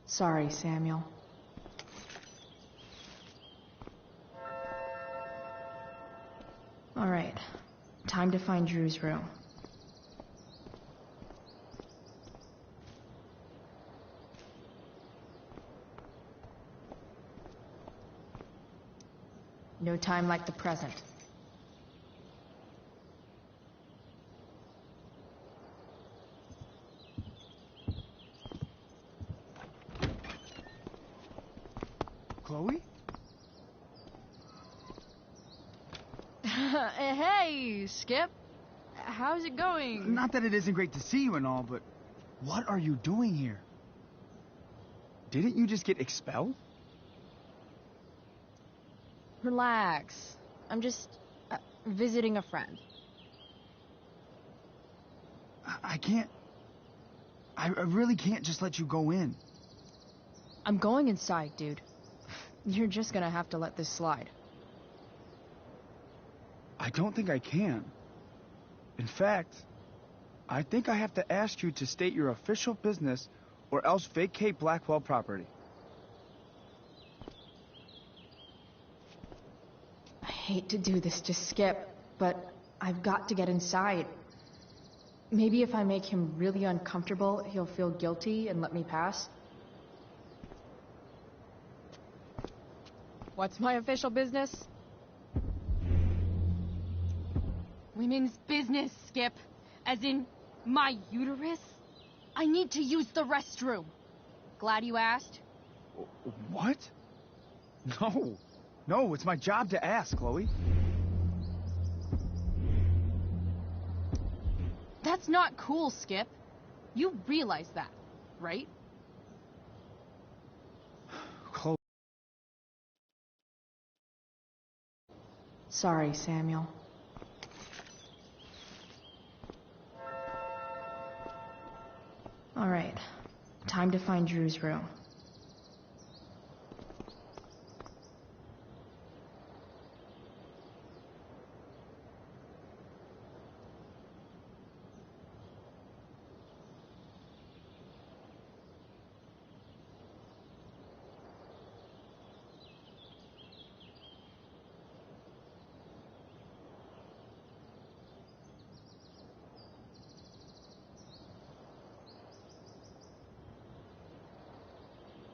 Sorry, Samuel. All right. Time to find Drew's room. No time like the present. Chloe? Hey, Skip. How's it going? Not that it isn't great to see you and all, but what are you doing here? Didn't you just get expelled? Relax. I'm just visiting a friend. I can't... I really can't just let you go in. I'm going inside, dude. You're just gonna have to let this slide. I don't think I can. In fact, I think I have to ask you to state your official business or else vacate Blackwell property. I hate to do this to Skip, but I've got to get inside. Maybe if I make him really uncomfortable, he'll feel guilty and let me pass. What's my official business? Women's business, Skip. As in, my uterus? I need to use the restroom. Glad you asked. What? No. No, it's my job to ask, Chloe. That's not cool, Skip. You realize that, right? Chloe. Sorry, Samuel. All right. Time to find Drew's room.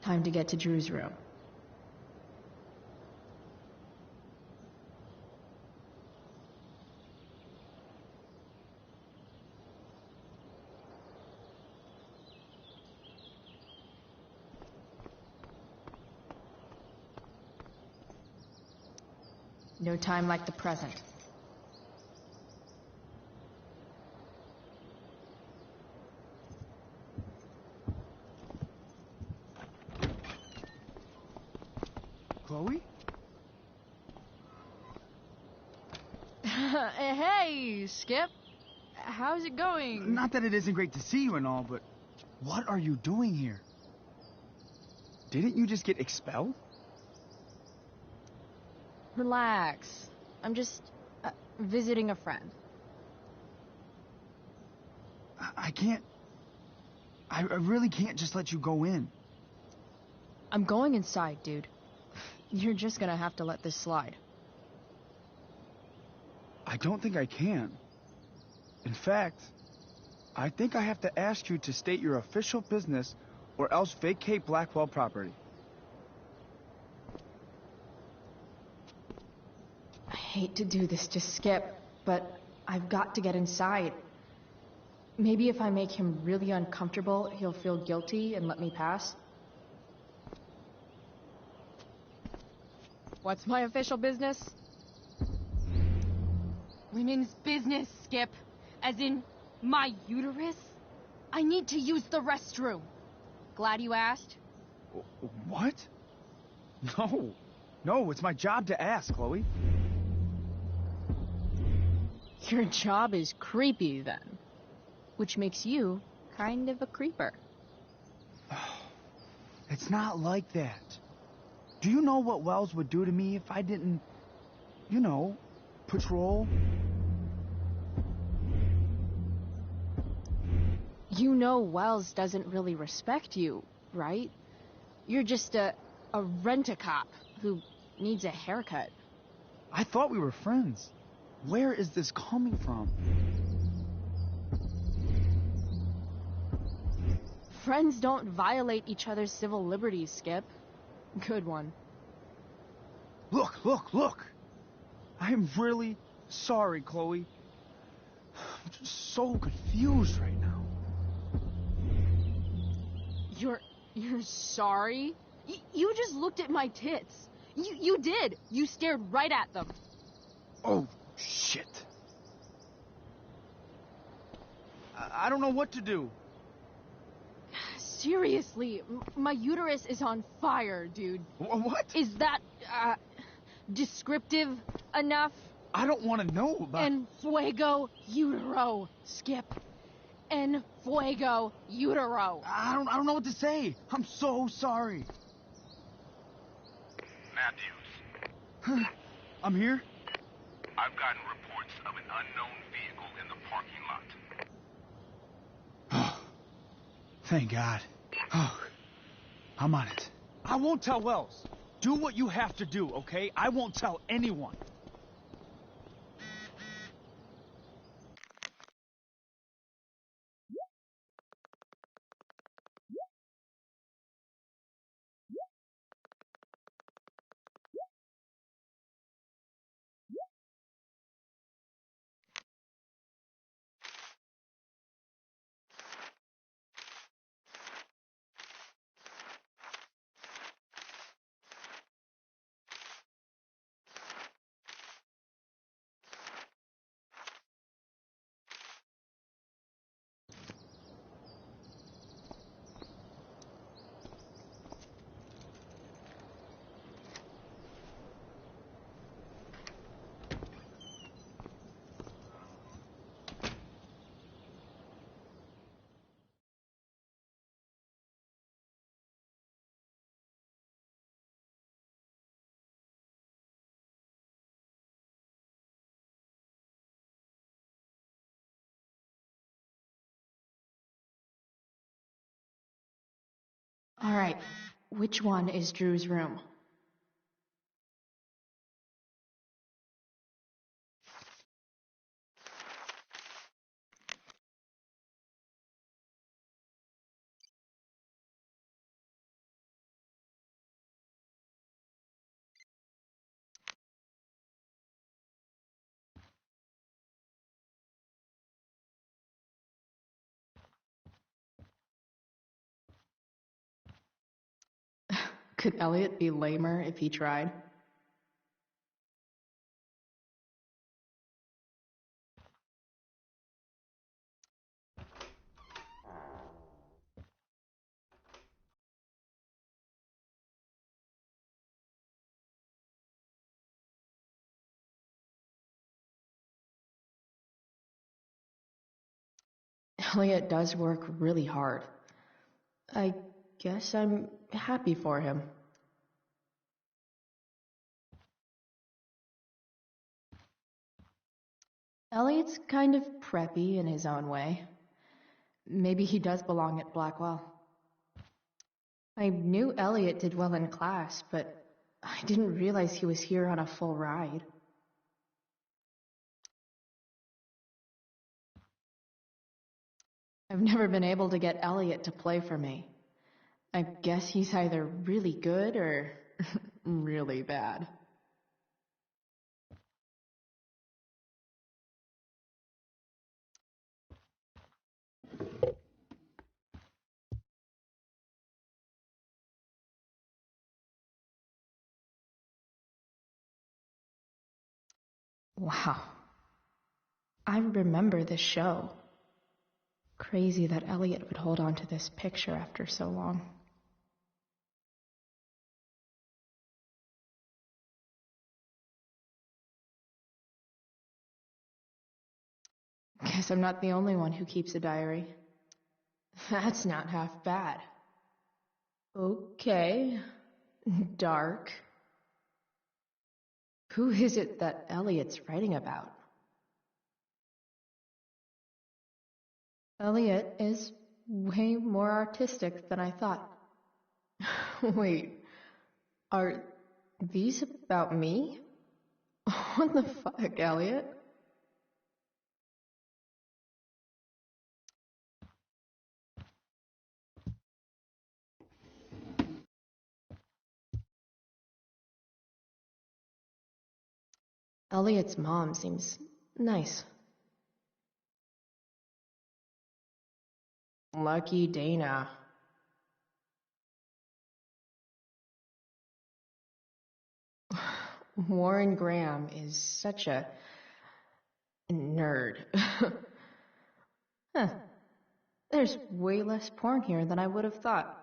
Time to get to Drew's room. No time like the present. Chloe? Hey, Skip. How's it going? Not that it isn't great to see you and all, but what are you doing here? Didn't you just get expelled? Relax. I'm just visiting a friend. I can't... I really can't just let you go in. I'm going inside, dude. You're just gonna have to let this slide. I don't think I can. In fact, I think I have to ask you to state your official business or else vacate Blackwell property. I hate to do this to Skip, but I've got to get inside. Maybe if I make him really uncomfortable, he'll feel guilty and let me pass. What's my official business? Women's business, Skip. As in, my uterus? I need to use the restroom. Glad you asked. What? No. No, it's my job to ask, Chloe. Your job is creepy, then. Which makes you kind of a creeper. It's not like that. Do you know what Wells would do to me if I didn't, you know, patrol? You know Wells doesn't really respect you, right? You're just a rent-a-cop who needs a haircut. I thought we were friends. Where is this coming from? Friends don't violate each other's civil liberties, Skip. Good one. Look! I'm really sorry, Chloe. I'm just so confused right now. You're sorry? You just looked at my tits. You did. You stared right at them. Oh, shit. I don't know what to do. Seriously, my uterus is on fire, dude. What? Is that, descriptive enough? I don't want to know about... En fuego utero, Skip. En fuego utero. I don't know what to say. I'm so sorry. Matthews. I'm here? I've gotten reports of an unknown vehicle in the parking lot. Oh, thank God. Oh, I'm on it. I won't tell Wells. Do what you have to do, okay? I won't tell anyone. All right, which one is Drew's room? Could Elliot be lamer if he tried? Elliot does work really hard. I guess I'm happy for him. Elliot's kind of preppy in his own way. Maybe he does belong at Blackwell. I knew Elliot did well in class, but I didn't realize he was here on a full ride. I've never been able to get Elliot to play for me. I guess he's either really good or really bad. Wow. I remember this show. Crazy that Elliot would hold on to this picture after so long. Guess I'm not the only one who keeps a diary. That's not half bad. Okay. Dark. Who is it that Elliot's writing about? Elliot is way more artistic than I thought. Wait, are these about me? What the fuck, Elliot? Elliot's mom seems nice. Lucky Dana. Warren Graham is such a nerd. Huh. There's way less porn here than I would have thought.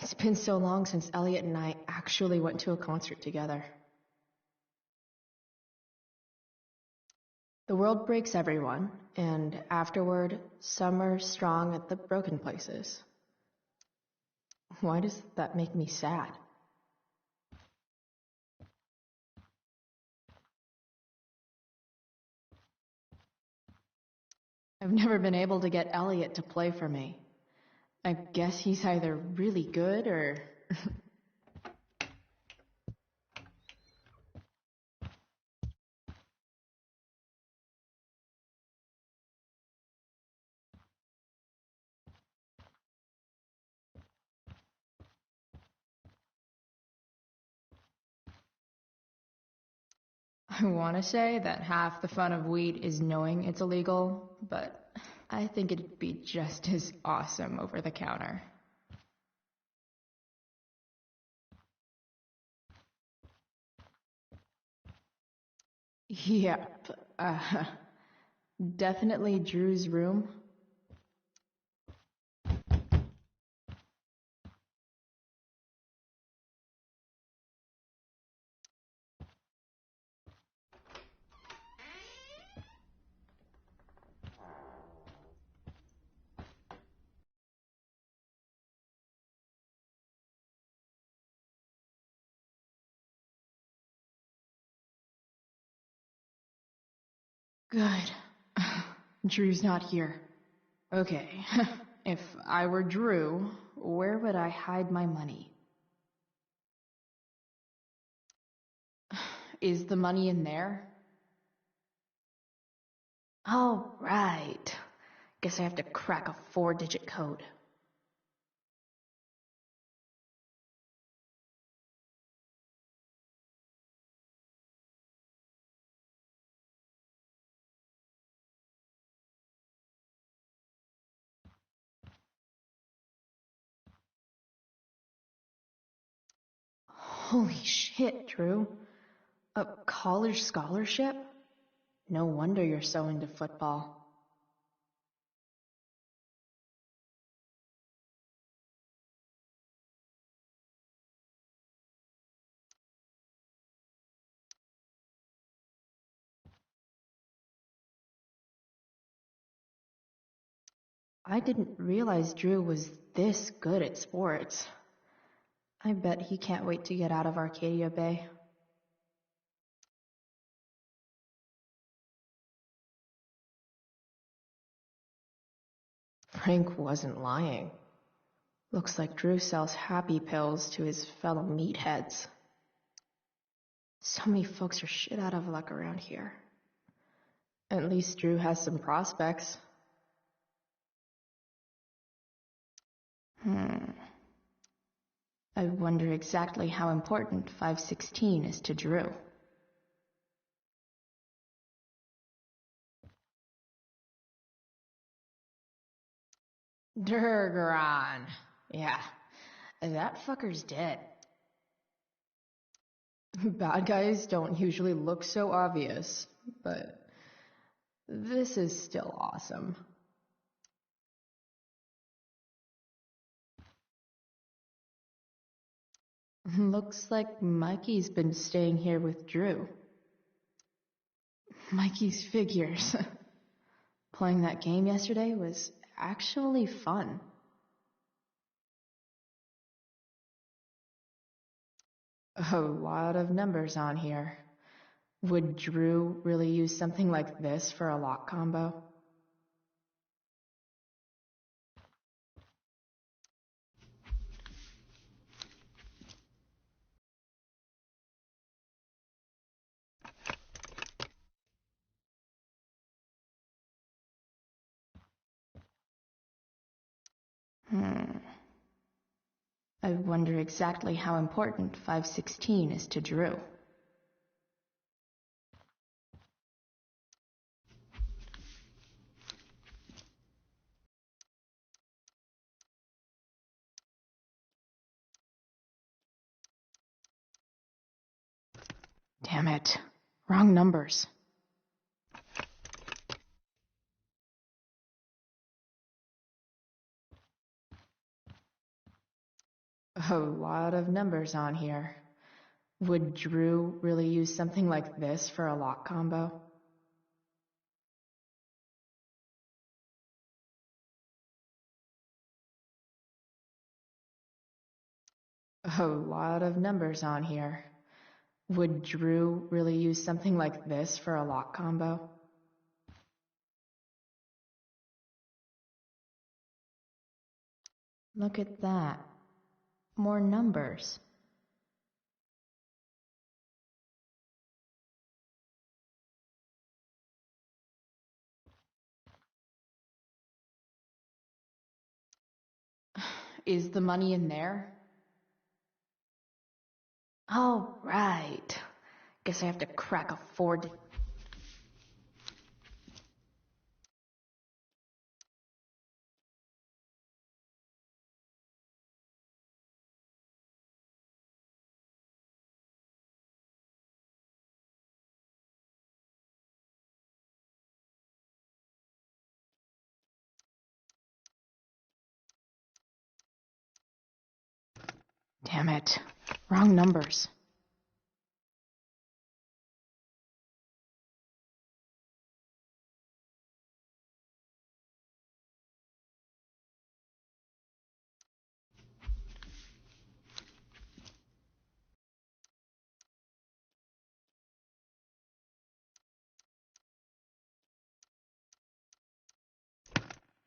It's been so long since Elliot and I actually went to a concert together. The world breaks everyone, and afterward, some are strong at the broken places. Why does that make me sad? I've never been able to get Elliot to play for me. I guess he's either really good or... I want to say that half the fun of weed is knowing it's illegal, but I think it'd be just as awesome over the counter. Yep. Definitely Drew's room. Good. Drew's not here. Okay. If I were Drew, where would I hide my money? Is the money in there? Oh, right. Guess I have to crack a 4-digit code. Holy shit, Drew. A college scholarship? No wonder you're so into football. I didn't realize Drew was this good at sports. I bet he can't wait to get out of Arcadia Bay. Frank wasn't lying. Looks like Drew sells happy pills to his fellow meatheads. So many folks are shit out of luck around here. At least Drew has some prospects. I wonder exactly how important 516 is to Drew. Durgaron. Yeah, that fucker's dead. Bad guys don't usually look so obvious, but this is still awesome. Looks like Mikey's been staying here with Drew. Mikey's figures. Playing that game yesterday was actually fun. A lot of numbers on here. Would Drew really use something like this for a lock combo? I wonder exactly how important 516 is to Drew. Damn it. Wrong numbers. A lot of numbers on here. Would Drew really use something like this for a lock combo? A lot of numbers on here. Would Drew really use something like this for a lock combo? Look at that. More numbers. Is the money in there? Oh, right. Guess I have to crack a 4. Damn it. Wrong numbers.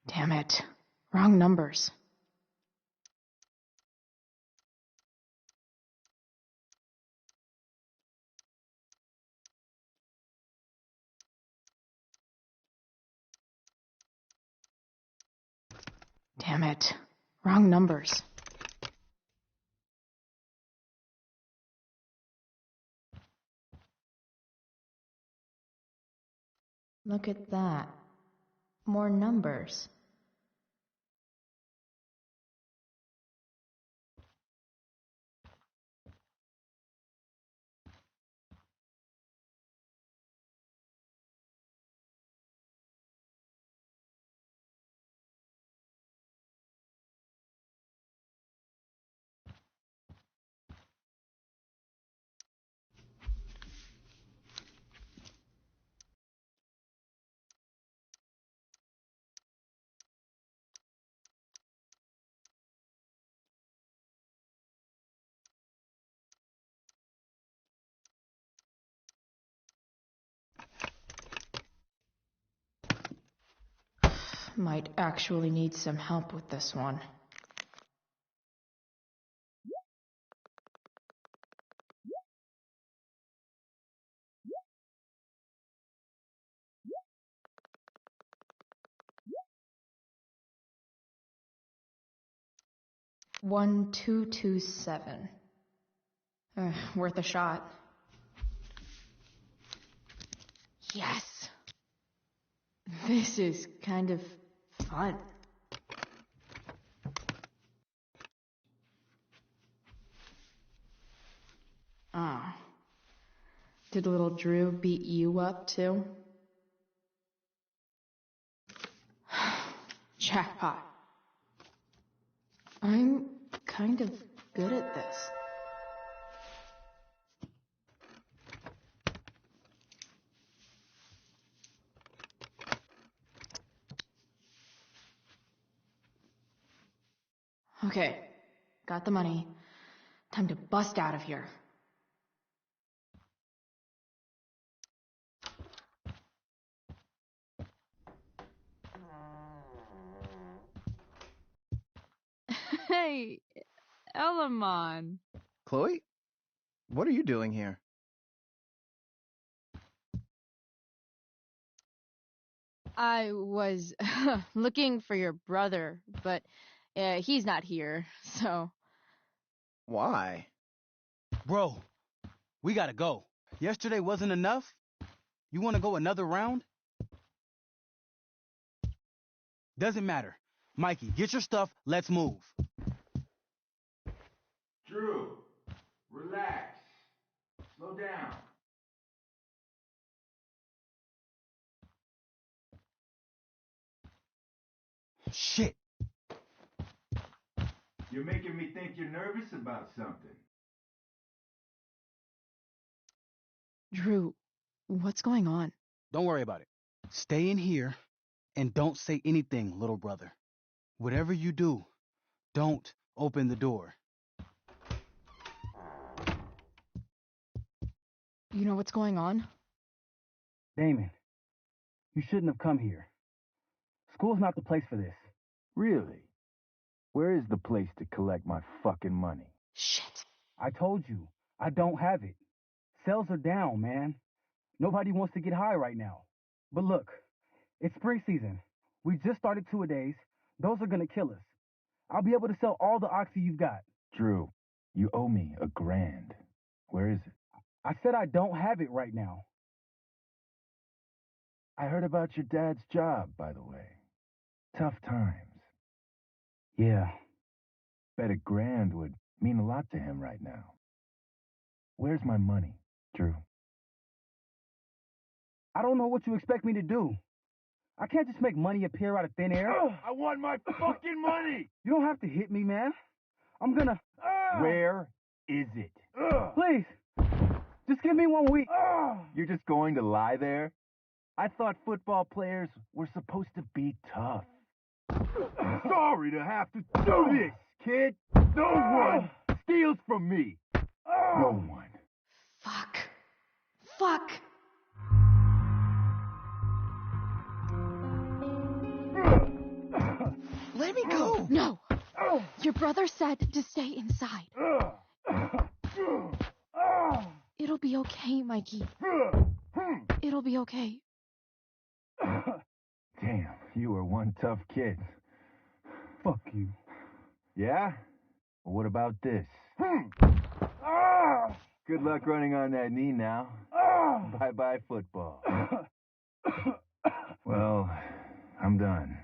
Damn it. Wrong numbers. Damn it. Wrong numbers. Look at that. More numbers. Might actually need some help with this one. One, 227. Worth a shot. Yes! This is kind of fun. Ah. Did little Drew beat you up, too? Jackpot. I'm kind of good at this. Okay, got the money. Time to bust out of here. Hey, Elamon. Chloe? What are you doing here? I was looking for your brother, but he's not here, so... Why? Bro, we gotta go. Yesterday wasn't enough? You wanna go another round? Doesn't matter. Mikey, get your stuff, let's move. Drew, relax. Slow down. Shit. You're making me think you're nervous about something. Drew, what's going on? Don't worry about it. Stay in here and don't say anything, little brother. Whatever you do, don't open the door. You know what's going on? Damon, you shouldn't have come here. School's not the place for this. Really? Where is the place to collect my fucking money? Shit. I told you, I don't have it. Sales are down, man. Nobody wants to get high right now. But look, it's spring season. We just started two-a-days. Those are gonna kill us. I'll be able to sell all the oxy you've got. Drew, you owe me $1,000. Where is it? I said I don't have it right now. I heard about your dad's job, by the way. Tough times. Yeah. Bet $1,000 would mean a lot to him right now. Where's my money, Drew? I don't know what you expect me to do. I can't just make money appear out of thin air. I want my fucking money! You don't have to hit me, man. I'm gonna... Where is it? Please, just give me 1 week. You're just going to lie there? I thought football players were supposed to be tough. Sorry to have to do this, kid. No one steals from me. No one. Fuck. Fuck. Let me go! No. Your brother said to stay inside. It'll be okay, Mikey. It'll be okay. Damn, you were one tough kid. Fuck you. Yeah? Well, what about this? Good luck running on that knee now. Bye-bye football. Well, I'm done.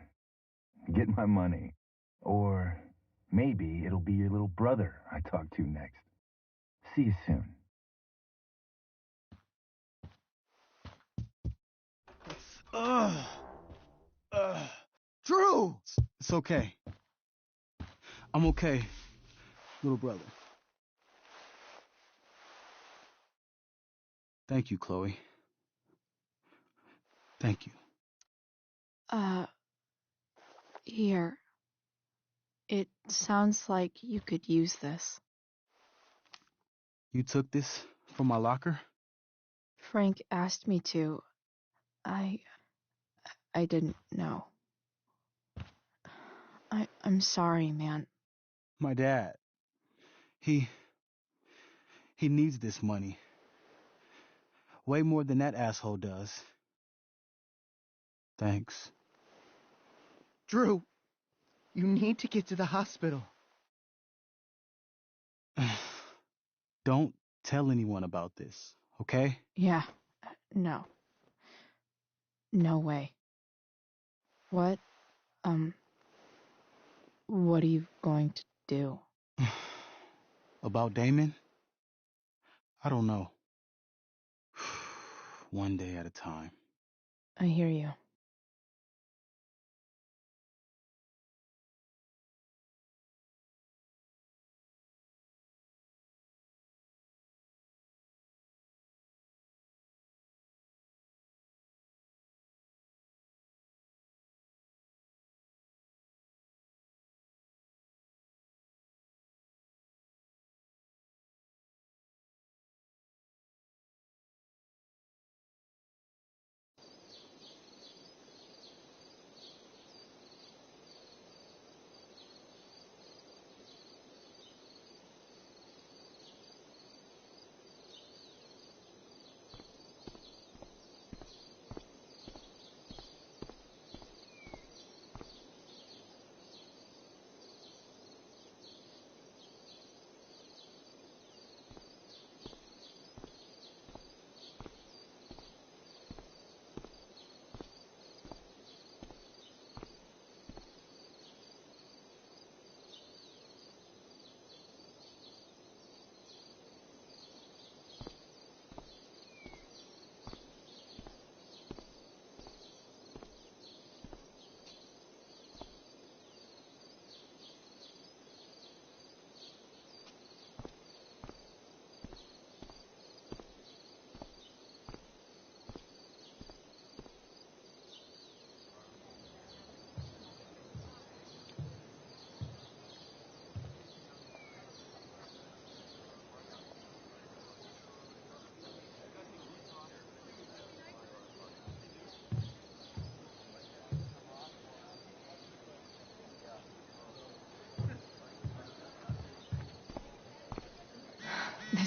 Get my money. Or maybe it'll be your little brother I talk to next. See you soon. Drew! It's okay. I'm okay, little brother. Thank you, Chloe. Thank you. Here. It sounds like you could use this. You took this from my locker? Frank asked me to. I didn't know. I'm sorry, man. My dad. He needs this money. Way more than that asshole does. Thanks. Drew, you need to get to the hospital. Don't tell anyone about this, okay? Yeah. No. No way. What are you going to do? About Damon? I don't know. One day at a time. I hear you.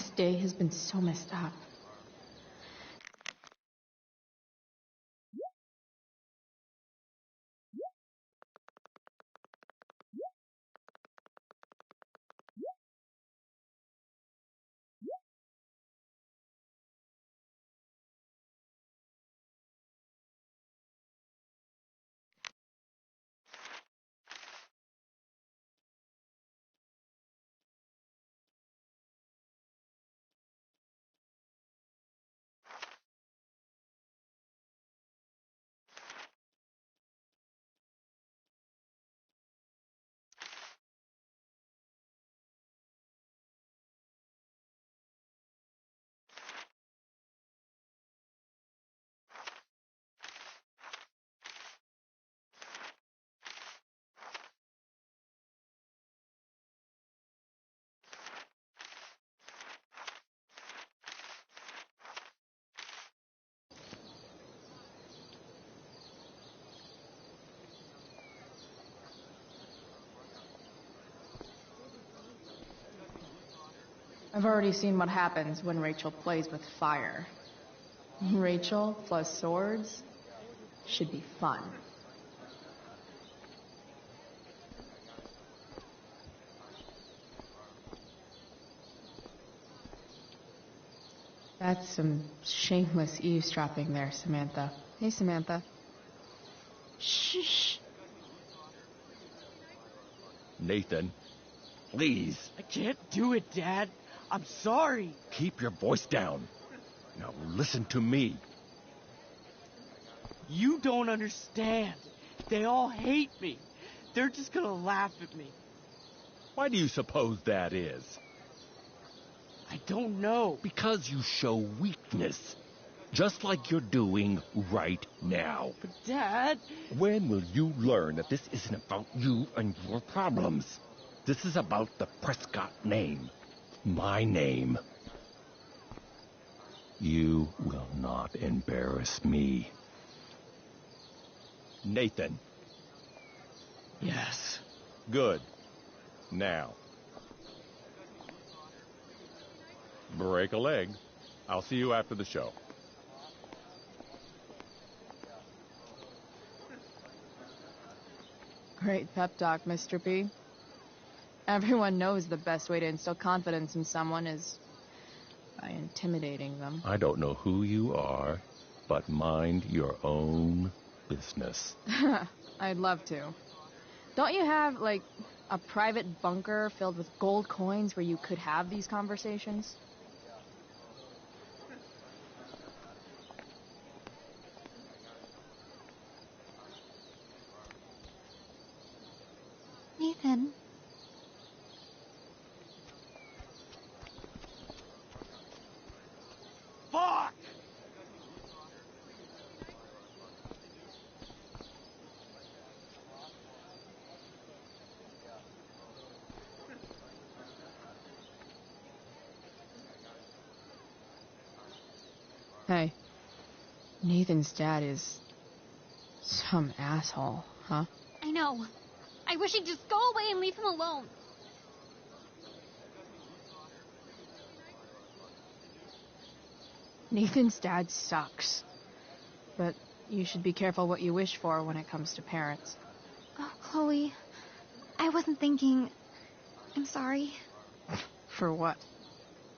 This day has been so messed up. I've already seen what happens when Rachel plays with fire. Rachel plus swords should be fun. That's some shameless eavesdropping there, Samantha. Hey, Samantha. Shh. Nathan, please. I can't do it, Dad. I'm sorry. Keep your voice down. Now listen to me. You don't understand. They all hate me. They're just gonna laugh at me. Why do you suppose that is? I don't know. Because you show weakness. Just like you're doing right now. But Dad... When will you learn that this isn't about you and your problems? This is about the Prescott name. My name. You will not embarrass me. Nathan. Yes. Good. Now. Break a leg. I'll see you after the show. Great pep talk, Mr. P. Everyone knows the best way to instill confidence in someone is by intimidating them. I don't know who you are, but mind your own business. I'd love to. Don't you have, like, a private bunker filled with gold coins where you could have these conversations? Nathan. Fuck! Hey, Nathan's dad is some asshole, huh? I know. I wish he'd just go away and leave him alone. Nathan's dad sucks. But you should be careful what you wish for when it comes to parents. Oh, Chloe. I wasn't thinking... I'm sorry. For what?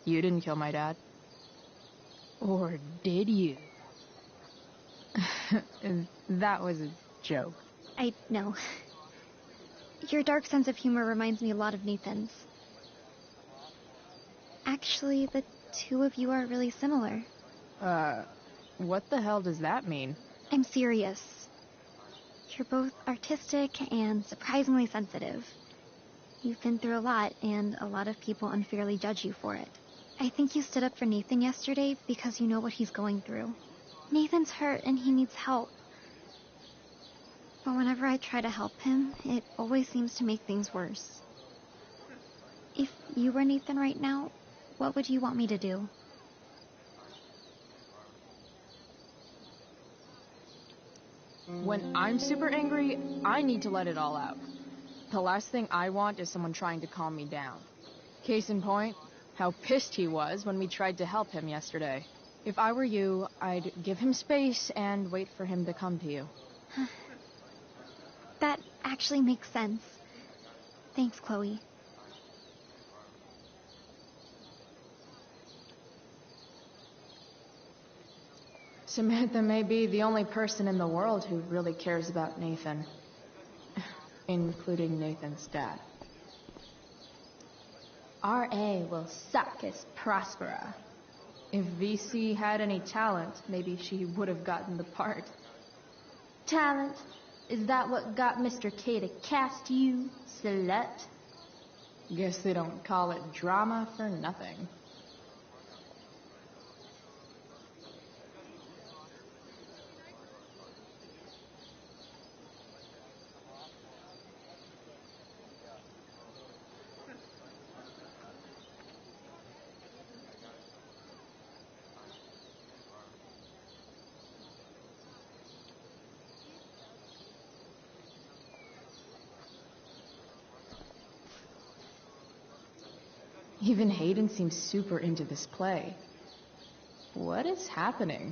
You didn't kill my dad? Or did you? That was a joke. I know. Your dark sense of humor reminds me a lot of Nathan's. Actually, the two of you are really similar. What the hell does that mean? I'm serious. You're both artistic and surprisingly sensitive. You've been through a lot, and a lot of people unfairly judge you for it. I think you stood up for Nathan yesterday because you know what he's going through. Nathan's hurt and he needs help. But whenever I try to help him, it always seems to make things worse. If you were Nathan right now, what would you want me to do? When I'm super angry, I need to let it all out. The last thing I want is someone trying to calm me down. Case in point, how pissed he was when we tried to help him yesterday. If I were you, I'd give him space and wait for him to come to you. That actually makes sense. Thanks, Chloe. Samantha may be the only person in the world who really cares about Nathan. Including Nathan's dad. R.A. will suck as Prospera. If VC had any talent, maybe she would have gotten the part. Talent? Is that what got Mr. K to cast you, slut? Guess they don't call it drama for nothing. Even Hayden seems super into this play. What is happening?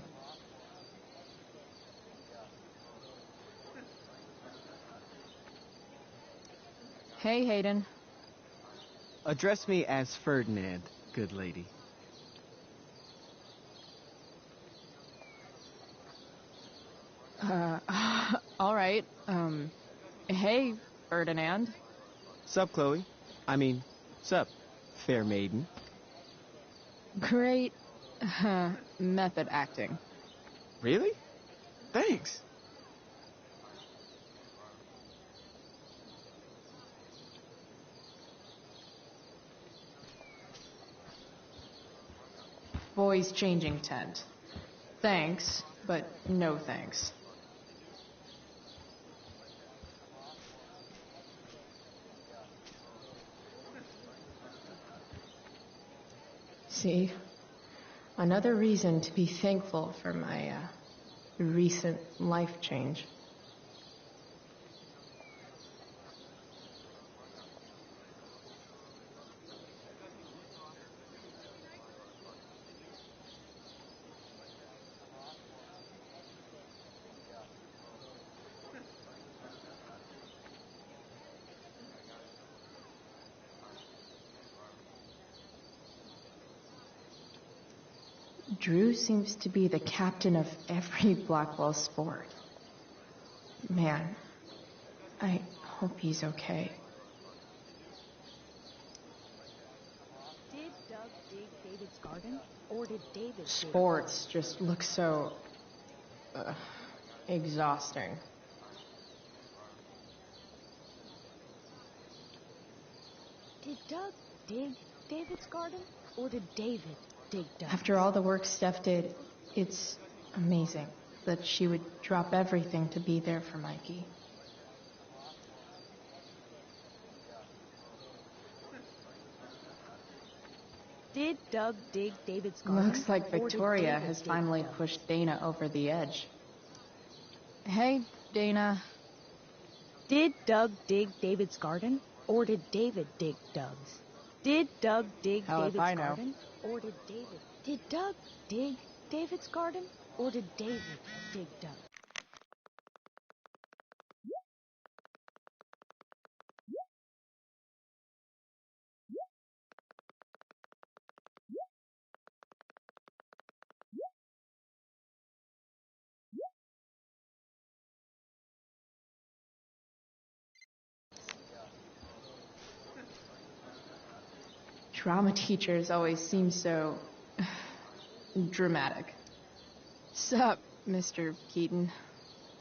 Hey, Hayden. Address me as Ferdinand, good lady. All right. Hey, Ferdinand. Sup, Chloe? Sup, fair maiden. Great method acting. Really? Thanks. Boys changing tent. Thanks, but no thanks. See, another reason to be thankful for my recent life change. Drew seems to be the captain of every Blackwell sport. Man, I hope he's okay. Did Doug dig David's garden? Or did David Sports just look so... exhausting. Did Doug dig David's garden? Or did David dig Doug? After all the work Steph did, it's amazing that she would drop everything to be there for Mikey. Did Doug dig David's garden? Looks like Victoria has finally pushed Dana over the edge. Hey, Dana. Did Doug dig David's garden? Or did David dig Doug's? Did Doug dig David's garden? Or did David... Did Doug dig David's garden? Or did David dig Doug? Drama teachers always seem so... dramatic. Sup, Mr. Keaton?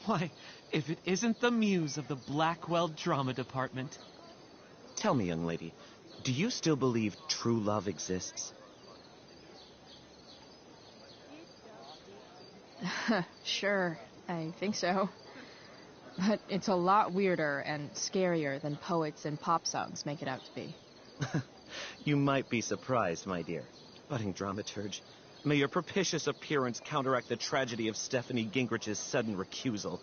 Why, if it isn't the muse of the Blackwell Drama Department. Tell me, young lady, do you still believe true love exists? Sure, I think so. But it's a lot weirder and scarier than poets and pop songs make it out to be. You might be surprised, my dear. Budding dramaturge, may your propitious appearance counteract the tragedy of Stephanie Gingrich's sudden recusal.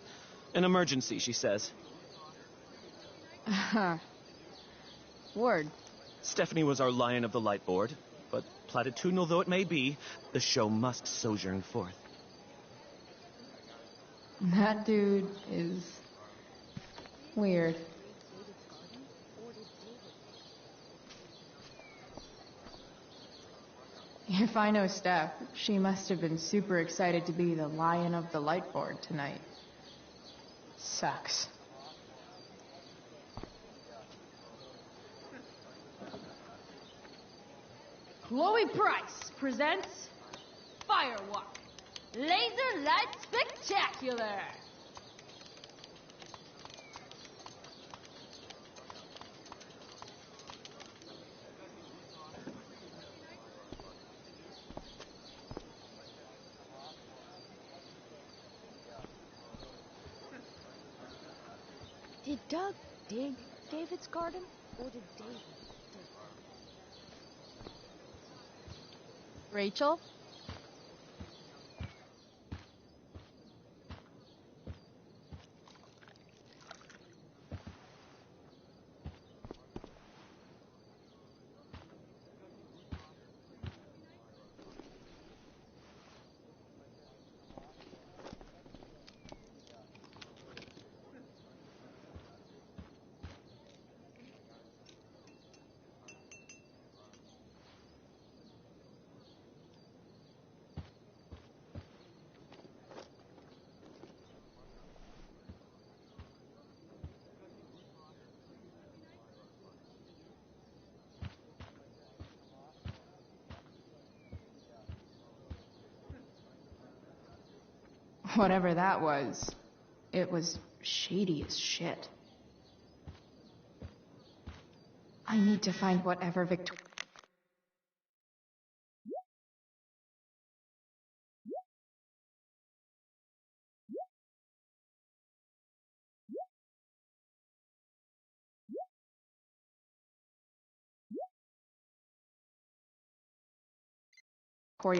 An emergency, she says. Word. Stephanie was our Lion of the Light Board. But platitudinal though it may be, the show must sojourn forth. That dude is weird. If I know Steph, she must have been super excited to be the lion of the light board tonight. Sucks. Chloe Price presents Firewalk, Laser Light Spectacular! Did Doug dig David's garden, or did David dig? Rachel? Whatever that was, it was shady as shit. I need to find whatever Victoria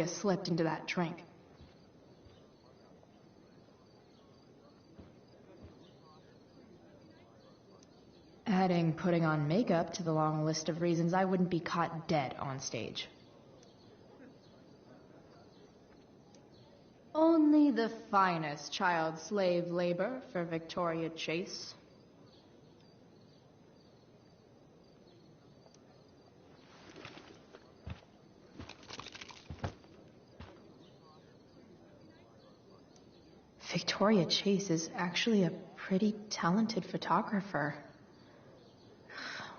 slipped into that drink. Adding putting on makeup to the long list of reasons I wouldn't be caught dead on stage. Only the finest child slave labor for Victoria Chase. Victoria Chase is actually a pretty talented photographer.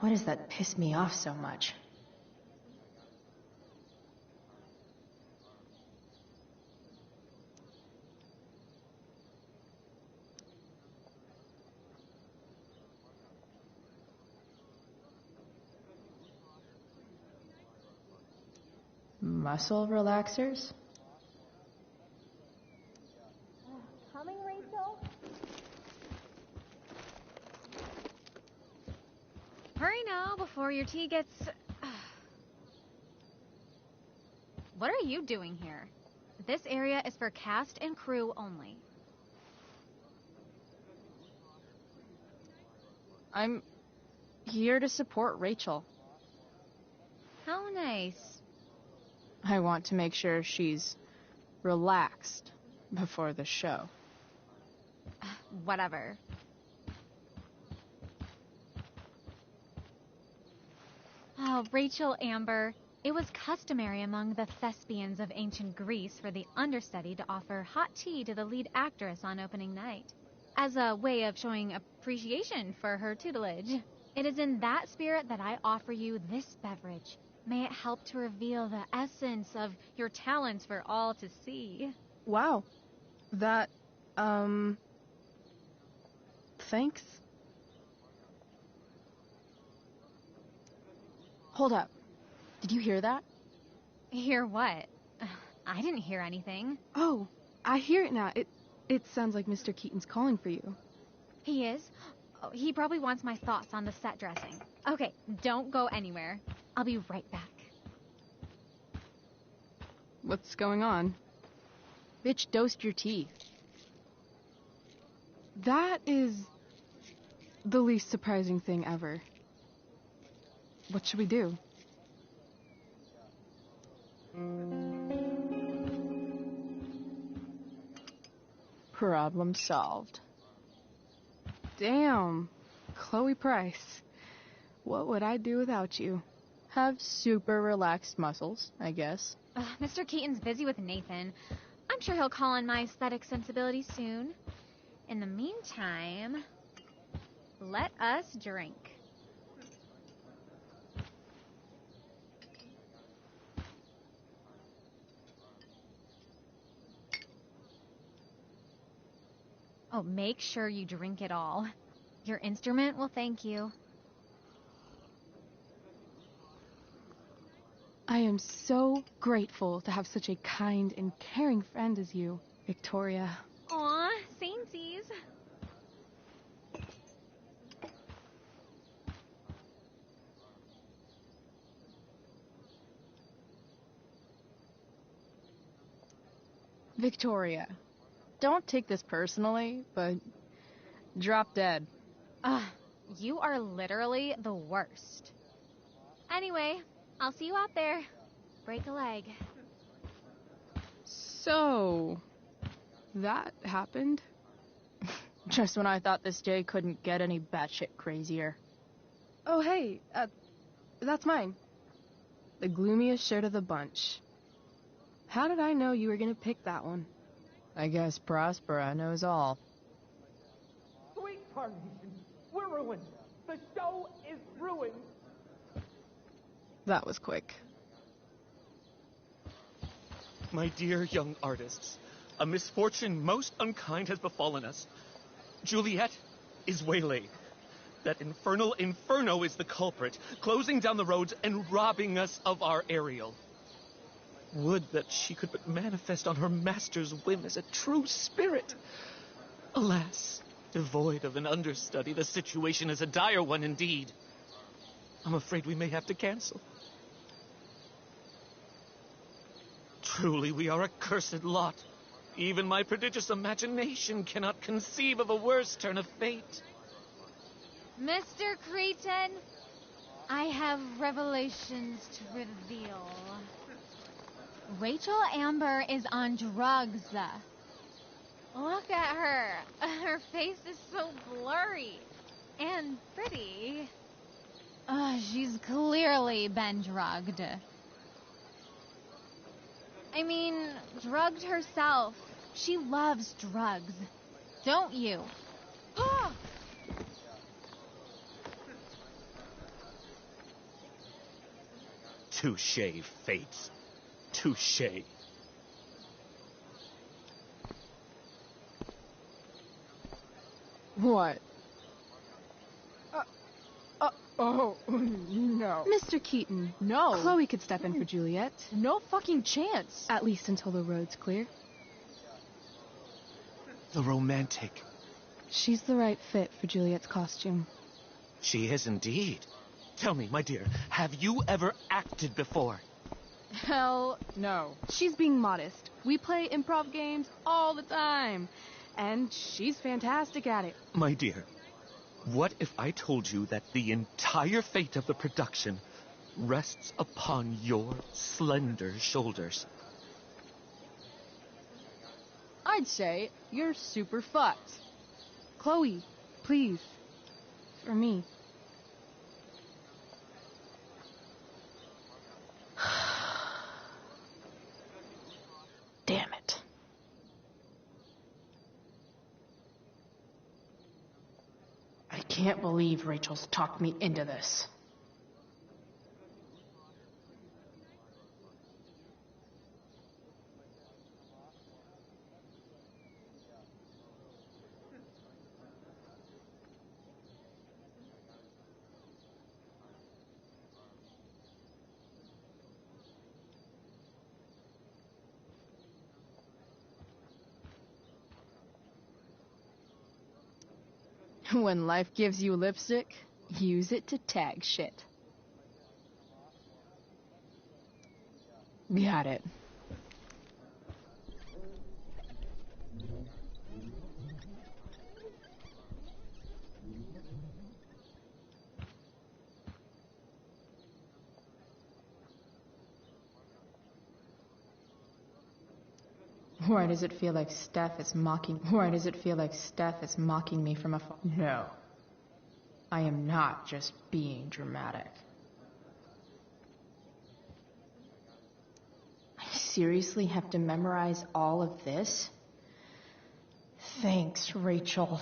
Why does that piss me off so much? Muscle relaxers? Coming, Rachel? Hurry now before your tea gets... What are you doing here? This area is for cast and crew only. I'm here to support Rachel. How nice. I want to make sure she's relaxed before the show. Whatever. Oh, Rachel Amber. It was customary among the thespians of ancient Greece for the understudy to offer hot tea to the lead actress on opening night, as a way of showing appreciation for her tutelage. It is in that spirit that I offer you this beverage. May it help to reveal the essence of your talents for all to see. Wow. That, thanks. Hold up. Did you hear that? Hear what? I didn't hear anything. Oh, I hear it now. It sounds like Mr. Keaton's calling for you. He is? Oh, he probably wants my thoughts on the set dressing. Okay, don't go anywhere. I'll be right back. What's going on? Bitch, dosed your tea. That is the least surprising thing ever. What should we do? Problem solved. Damn. Chloe Price. What would I do without you? Have super relaxed muscles, I guess. Mr. Keaton's busy with Nathan. I'm sure he'll call on my aesthetic sensibility soon. In the meantime, let us drink. Oh, make sure you drink it all. Your instrument will thank you. I am so grateful to have such a kind and caring friend as you, Victoria. Aw, samesies. Victoria, don't take this personally, but drop dead. You are literally the worst. Anyway, I'll see you out there. Break a leg. So, that happened? Just when I thought this day couldn't get any batshit crazier. Oh, hey, that's mine. The gloomiest shirt of the bunch. How did I know you were gonna pick that one? I guess Prospera knows all. Sweet Carnation, we're ruined. The show is ruined. That was quick. My dear young artists, a misfortune most unkind has befallen us. Juliet is waylaid. That infernal Inferno is the culprit, closing down the roads and robbing us of our Ariel. Would that she could but manifest on her master's whim as a true spirit. Alas, devoid of an understudy, the situation is a dire one indeed. I'm afraid we may have to cancel. Truly, we are a cursed lot. Even my prodigious imagination cannot conceive of a worse turn of fate. Mr. Creighton, I have revelations to reveal. Rachel Amber is on drugs. Look at her. Her face is so blurry and pretty. She's clearly been drugged. I mean, drugged herself. She loves drugs. Don't you? Touché, Fates. Touché. What? Oh, no. Mr. Keaton. No. Chloe could step in for Juliet. No fucking chance. At least until the road's clear. The romantic. She's the right fit for Juliet's costume. She is indeed. Tell me, my dear, have you ever acted before? Hell no. She's being modest. We play improv games all the time. And she's fantastic at it. My dear, what if I told you that the entire fate of the production rests upon your slender shoulders? I'd say you're super fucked. Chloe, please. For me. Damn it. I can't believe Rachel's talked me into this. When life gives you lipstick, use it to tag shit. Got it. Why does it feel like Steph is mocking? Why does it feel like Steph is mocking me from afar? No. I am not just being dramatic. I seriously have to memorize all of this? Thanks, Rachel.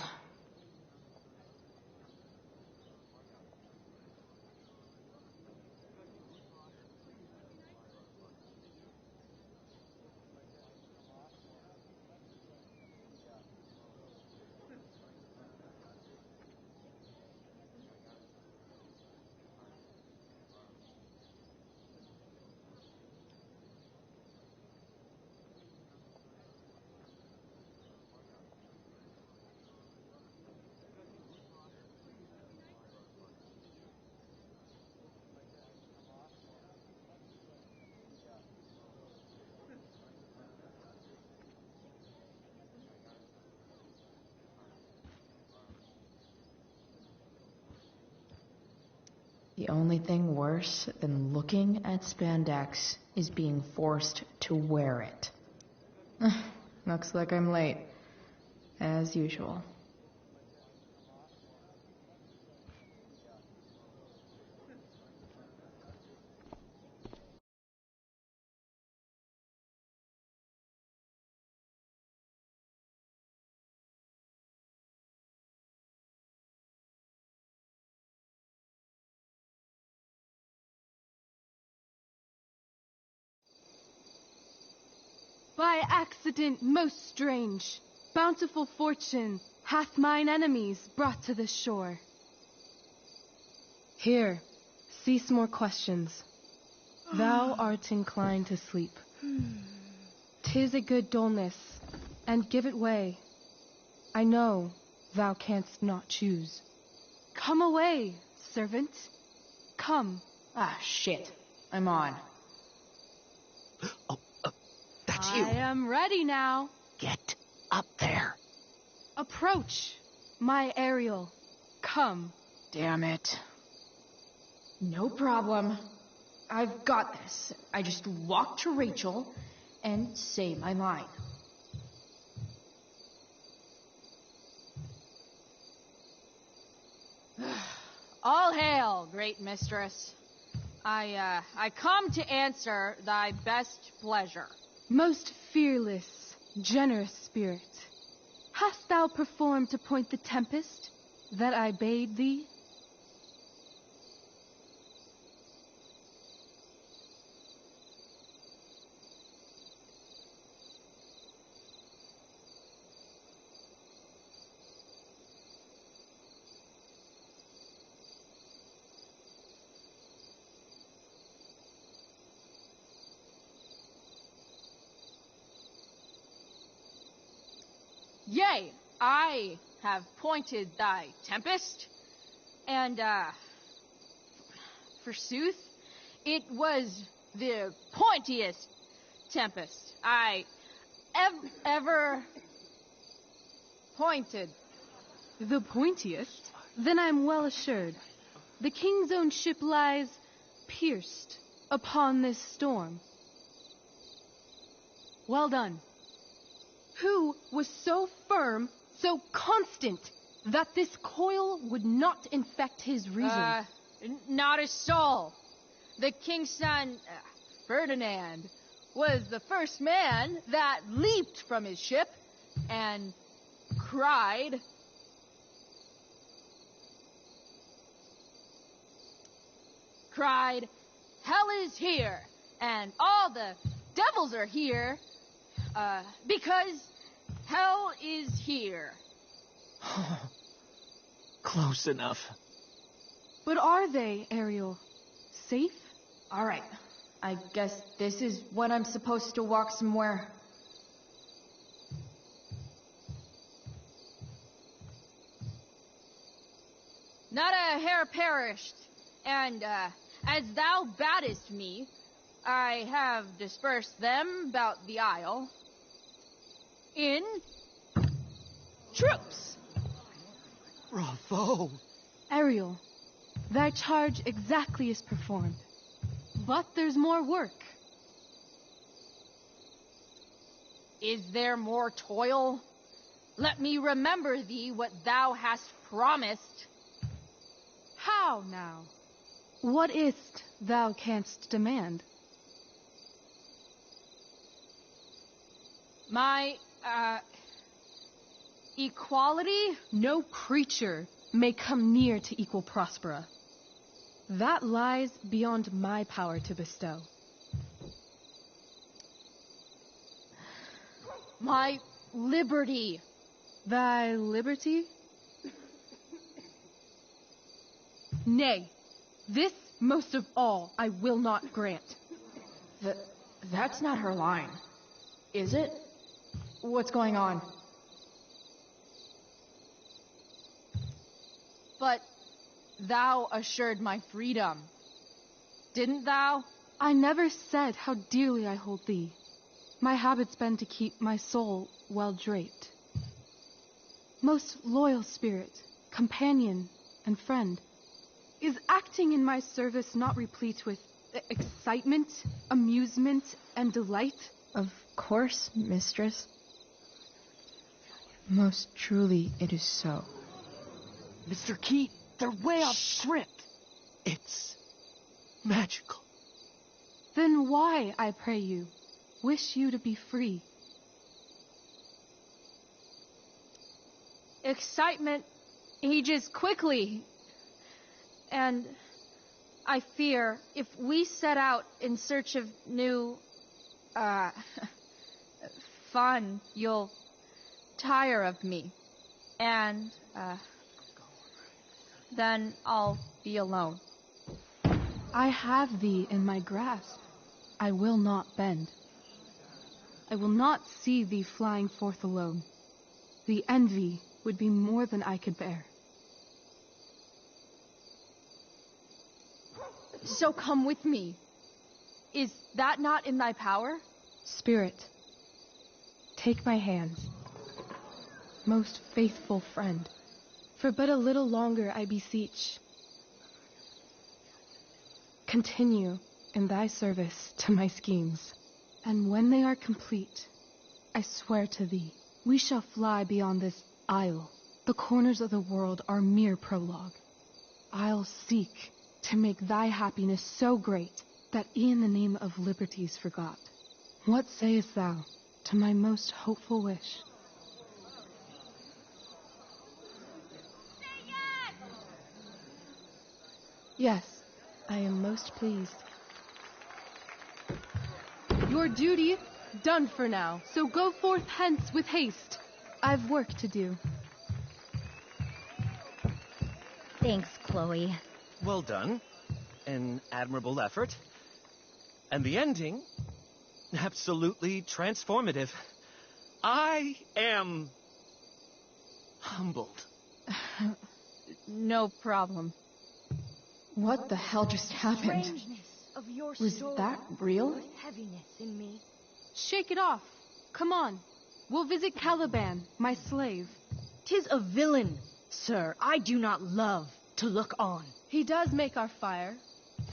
The only thing worse than looking at spandex is being forced to wear it. Looks like I'm late, as usual. By accident most strange, bountiful fortune hath mine enemies brought to this shore. Here, cease more questions. Thou art inclined to sleep. 'Tis a good dullness, and give it way. I know thou canst not choose. Come away, servant. Come. Ah, shit. I'm on. That's you. I am ready now. Get up there. Approach, my Ariel. Come. Damn it. No problem. I've got this. I just walk to Rachel and say my line. All hail, great mistress. I come to answer thy best pleasure. Most fearless, generous spirit, hast thou performed to point the tempest that I bade thee? Yea, I have pointed thy tempest, and, forsooth, it was the pointiest tempest I ever pointed. The pointiest? Then I'm well assured. The king's own ship lies pierced upon this storm. Well done. Who was so firm, so constant, that this coil would not infect his reason? Not a soul. The king's son, Ferdinand, was the first man that leaped from his ship and cried, "Hell is here, and all the devils are here, because hell is here." Close enough. But are they, Ariel? Safe? All right. I guess this is when I'm supposed to walk somewhere. Not a hair perished, and, as thou badest me, I have dispersed them about the isle in troops. Bravo. Ariel, thy charge exactly is performed. But there's more work. Is there more toil? Let me remember thee what thou hast promised. How now? What is't thou canst demand? My, equality? No creature may come near to equal Prospera. That lies beyond my power to bestow. My liberty. Thy liberty? Nay, this most of all I will not grant. That's not her line, is it? What's going on? But thou assured my freedom, didn't thou? I never said how dearly I hold thee. My habit's been to keep my soul well draped. Most loyal spirit, companion, and friend, is acting in my service not replete with excitement, amusement, and delight? Of course, mistress. Most truly it is so. Mr. Keat, they're way off script. It's magical. Then why, I pray you, wish you to be free? Excitement ages quickly. And I fear if we set out in search of new, fun, you'll tire of me. And, then I'll be alone. I have thee in my grasp. I will not bend. I will not see thee flying forth alone. The envy would be more than I could bear. So come with me. Is that not in thy power? Spirit, take my hands. Most faithful friend, for but a little longer I beseech. Continue in thy service to my schemes, and when they are complete, I swear to thee, we shall fly beyond this isle. The corners of the world are mere prologue. I'll seek to make thy happiness so great that e'en the name of liberty's forgot. What sayest thou to my most hopeful wish? Yes, I am most pleased. Your duty done for now, so go forth hence with haste. I've work to do. Thanks, Chloe. Well done. An admirable effort. And the ending, absolutely transformative. I am humbled. No problem. What the hell just happened? Of your Was story that real? with heaviness in me. Shake it off. Come on. We'll visit Caliban, my slave. 'Tis a villain, sir. I do not love to look on. He does make our fire,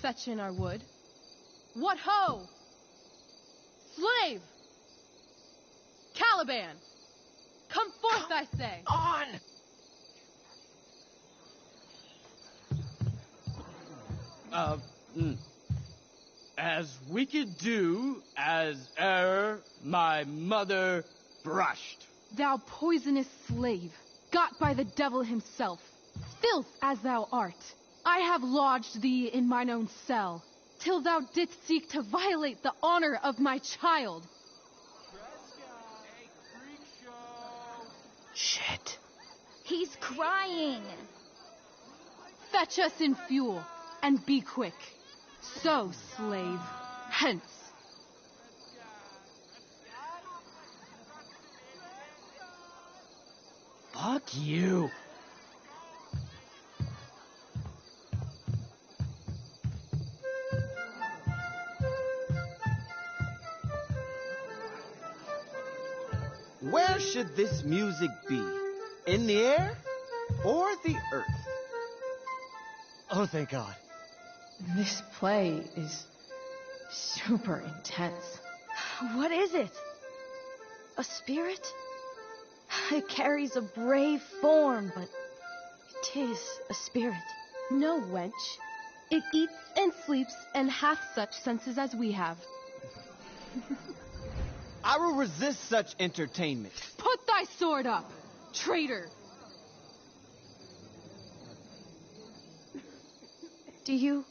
fetch in our wood. What ho! Slave! Caliban! Come forth, I say! On! As wicked do as e'er my mother brushed. Thou poisonous slave, got by the devil himself, filth as thou art, I have lodged thee in mine own cell, till thou didst seek to violate the honor of my child. Shit. He's crying. Fetch us in fuel, and be quick. So, slave, hence. Fuck you. Where should this music be? In the air or the earth? Oh, thank God. This play is super intense. What is it? A spirit? It carries a brave form, but 'tis a spirit. No, wench. It eats and sleeps and hath such senses as we have. I will resist such entertainment. Put thy sword up, traitor! Do you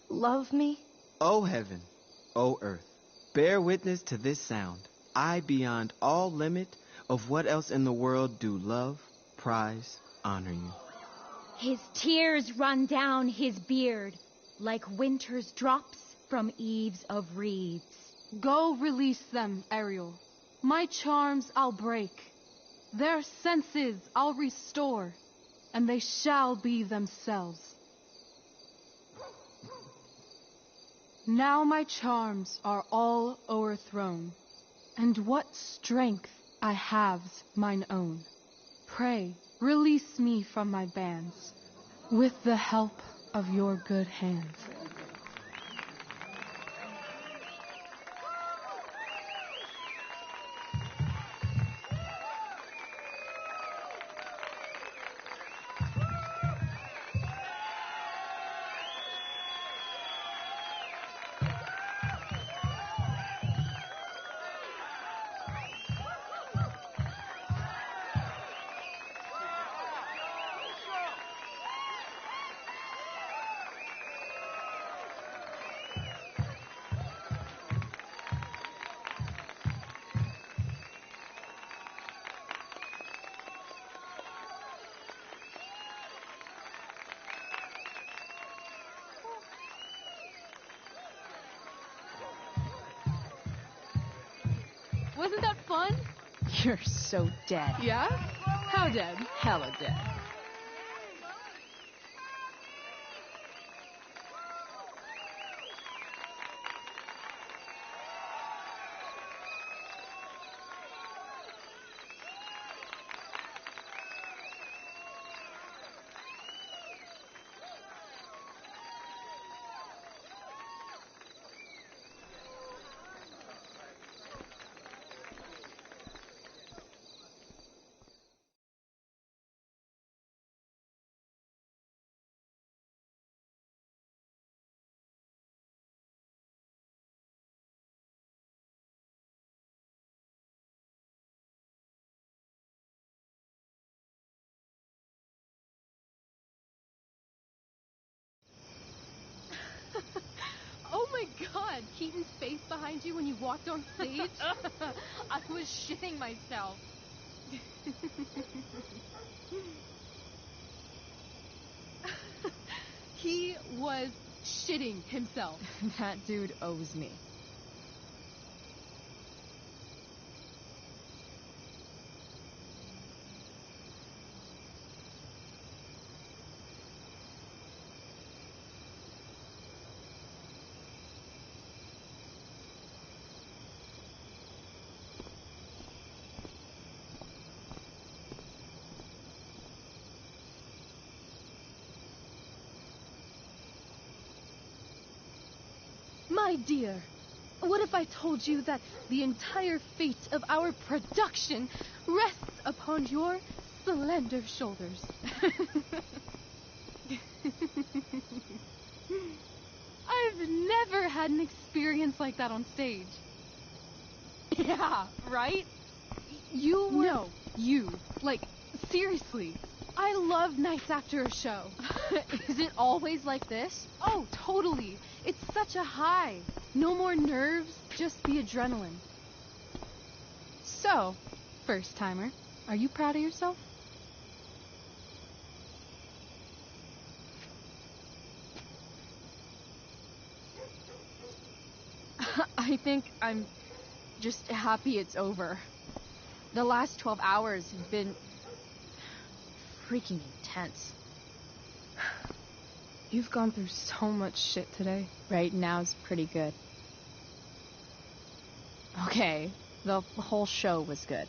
love me? O heaven, O earth, bear witness to this sound. I, beyond all limit of what else in the world do love, prize, honor you. His tears run down his beard like winter's drops from eaves of reeds. Go release them, Ariel. My charms I'll break. Their senses I'll restore, and they shall be themselves. Now my charms are all o'erthrown, and what strength I have's mine own. Pray, release me from my bands, with the help of your good hands. Wasn't that fun? You're so dead. Yeah? How dead? Hella dead. Oh my god, Keaton's face behind you when you walked on stage? I was shitting myself. He was shitting himself. That dude owes me. My dear, what if I told you that the entire fate of our production rests upon your slender shoulders? I've never had an experience like that on stage. Yeah, right? You were... No, you. Like, seriously. I love nights after a show. Is it always like this? Oh, totally. It's such a high. No more nerves, just the adrenaline. So, first timer, are you proud of yourself? I think I'm just happy it's over. The last 12 hours have been freaking intense. You've gone through so much shit today. Right now's pretty good. Okay, the whole show was good.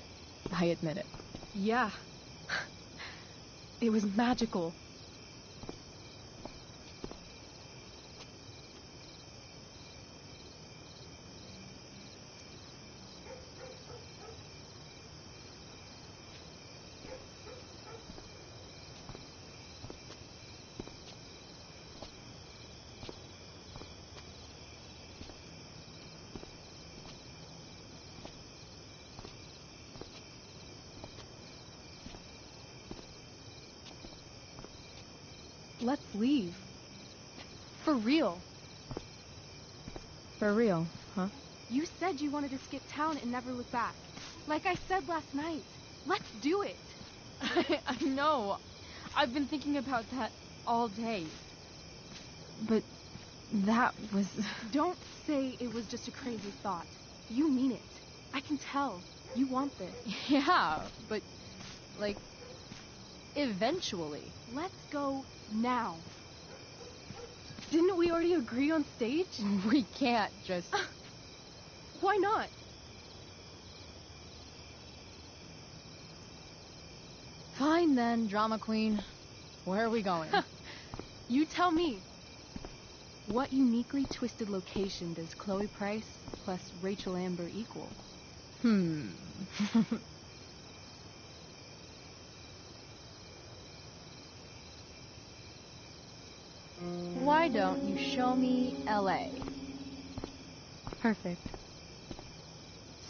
I admit it. Yeah. It was magical. let's leave. For real. For real, huh? You said you wanted to skip town and never look back. Like I said last night. Let's do it. I know. I've been thinking about that all day. But that was... Don't say it was just a crazy thought. You mean it. I can tell. You want this. Yeah, but, like, eventually. Let's go now. Didn't we already agree on stage? We can't just... Why not? Fine then, drama queen. Where are we going? You tell me. What uniquely twisted location does Chloe Price plus Rachel Amber equal? Why don't you show me LA? Perfect.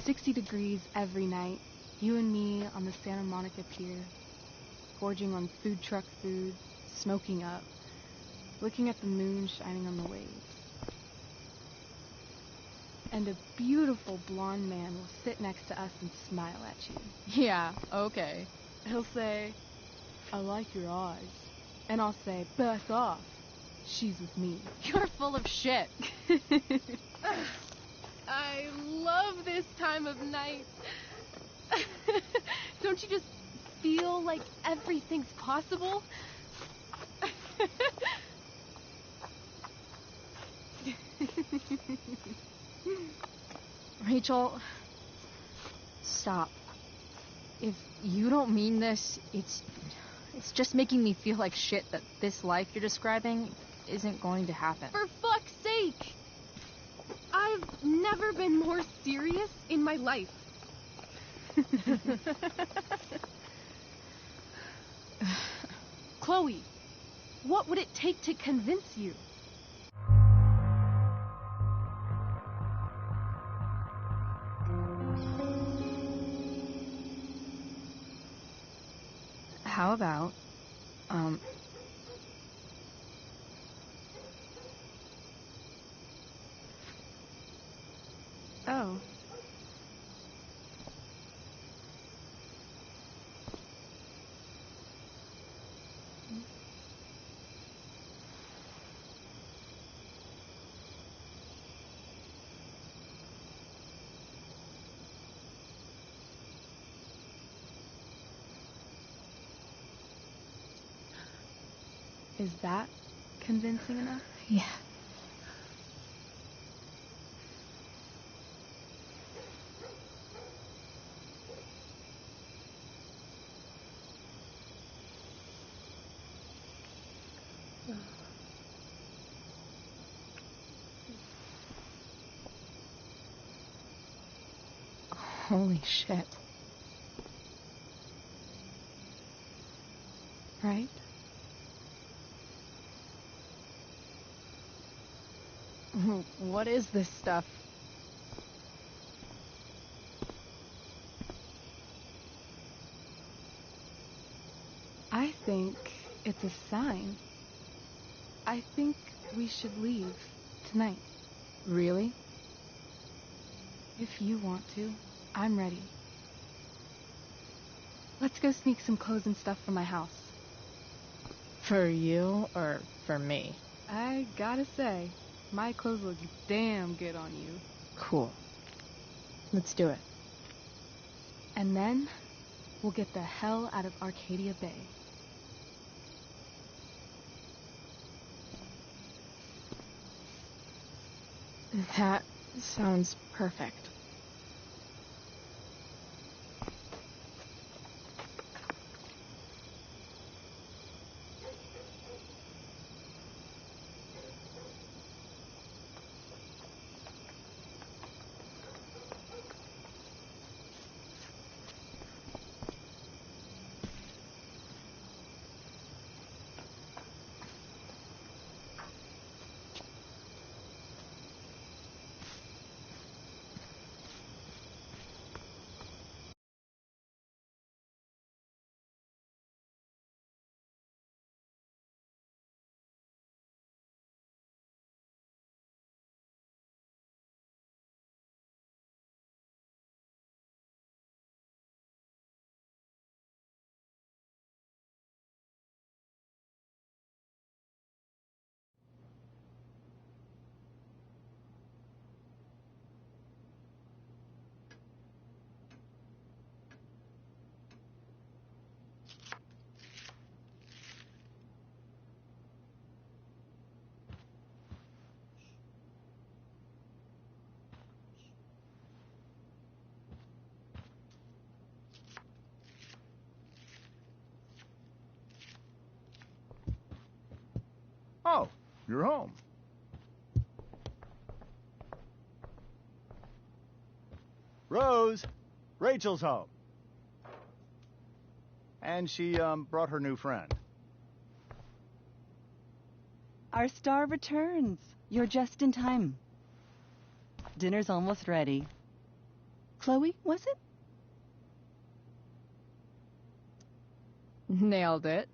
60 degrees every night. You and me on the Santa Monica Pier, gorging on food truck food, smoking up, looking at the moon shining on the waves. And a beautiful blonde man will sit next to us and smile at you. Yeah, okay. He'll say, I like your eyes. And I'll say, back off. She's with me. You're full of shit. I love this time of night. Don't you just feel like everything's possible? Rachel, stop. If you don't mean this, it's just making me feel like shit that this life you're describing isn't going to happen. For fuck's sake! I've never been more serious in my life. Chloe, what would it take to convince you? How about, Oh. Is that convincing enough? yeah. Holy shit. Right? What is this stuff? I think it's a sign. I think we should leave tonight. Really? If you want to, I'm ready. Let's go sneak some clothes and stuff from my house. For you or for me? I gotta say, my clothes look damn good on you. Cool. Let's do it. And then, we'll get the hell out of Arcadia Bay. That sounds perfect. you're home. Rose, Rachel's home. And she, brought her new friend. Our star returns. You're just in time. Dinner's almost ready. Chloe, was it? Nailed it.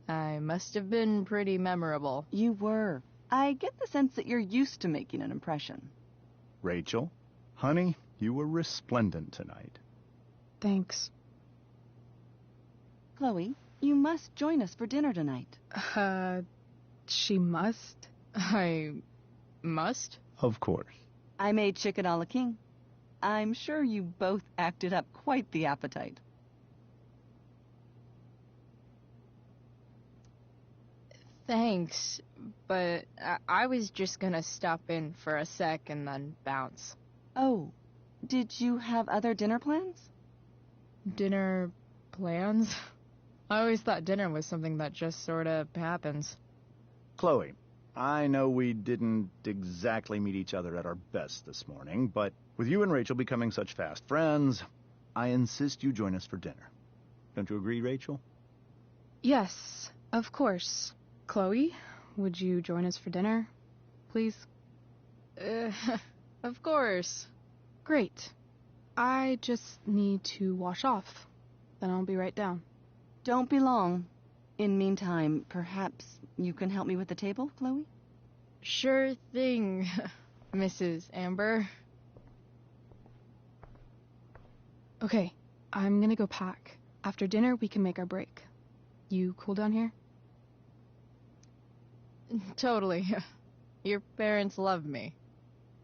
I must have been pretty memorable. You were. I get the sense that you're used to making an impression. Rachel, honey, you were resplendent tonight. Thanks. Chloe, you must join us for dinner tonight. She must? I must? Of course. I made chicken a la king. I'm sure you both acted up quite the appetite. Thanks, but I was just gonna stop in for a sec and then bounce. Oh, did you have other dinner plans? Dinner plans? I always thought dinner was something that just sorta happens. Chloe, I know we didn't exactly meet each other at our best this morning, but with you and Rachel becoming such fast friends, I insist you join us for dinner. Don't you agree, Rachel? Yes, of course. Chloe, would you join us for dinner, please? Of course. Great. I just need to wash off. Then I'll be right down. Don't be long. In meantime, perhaps you can help me with the table, Chloe? Sure thing, Mrs. Amber. Okay, I'm gonna go pack. After dinner, we can make our break. You cool down here? Totally. Your parents love me.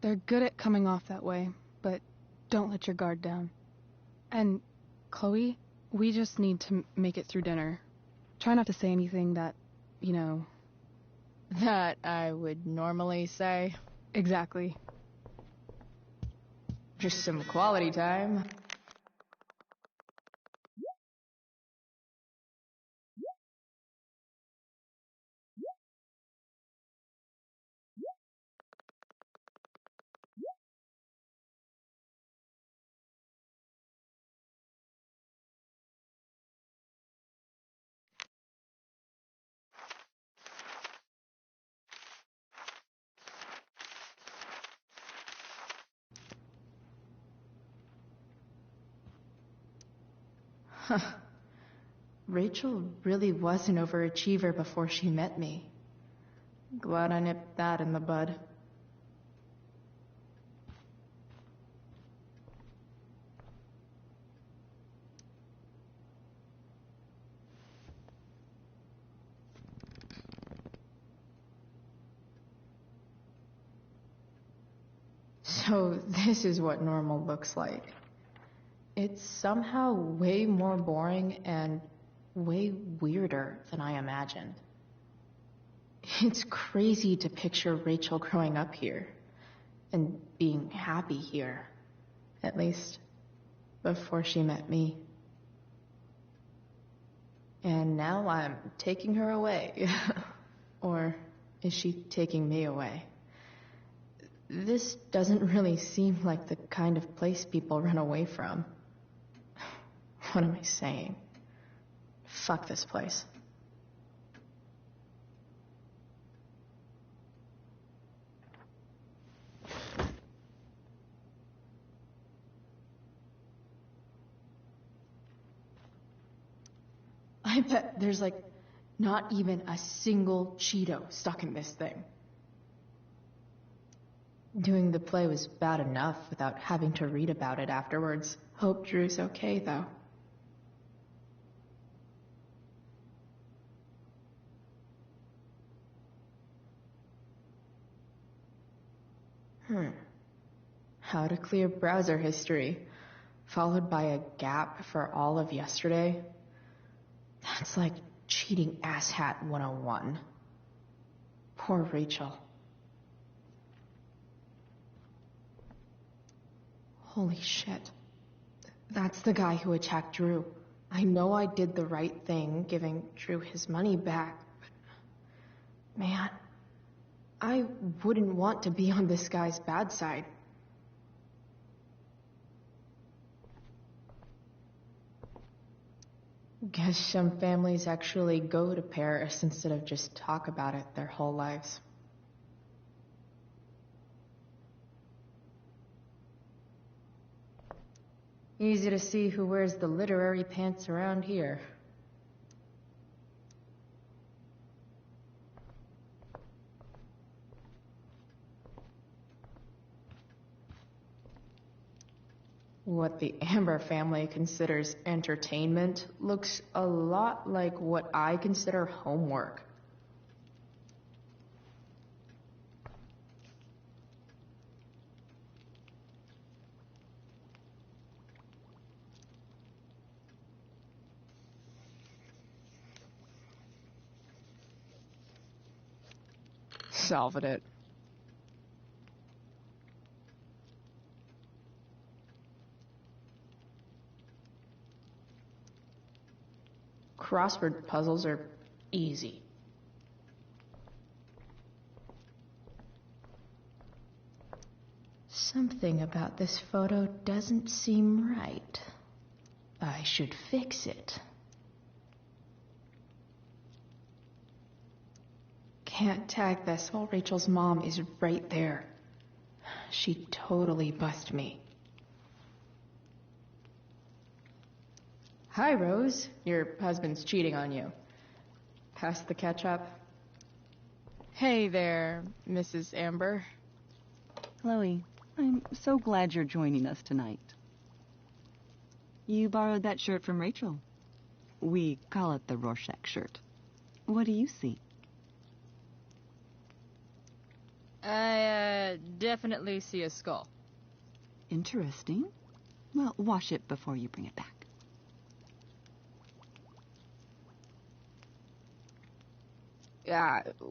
They're good at coming off that way, but don't let your guard down. And, Chloe, we just need to make it through dinner. Try not to say anything that, you know... That I would normally say. Exactly. Just some quality time. Rachel really was an overachiever before she met me. Glad I nipped that in the bud. So this is what normal looks like. It's somehow way more boring and way weirder than I imagined. It's crazy to picture Rachel growing up here and being happy here, at least before she met me. And now I'm taking her away. Or is she taking me away? This doesn't really seem like the kind of place people run away from. What am I saying? Fuck this place. I bet there's like not even a single Cheeto stuck in this thing. Doing the play was bad enough without having to read about it afterwards. Hope Drew's okay, though. How to clear browser history, followed by a gap for all of yesterday. That's like cheating asshat 101. Poor Rachel. Holy shit. That's the guy who attacked Drew. I know I did the right thing, giving Drew his money back, but... Man, I wouldn't want to be on this guy's bad side. Guess some families actually go to Paris instead of just talk about it their whole lives. Easy to see who wears the literary pants around here. What the Amber family considers entertainment looks a lot like what I consider homework. Solved it. Crossword puzzles are easy. Something about this photo doesn't seem right. I should fix it. Can't tag this while Rachel's mom is right there. She'd totally bust me. Hi, Rose. Your husband's cheating on you. Pass the ketchup. Hey there, Mrs. Amber. Chloe, I'm so glad you're joining us tonight. You borrowed that shirt from Rachel. We call it the Rorschach shirt. What do you see? I, definitely see a skull. Interesting. Well, wash it before you bring it back.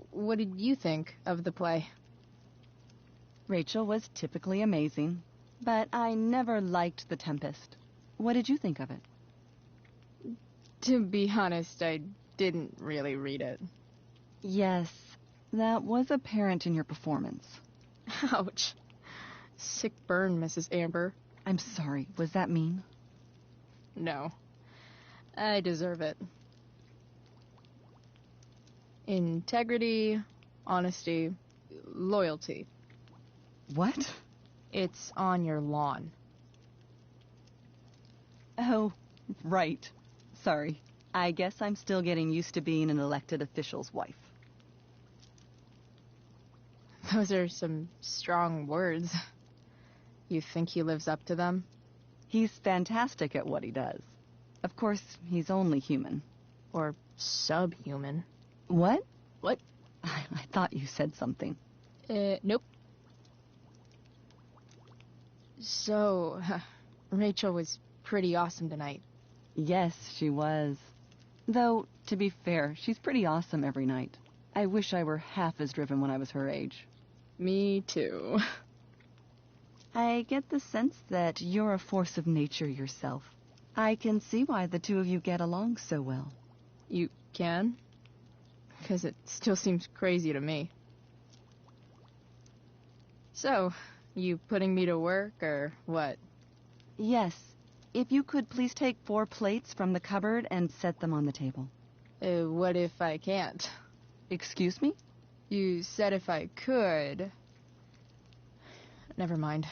What did you think of the play? Rachel was typically amazing, but I never liked The Tempest. What did you think of it? To be honest, I didn't really read it. Yes, that was apparent in your performance. Ouch. Sick burn, Mrs. Amber. I'm sorry, was that mean? No. I deserve it. Integrity, honesty, loyalty. What? It's on your lawn. Oh, right. Sorry. I guess I'm still getting used to being an elected official's wife. Those are some strong words. You think he lives up to them? He's fantastic at what he does. Of course, he's only human. Or subhuman. What? What? I thought you said something. Nope. So, Rachel was pretty awesome tonight. Yes, she was. Though, to be fair, she's pretty awesome every night. I wish I were half as driven when I was her age. Me too. I get the sense that you're a force of nature yourself. I can see why the two of you get along so well. You can? Because it still seems crazy to me. So, you putting me to work, or what? Yes. If you could please take 4 plates from the cupboard and set them on the table. What if I can't? Excuse me? You said if I could. Never mind.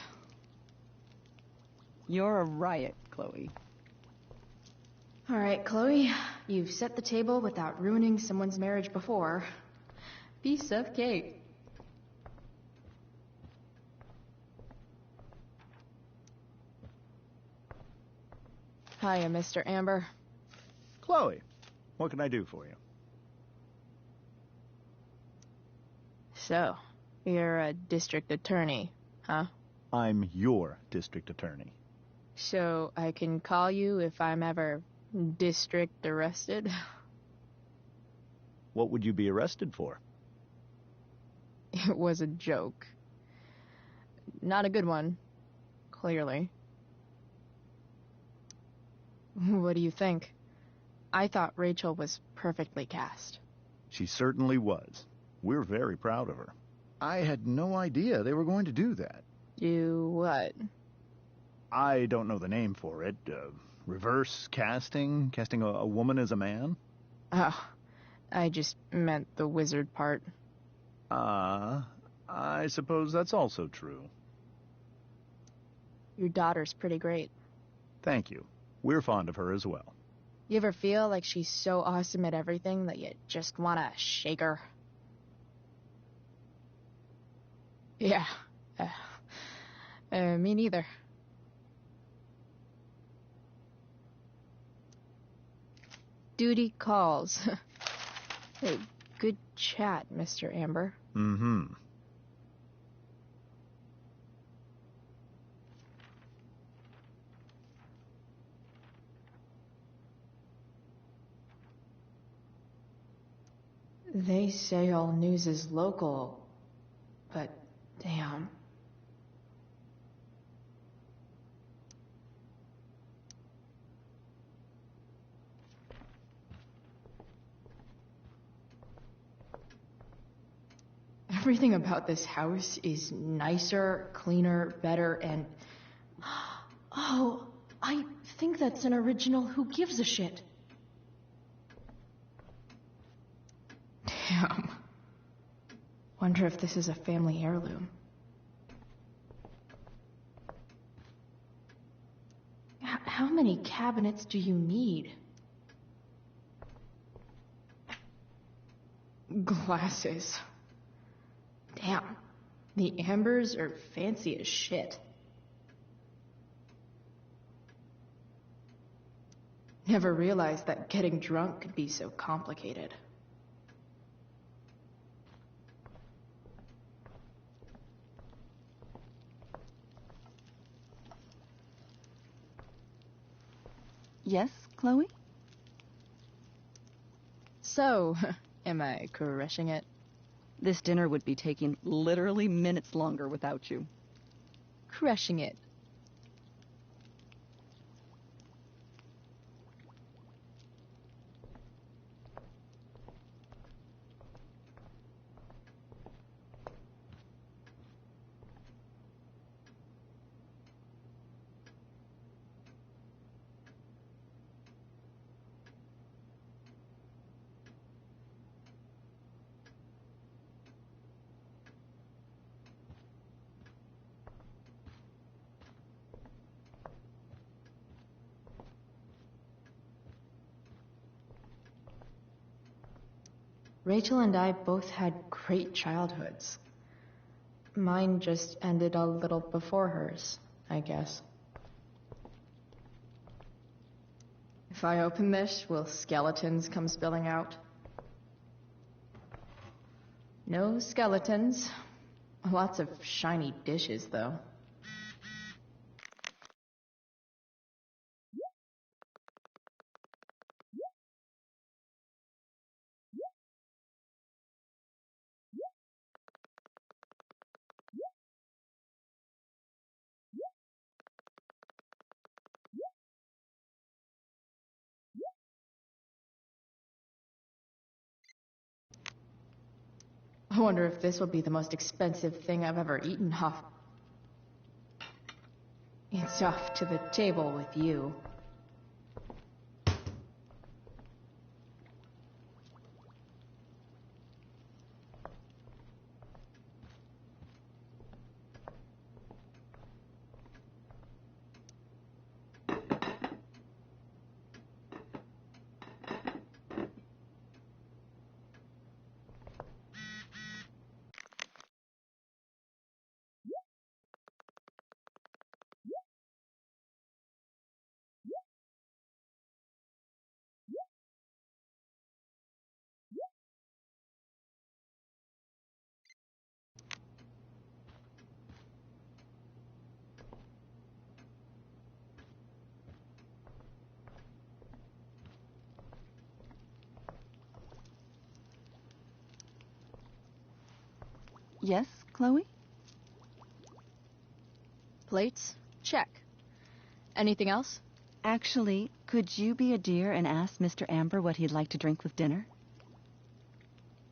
You're a riot, Chloe. All right, Chloe. You've set the table without ruining someone's marriage before. Piece of cake. Hiya, Mr. Amber. Chloe, what can I do for you? So, you're a district attorney, huh? I'm your district attorney. So, I can call you if I'm ever district arrested? What would you be arrested for? It was a joke. Not a good one, clearly. What do you think? I thought Rachel was perfectly cast. She certainly was. We're very proud of her. I had no idea they were going to do that. Do what? I don't know the name for it. Reverse casting? Casting a woman as a man? Oh, I just meant the wizard part. I suppose that's also true. Your daughter's pretty great. Thank you. We're fond of her as well. You ever feel like she's so awesome at everything that you just want to shake her? Yeah. Me neither. Duty calls. Hey, good chat, Mr. Amber. Mm-hmm. They say all news is local, but damn. Everything about this house is nicer, cleaner, better, and... Oh, I think that's an original Who Gives a Shit. Damn. Wonder if this is a family heirloom. How many cabinets do you need? Glasses. Damn. The Ambers are fancy as shit. Never realized that getting drunk could be so complicated. Yes, Chloe? So, am I crushing it? This dinner would be taking literally minutes longer without you. Crushing it. Rachel and I both had great childhoods. Mine just ended a little before hers, I guess. If I open this, will skeletons come spilling out? No skeletons. Lots of shiny dishes, though. I wonder if this will be the most expensive thing I've ever eaten off. It's off to the table with you. Yes, Chloe? Plates? Check. Anything else? Actually, could you be a dear and ask Mr. Amber what he'd like to drink with dinner?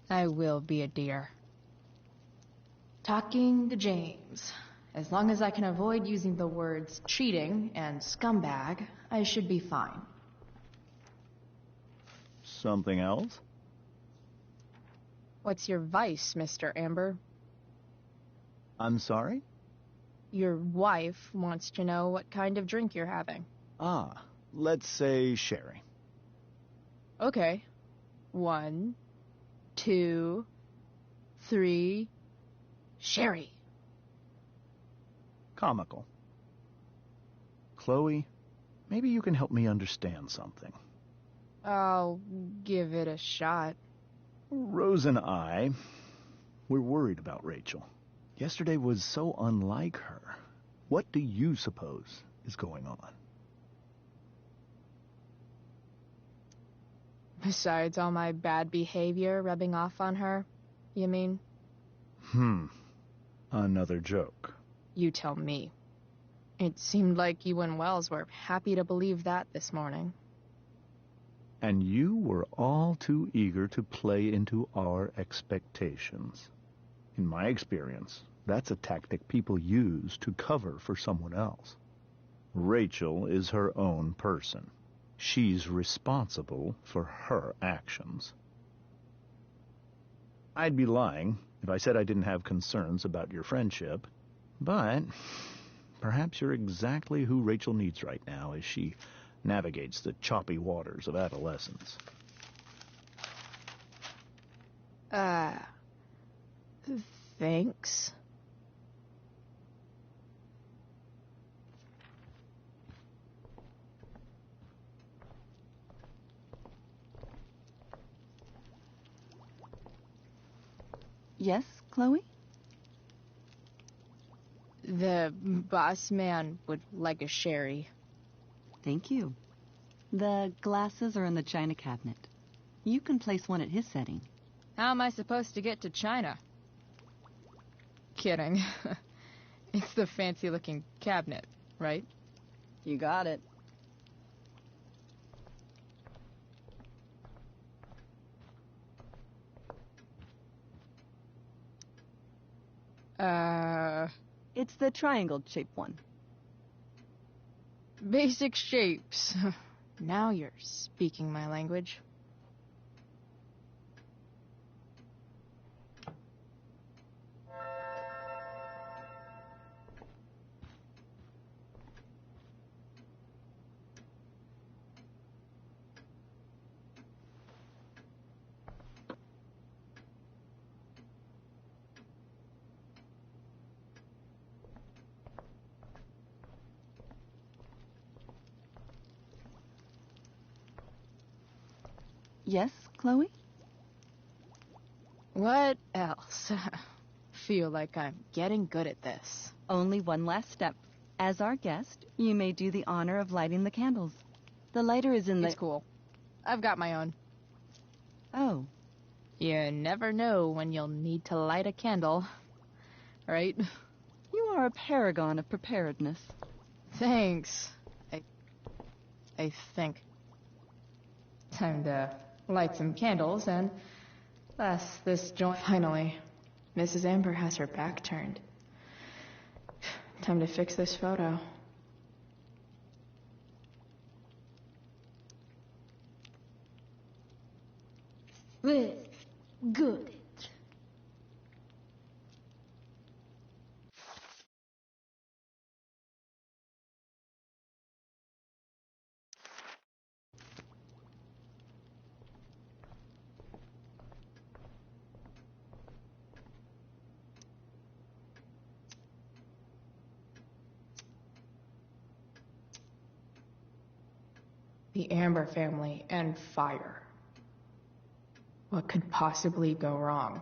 I will be a dear. Talking to James. As long as I can avoid using the words cheating and scumbag, I should be fine. Something else? What's your vice, Mr. Amber? I'm sorry? Your wife wants to know what kind of drink you're having. Ah, let's say sherry. Okay. 1, 2, 3... Sherry. Comical. Chloe, maybe you can help me understand something. I'll give it a shot. Rose and I, we're worried about Rachel. Yesterday was so unlike her. What do you suppose is going on? Besides all my bad behavior rubbing off on her, you mean? Another joke. You tell me. It seemed like you and Wells were happy to believe that this morning. And you were all too eager to play into our expectations. In my experience, that's a tactic people use to cover for someone else. Rachel is her own person. She's responsible for her actions. I'd be lying if I said I didn't have concerns about your friendship, but perhaps you're exactly who Rachel needs right now as she navigates the choppy waters of adolescence. Thanks. Yes, Chloe? The boss man would like a sherry. Thank you. The glasses are in the china cabinet. You can place one at his setting. How am I supposed to get to China? Kidding. It's the fancy-looking cabinet, right? You got it. It's the triangle-shaped one. Basic shapes. Now you're speaking my language. Yes, Chloe? What else? Feel like I'm getting good at this. Only one last step. As our guest, you may do the honor of lighting the candles. The lighter is in the... It's cool. I've got my own. Oh. You never know when you'll need to light a candle, right? You are a paragon of preparedness. Thanks. I think. Time to light some candles and last this joint. Finally, Mrs. Amber has her back turned. Time to fix this photo. Well, good. The Amber family and fire. What could possibly go wrong?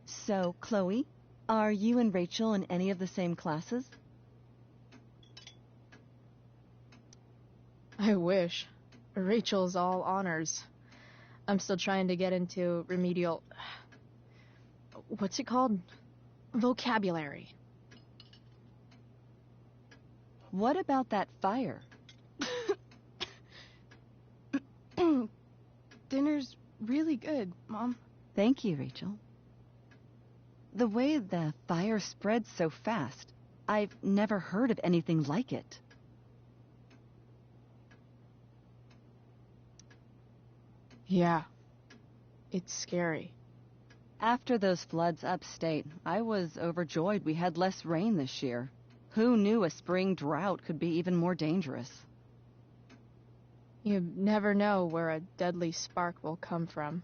So, Chloe, are you and Rachel in any of the same classes? I wish. Rachel's all honors. I'm still trying to get into remedial... What's it called? Vocabulary. What about that fire? Dinner's really good, Mom. Thank you, Rachel. The way the fire spreads so fast, I've never heard of anything like it. Yeah. It's scary. After those floods upstate, I was overjoyed we had less rain this year. Who knew a spring drought could be even more dangerous? You never know where a deadly spark will come from.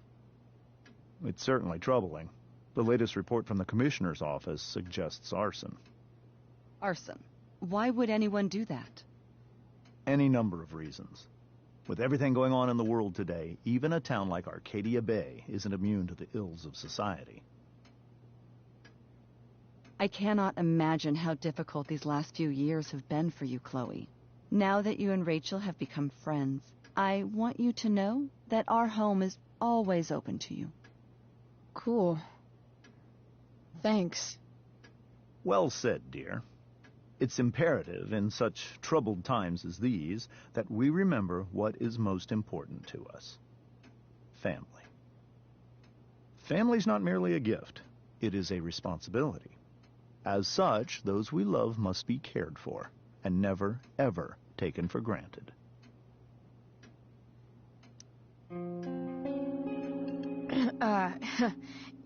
It's certainly troubling. The latest report from the Commissioner's office suggests arson. Arson? Why would anyone do that? Any number of reasons. With everything going on in the world today, even a town like Arcadia Bay isn't immune to the ills of society. I cannot imagine how difficult these last few years have been for you, Chloe. Now that you and Rachel have become friends, I want you to know that our home is always open to you. Cool. Thanks. Well said, dear. It's imperative in such troubled times as these that we remember what is most important to us. Family. Family's not merely a gift. It is a responsibility. As such, those we love must be cared for and never, ever taken for granted.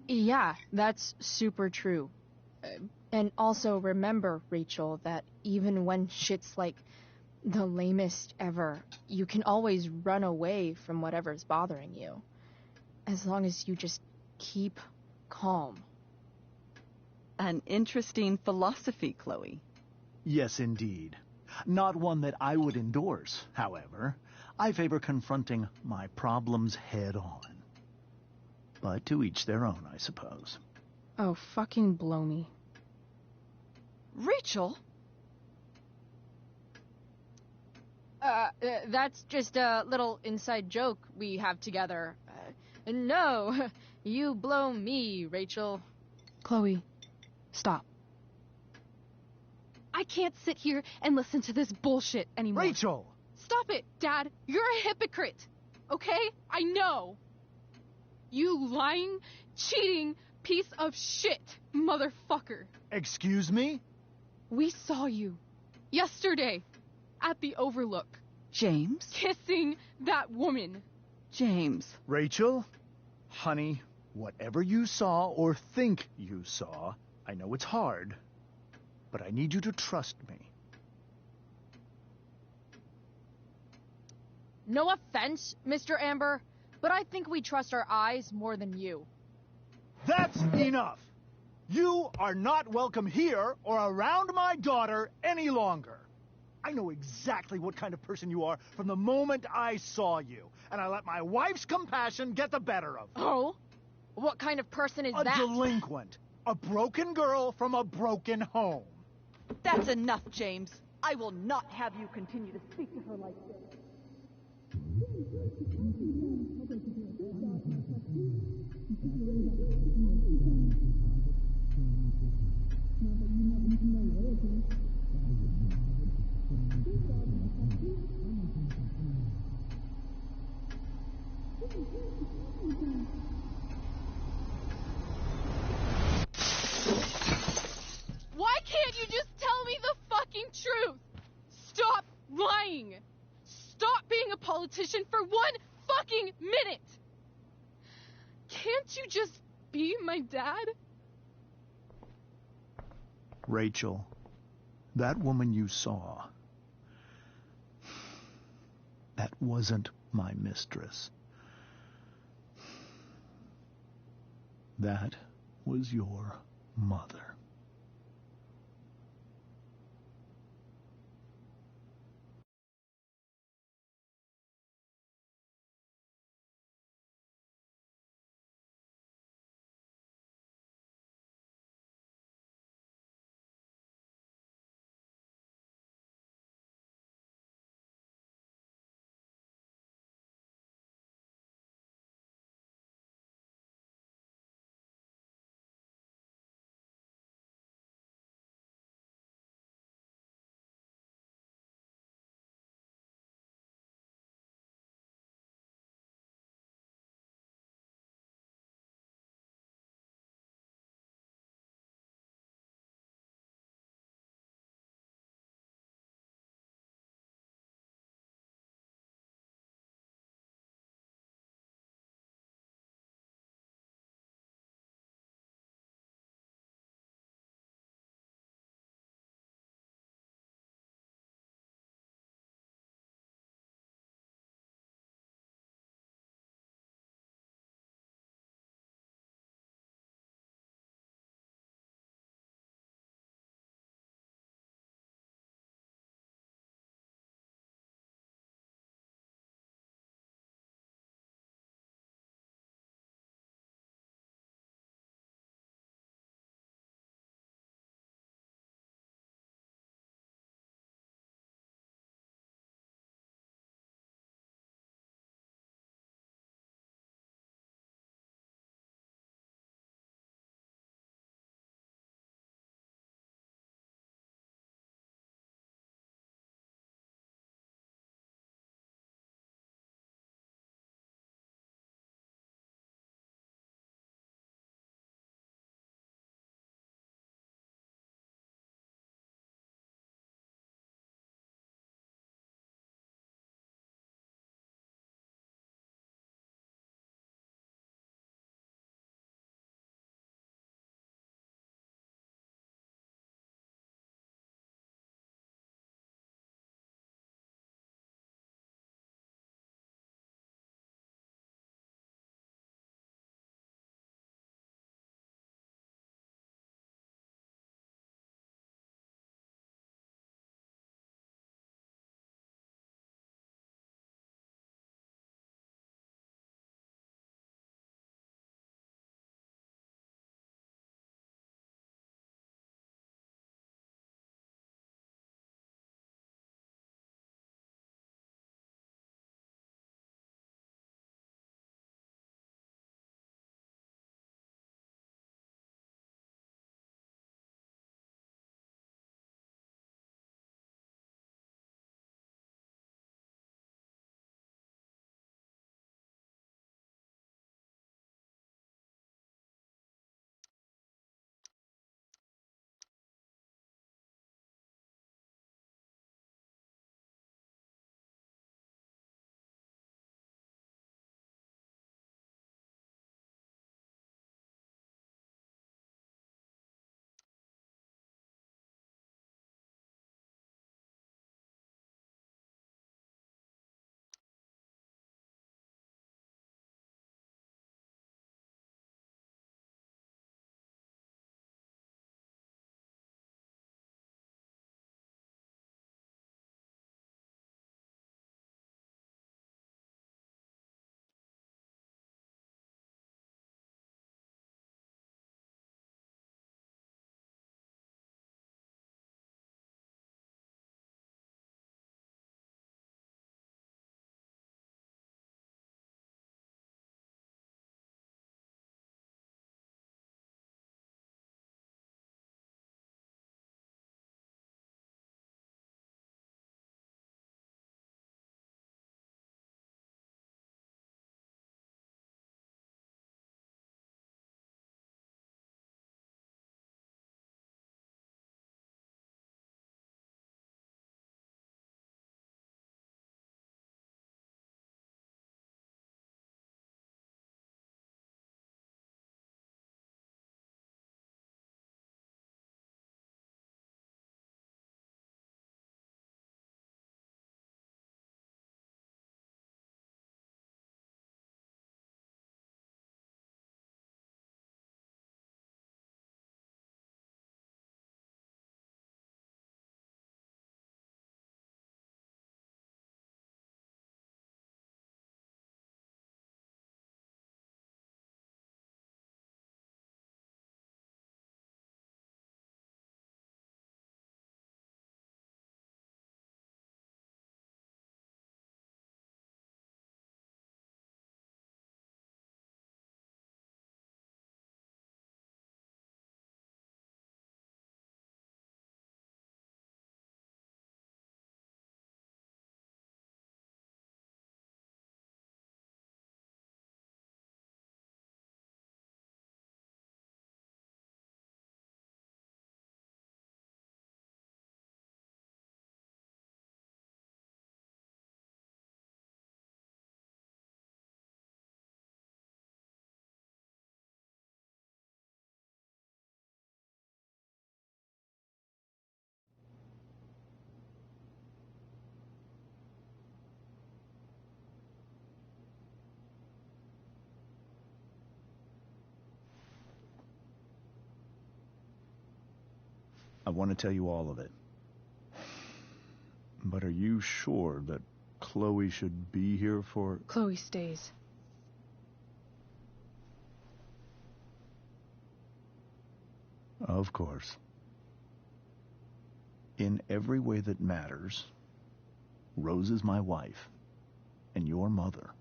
Yeah, that's super true. And also remember, Rachel, that even when shit's like the lamest ever, you can always run away from whatever's bothering you. As long as you just keep calm. An interesting philosophy, Chloe. Yes, indeed. Not one that I would endorse, however. I favor confronting my problems head on. But to each their own, I suppose. Oh, fucking blow me. Rachel? That's just a little inside joke we have together. No, you blow me, Rachel. Chloe, stop. I can't sit here and listen to this bullshit anymore. Rachel! Stop it, Dad. You're a hypocrite. Okay? I know. You lying, cheating piece of shit, motherfucker. Excuse me? We saw you yesterday at the Overlook. James? Kissing that woman. James. Rachel? Honey, whatever you saw or think you saw, I know it's hard, but I need you to trust me. No offense, Mr. Amber, but I think we trust our eyes more than you. That's enough! You are not welcome here or around my daughter any longer. I know exactly what kind of person you are from the moment I saw you, and I let my wife's compassion get the better of me. Oh? What kind of person is that? A delinquent. A broken girl from a broken home. That's enough, James. I will not have you continue to speak to her like this. Why can't you just tell me the fucking truth? Stop lying. Stop being a politician for one fucking minute. Can't you just be my dad? Rachel, that woman you saw, that wasn't my mistress. That was your mother. I want to tell you all of it. But are you sure that Chloe should be here for... Chloe stays. Of course. In every way that matters, Rose is my wife and your mother.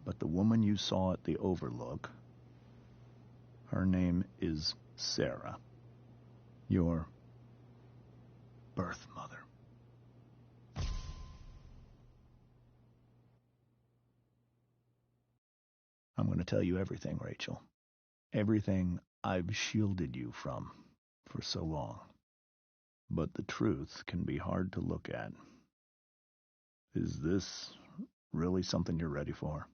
But the woman you saw at the Overlook, her name is Sarah, your birth mother. I'm going to tell you everything, Rachel. Everything I've shielded you from for so long. But the truth can be hard to look at. Is this really something you're ready for?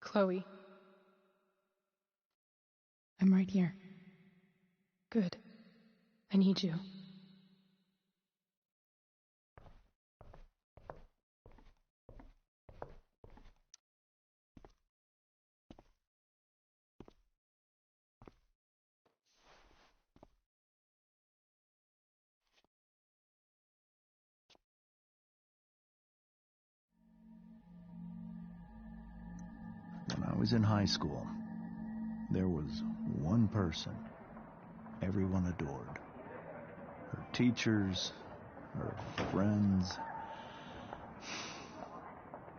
Chloe. I'm right here. Good. I need you. When I was in high school, there was one person everyone adored. Her teachers, her friends.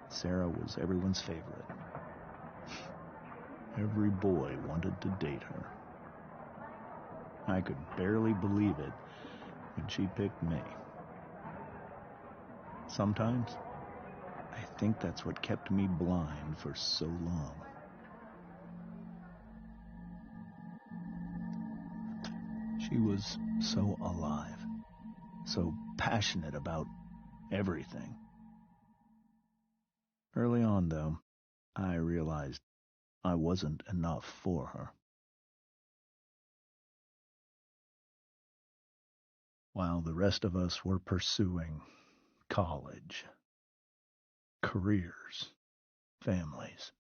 Sarah was everyone's favorite. Every boy wanted to date her. I could barely believe it when she picked me. Sometimes, I think that's what kept me blind for so long. She was so alive, so passionate about everything. Early on, though, I realized I wasn't enough for her. While the rest of us were pursuing college, careers, families,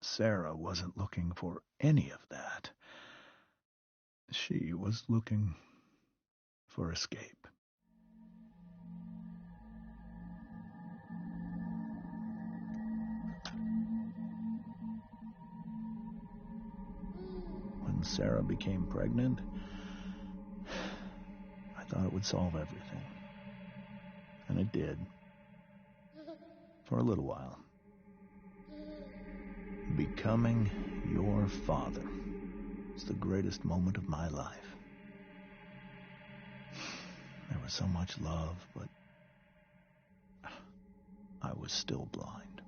Sarah wasn't looking for any of that. She was looking for escape. When Sarah became pregnant, I thought it would solve everything. And it did. For a little while. Becoming your father was the greatest moment of my life. There was so much love, but I was still blind.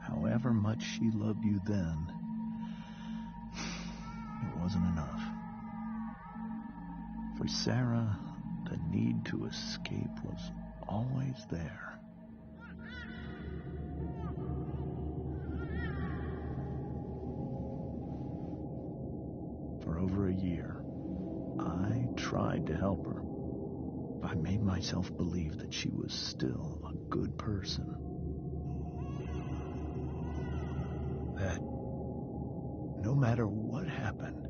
However much she loved you then, it wasn't enough. For Sarah, the need to escape was always there. For over a year, I tried to help her. I made myself believe that she was still a good person. That no matter what happened,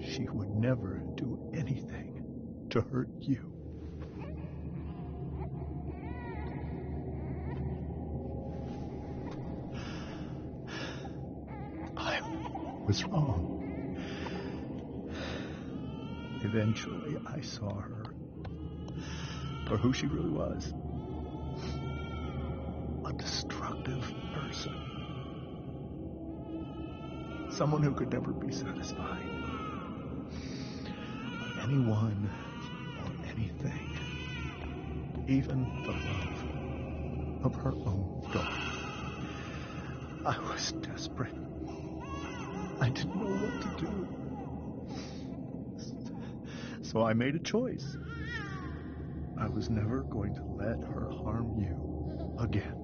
she would never do anything to hurt you. I was wrong. Eventually, I saw her for who she really was. A destructive person. Someone who could never be satisfied by anyone or anything. Even the love of her own daughter. I was desperate. I didn't know what to do. So I made a choice. I was never going to let her harm you again.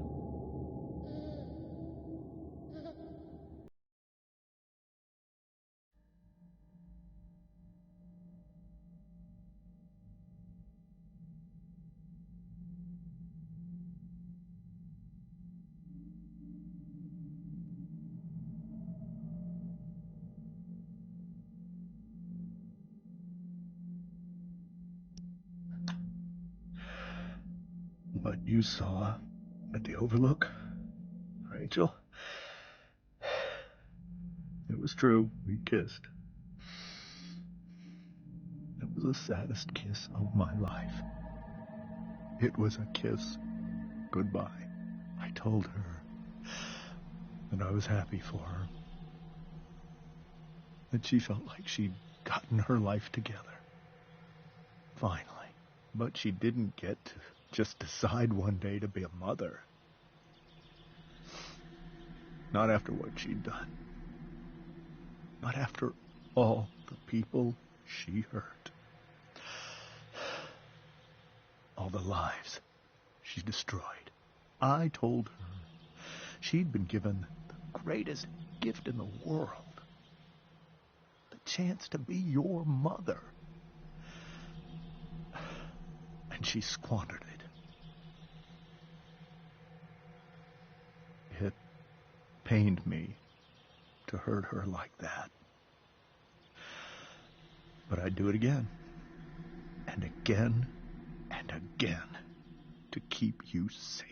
What you saw at the Overlook, Rachel, it was true. We kissed. It was the saddest kiss of my life. It was a kiss goodbye. I told her that I was happy for her, that she felt like she'd gotten her life together. Finally. But she didn't get to just decide one day to be a mother. Not after what she'd done. Not after all the people she hurt. All the lives she destroyed. I told her she'd been given the greatest gift in the world. The chance to be your mother. And she squandered it. It pained me to hurt her like that. But I'd do it again. And again. And again. To keep you safe.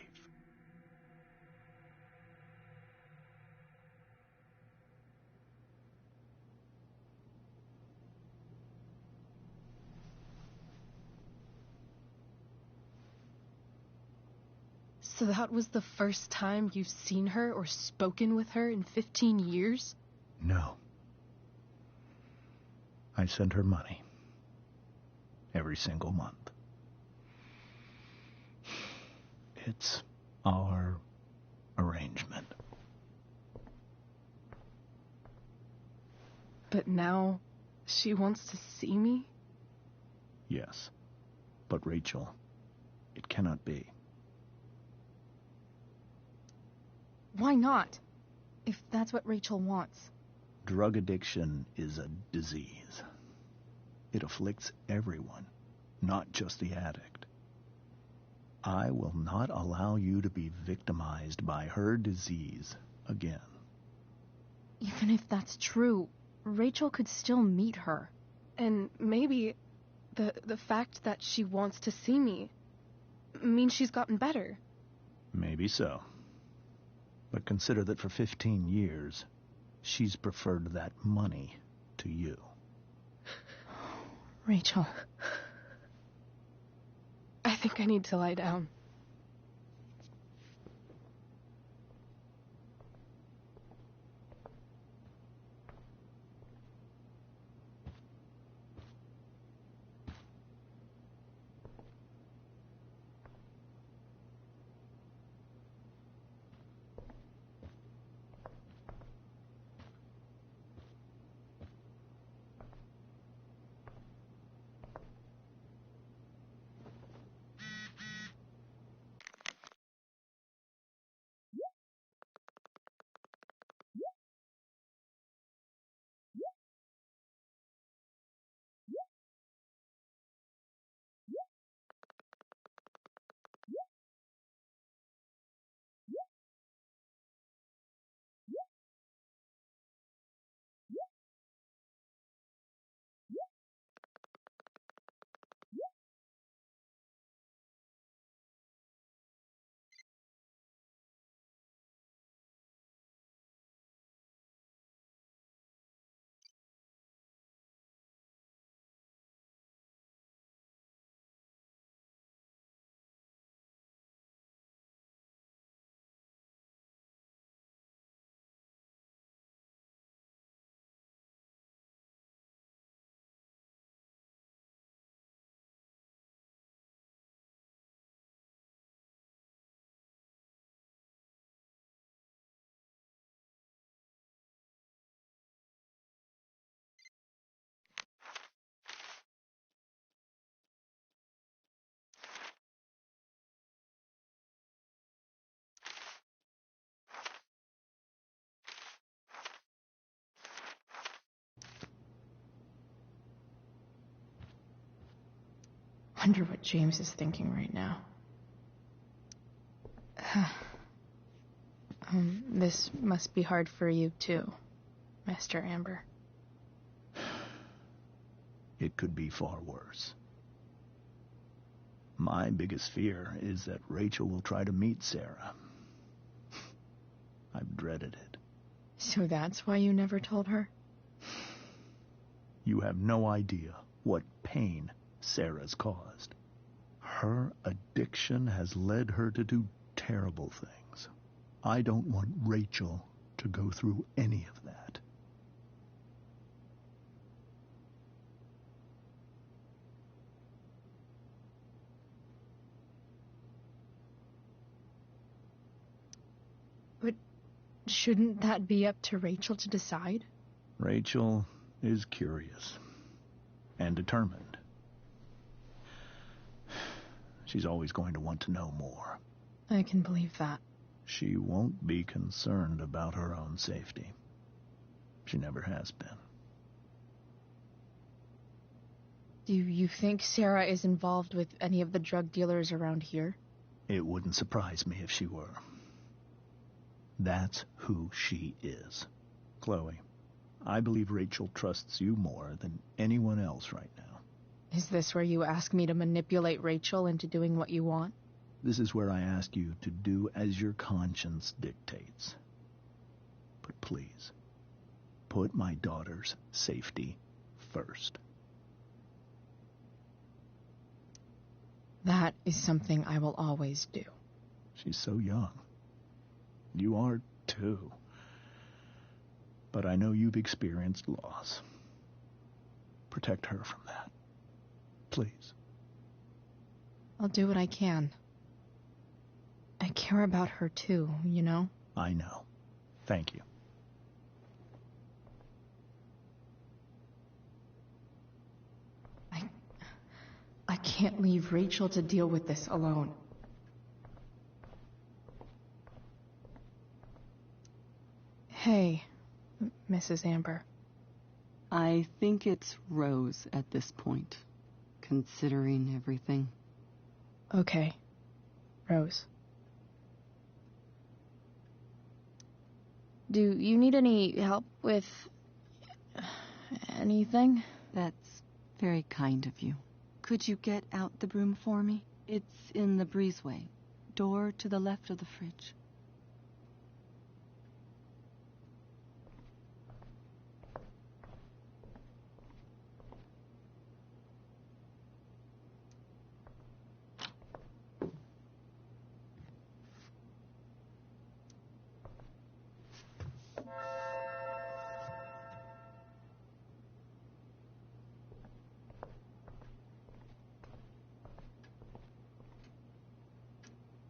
So that was the first time you've seen her or spoken with her in 15 years? No. I send her money. Every single month. It's our arrangement. But now she wants to see me? Yes. But Rachel, it cannot be. Why not? If that's what Rachel wants. Drug addiction is a disease. It afflicts everyone, not just the addict. I will not allow you to be victimized by her disease again. Even if that's true, Rachel could still meet her. And maybe the fact that she wants to see me means she's gotten better. Maybe so. But consider that for 15 years, she's preferred that money to you. Rachel. I think I need to lie down. wonder what James is thinking right now. This must be hard for you too, Mr. Amber. It could be far worse. My biggest fear is that Rachel will try to meet Sarah. I've dreaded it. So that's why you never told her? You have no idea what pain Sarah's caused. Her addiction has led her to do terrible things. I don't want Rachel to go through any of that. But shouldn't that be up to Rachel to decide? Rachel is curious and determined. She's always going to want to know more. I can believe that. She won't be concerned about her own safety. She never has been. Do you think Sarah is involved with any of the drug dealers around here? It wouldn't surprise me if she were. That's who she is. Chloe, I believe Rachel trusts you more than anyone else right now. Is this where you ask me to manipulate Rachel into doing what you want? This is where I ask you to do as your conscience dictates. But please, put my daughter's safety first. That is something I will always do. She's so young. You are too. But I know you've experienced loss. Protect her from that. Please. I'll do what I can. I care about her too, you know? I know. Thank you. I can't leave Rachel to deal with this alone. Hey, Mrs. Amber. I think it's Rose at this point, considering everything. Okay, Rose. Do you need any help with anything? That's very kind of you. Could you get out the broom for me? It's in the breezeway, door to the left of the fridge.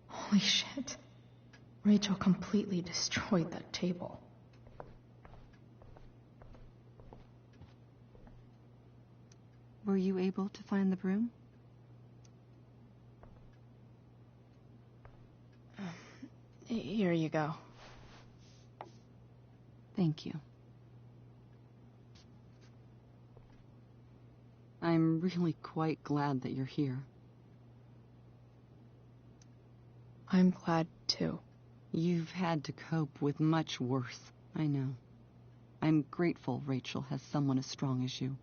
Holy shit. Rachel completely destroyed that table. Were you able to find the broom? Here you go. Thank you. I'm really quite glad that you're here. I'm glad too. You've had to cope with much worse, I know. I'm grateful Rachel has someone as strong as you.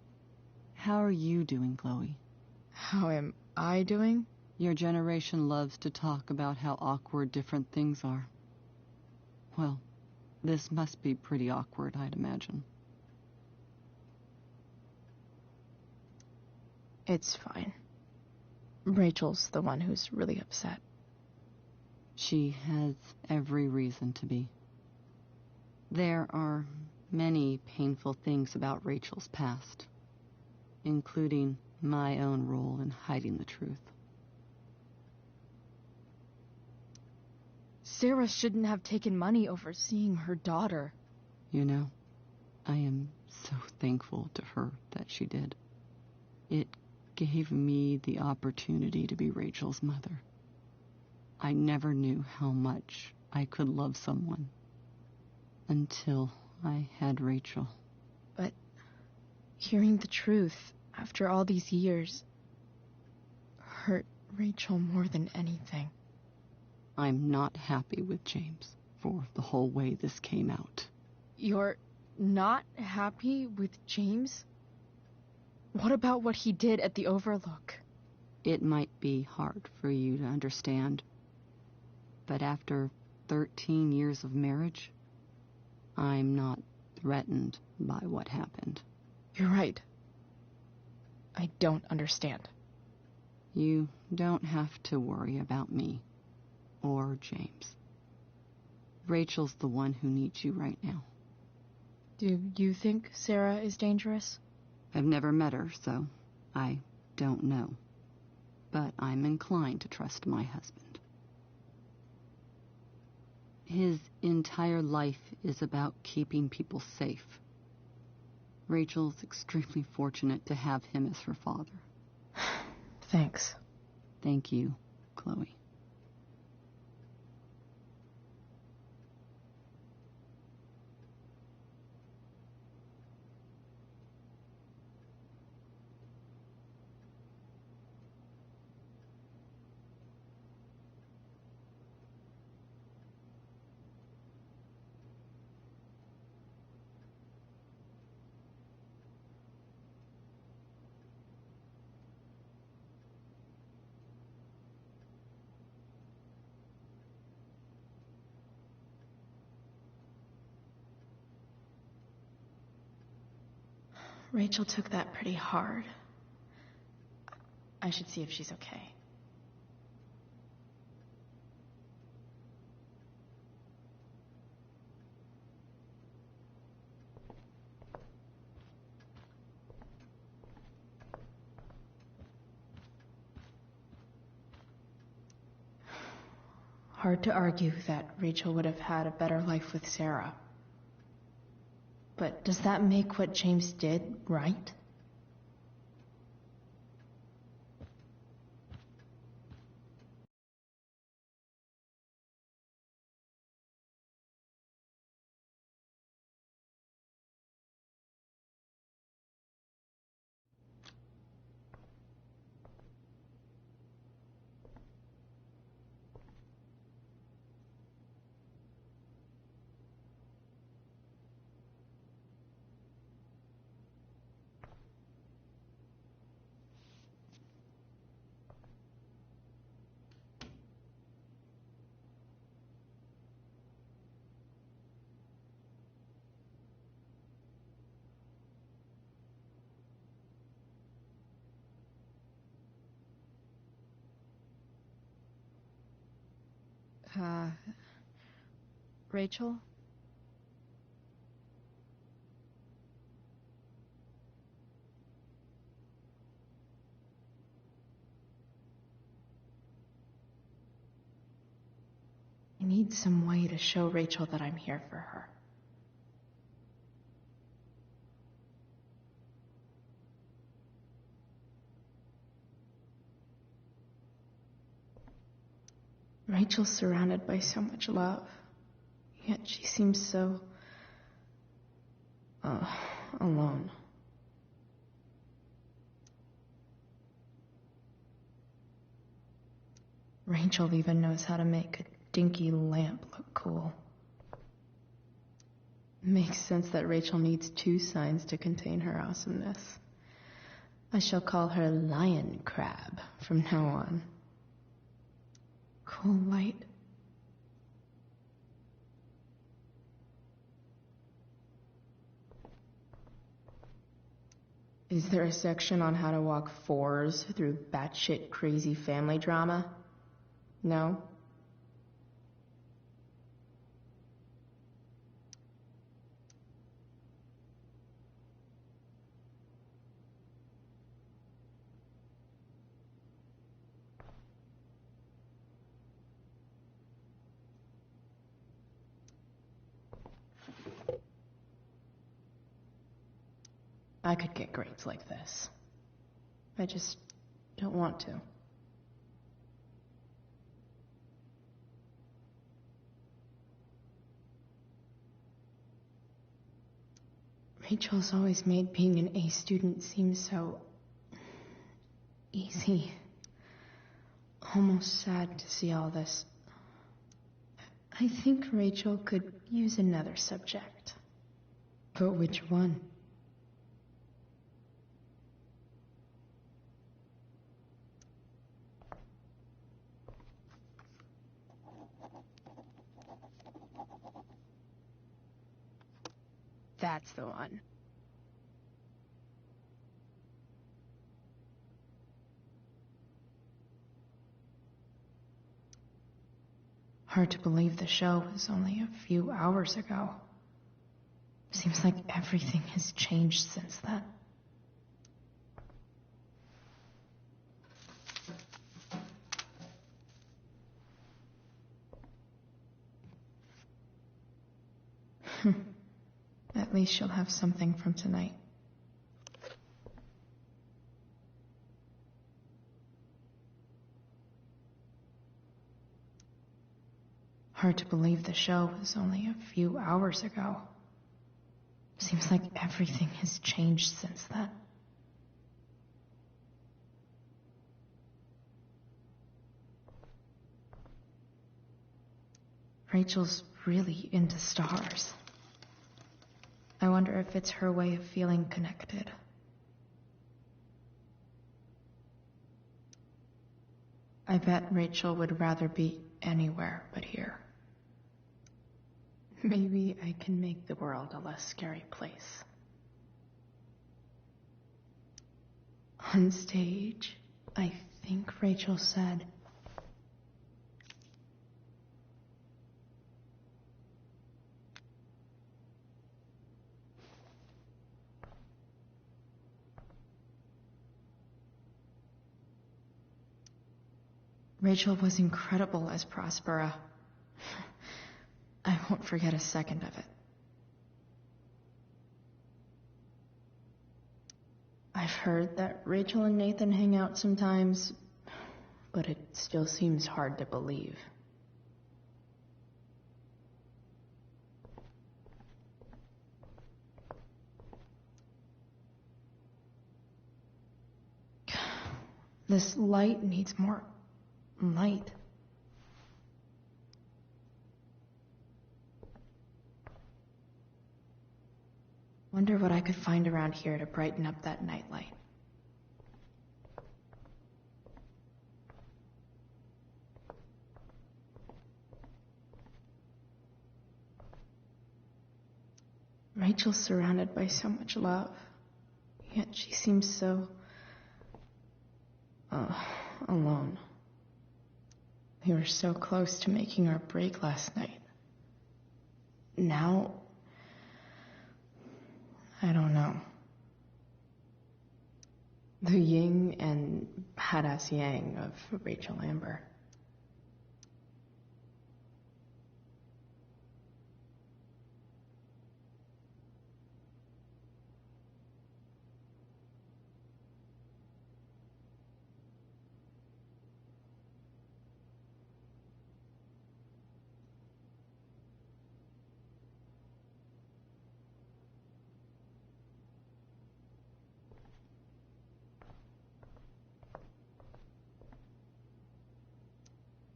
How are you doing, Chloe? How am I doing? Your generation loves to talk about how awkward different things are. Well, this must be pretty awkward, I'd imagine. It's fine. Rachel's the one who's really upset. She has every reason to be. There are many painful things about Rachel's past, including my own role in hiding the truth. Sarah shouldn't have taken money over seeing her daughter. You know, I am so thankful to her that she did. It gave me the opportunity to be Rachel's mother. I never knew how much I could love someone until I had Rachel. But hearing the truth after all these years, Rachel more than anything. I'm not happy with James for the whole way this came out. You're not happy with James? What about what he did at the Overlook? It might be hard for you to understand, but after 13 years of marriage, I'm not threatened by what happened. You're right. I don't understand. You don't have to worry about me or James. Rachel's the one who needs you right now. Do you think Sarah is dangerous? I've never met her, so I don't know. But I'm inclined to trust my husband. His entire life is about keeping people safe. Rachel's extremely fortunate to have him as her father. Thanks. Thank you, Chloe. Rachel took that pretty hard. I should see if she's okay. Hard to argue that Rachel would have had a better life with Sarah. But does that make what James did right? Rachel? I need some way to show Rachel that I'm here for her. Rachel's surrounded by so much love, yet she seems so... alone. Rachel even knows how to make a dinky lamp look cool. Makes sense that Rachel needs 2 signs to contain her awesomeness. I shall call her Lion Crab from now on. Cool light. Is there a section on how to walk 4s through batshit crazy family drama? No? I could get grades like this. I just don't want to. Rachel's always made being an A student seem so... easy. almost sad to see all this. I think Rachel could use another subject. But which one? That's the one. Hard to believe the show was only a few hours ago. Seems like everything has changed since then. At least she'll have something from tonight. Hard to believe the show was only a few hours ago. Seems like everything has changed since then. Rachel's really into stars. I wonder if it's her way of feeling connected. I bet Rachel would rather be anywhere but here. Maybe I can make the world a less scary place. On stage, I think Rachel said, Rachel was incredible as Prospera. I won't forget a second of it. I've heard that Rachel and Nathan hang out sometimes, but it still seems hard to believe. This light needs more light. Wonder what I could find around here to brighten up that nightlight. Rachel's surrounded by so much love, yet she seems so alone. We were so close to making our break last night. Now, I don't know. The yin and badass yang of Rachel Amber.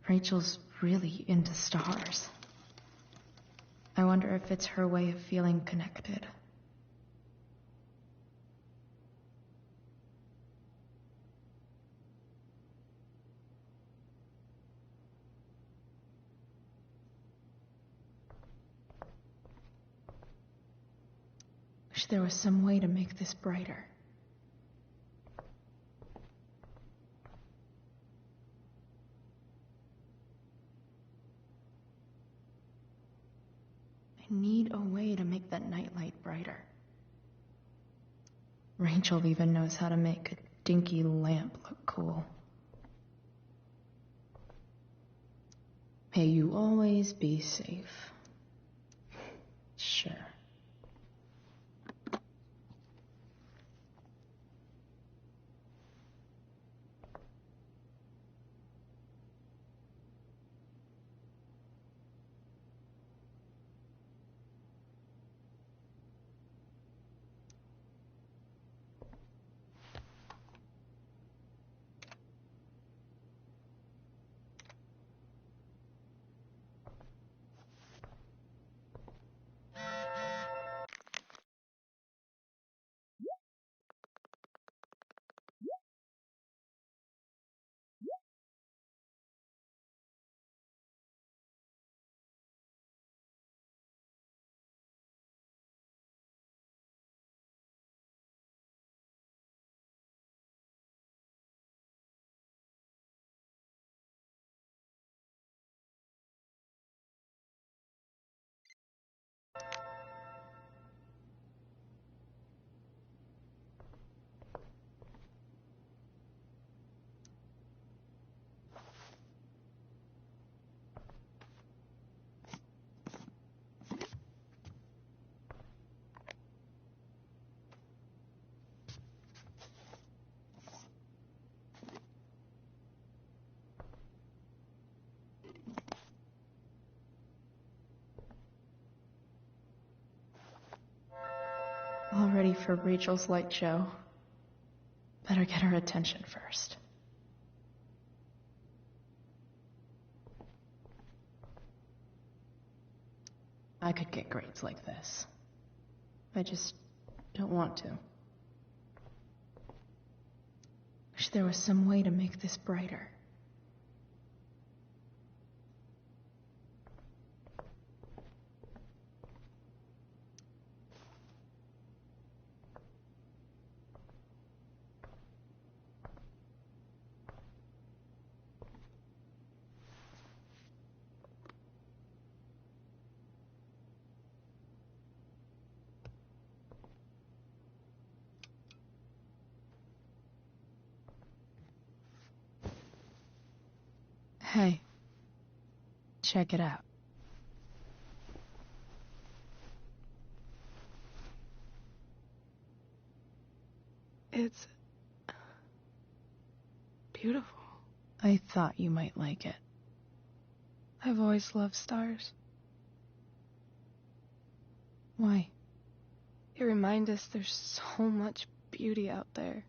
Rachel's really into stars. I wonder if it's her way of feeling connected. Wish there was some way to make this brighter. I need a way to make that nightlight brighter. Rachel even knows how to make a dinky lamp look cool. May you always be safe. Sure. All ready for Rachel's light show. Better get her attention first. I could get grades like this. I just don't want to. Wish there was some way to make this brighter. Hey, check it out. It's beautiful. I thought you might like it. I've always loved stars. Why? They remind us there's so much beauty out there,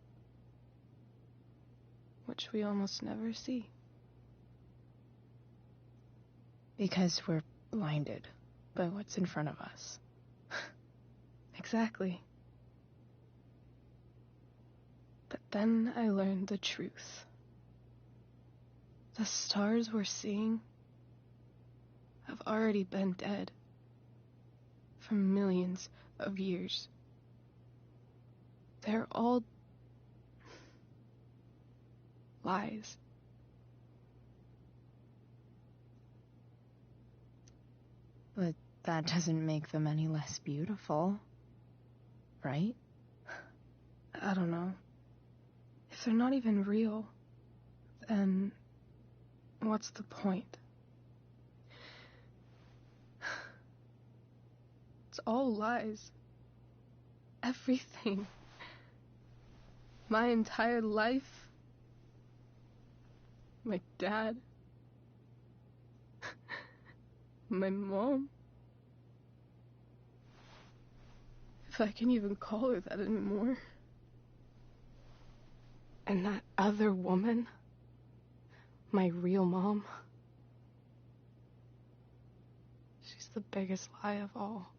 which we almost never see. Because we're blinded by what's in front of us. Exactly. But then I learned the truth. The stars we're seeing have already been dead for millions of years. They're all lies. But that doesn't make them any less beautiful, right? I don't know. If they're not even real, then what's the point? It's all lies. Everything. My entire life. My dad. My mom. If I can even call her that anymore. And that other woman, my real mom, she's the biggest lie of all.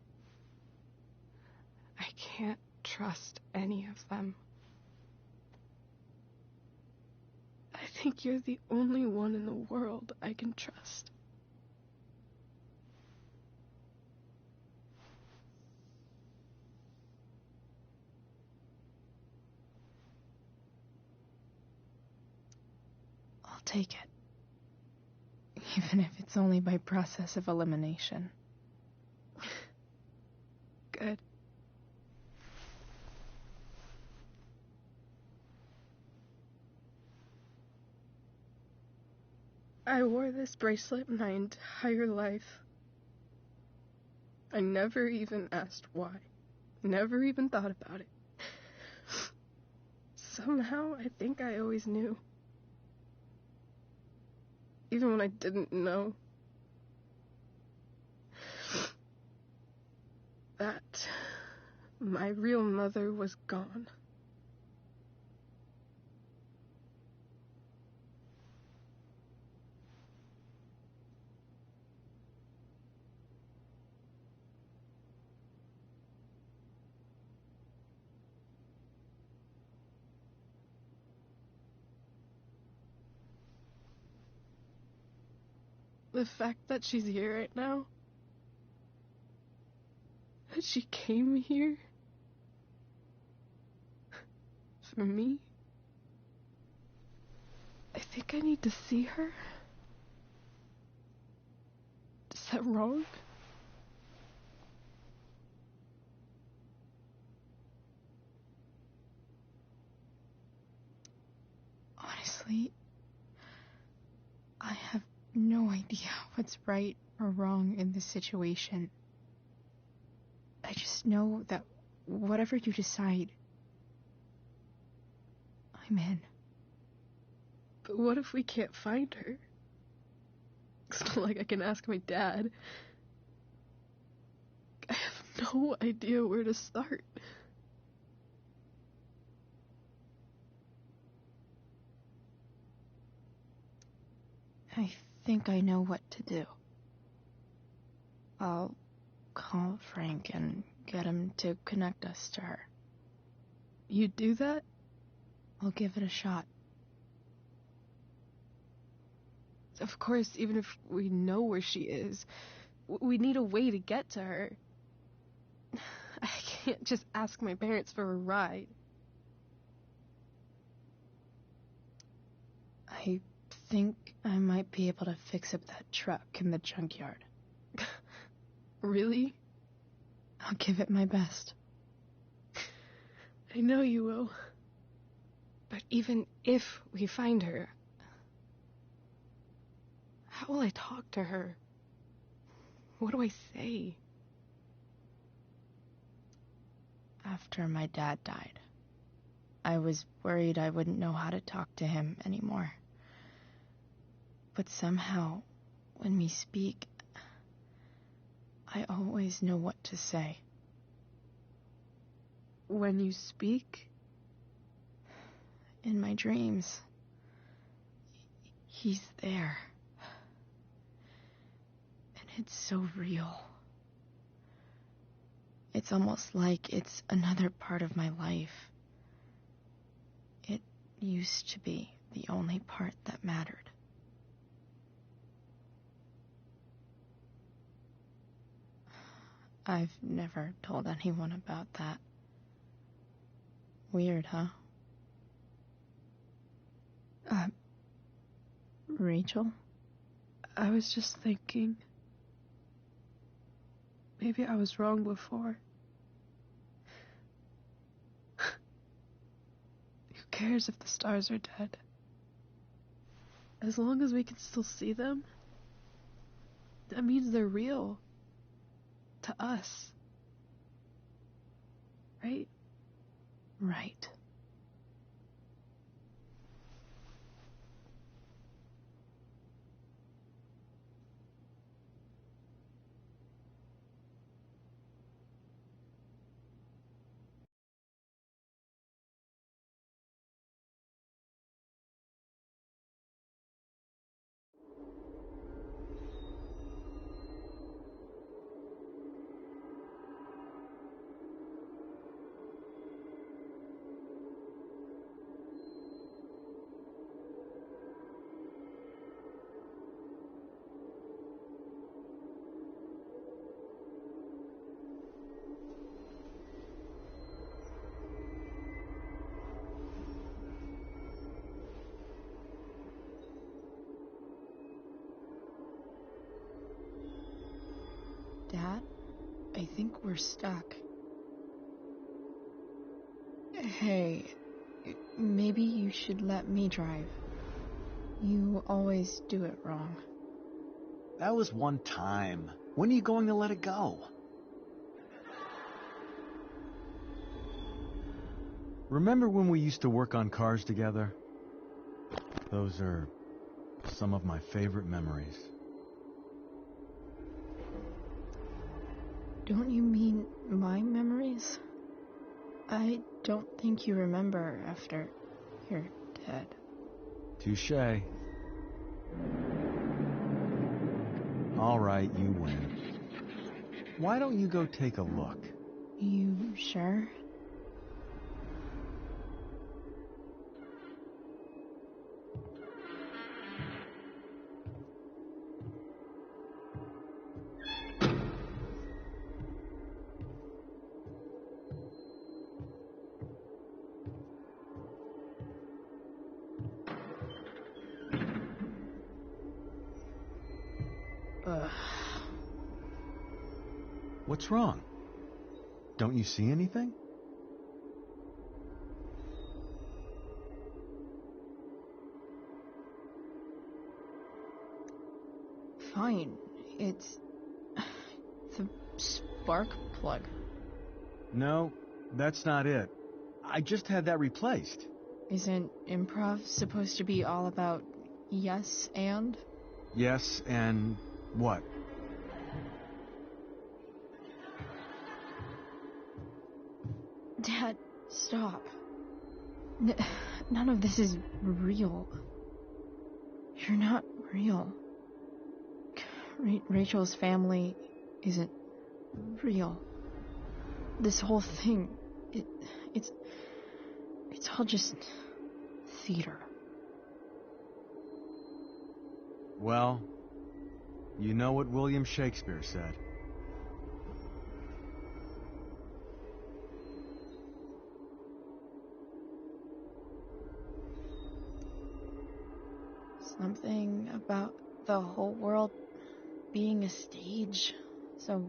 I can't trust any of them. I think you're the only one in the world I can trust. I'll take it. Even if it's only by process of elimination. Good. I wore this bracelet my entire life. I never even asked why. Never even thought about it. Somehow, I think I always knew. Even when I didn't know. That my real mother was gone. The fact that she's here right now, that she came here for me, I think I need to see her. Is that wrong? Honestly, I have no idea what's right or wrong in this situation. I just know that whatever you decide, I'm in. But what if we can't find her? It's not like I can ask my dad. I have no idea where to start. I think I know what to do. I'll call Frank and get him to connect us to her. You'd do that? I'll give it a shot. Of course, even if we know where she is, we need a way to get to her. I can't just ask my parents for a ride. I think I might be able to fix up that truck in the junkyard. Really? I'll give it my best. I know you will. But even if we find her, how will I talk to her? What do I say? After my dad died, I was worried I wouldn't know how to talk to him anymore. But somehow, when we speak, I always know what to say. When you speak? In my dreams. He's there. And it's so real. It's almost like it's another part of my life. It used to be the only part that mattered. I've never told anyone about that. Weird, huh? Rachel? I was just thinking. Maybe I was wrong before. Who cares if the stars are dead? As long as we can still see them, that means they're real. To us. Right? Right. Dad, I think we're stuck. Hey, maybe you should let me drive. You always do it wrong. That was one time. When are you going to let it go? Remember when we used to work on cars together? Those are some of my favorite memories. Don't you mean my memories? I don't think you remember after you're dead. Touché. All right, you win. Why don't you go take a look? You sure? What's wrong? Don't you see anything? Fine. It's the spark plug. No, that's not it. I just had that replaced. Isn't improv supposed to be all about yes and? Yes, and what? Dad, stop. None of this is real. You're not real. Rachel's family isn't real. This whole thing, it's all just theater. Well, you know what William Shakespeare said. Something about the whole world being a stage, so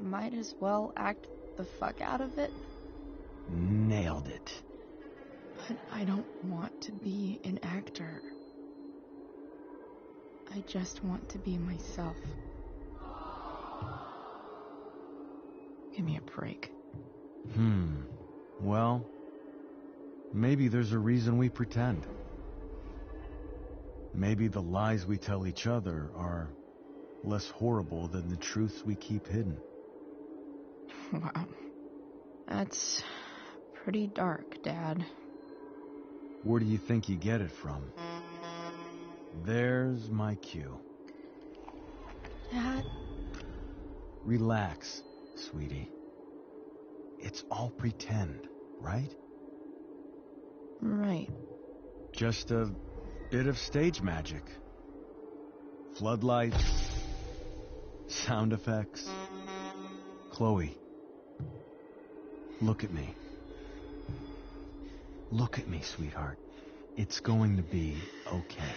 might as well act the fuck out of it. Nailed it. But I don't want to be an actor. I just want to be myself. Give me a break. Well, maybe there's a reason we pretend. Maybe the lies we tell each other are less horrible than the truths we keep hidden. Wow. That's pretty dark, Dad. Where do you think you get it from? There's my cue. Dad? Relax, sweetie. It's all pretend, right? Right. Just a bit of stage magic. Floodlights, sound effects. Chloe, look at me. Look at me, sweetheart. It's going to be okay.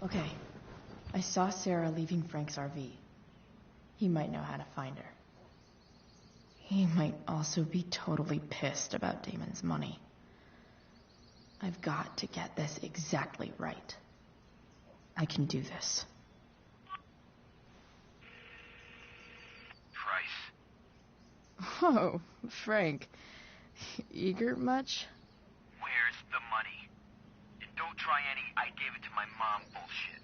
Okay. I saw Sarah leaving Frank's RV. He might know how to find her. He might also be totally pissed about Damon's money. I've got to get this exactly right. I can do this. Price. Oh, Frank. Eager much? Where's the money? And don't try any I gave it to my mom bullshit.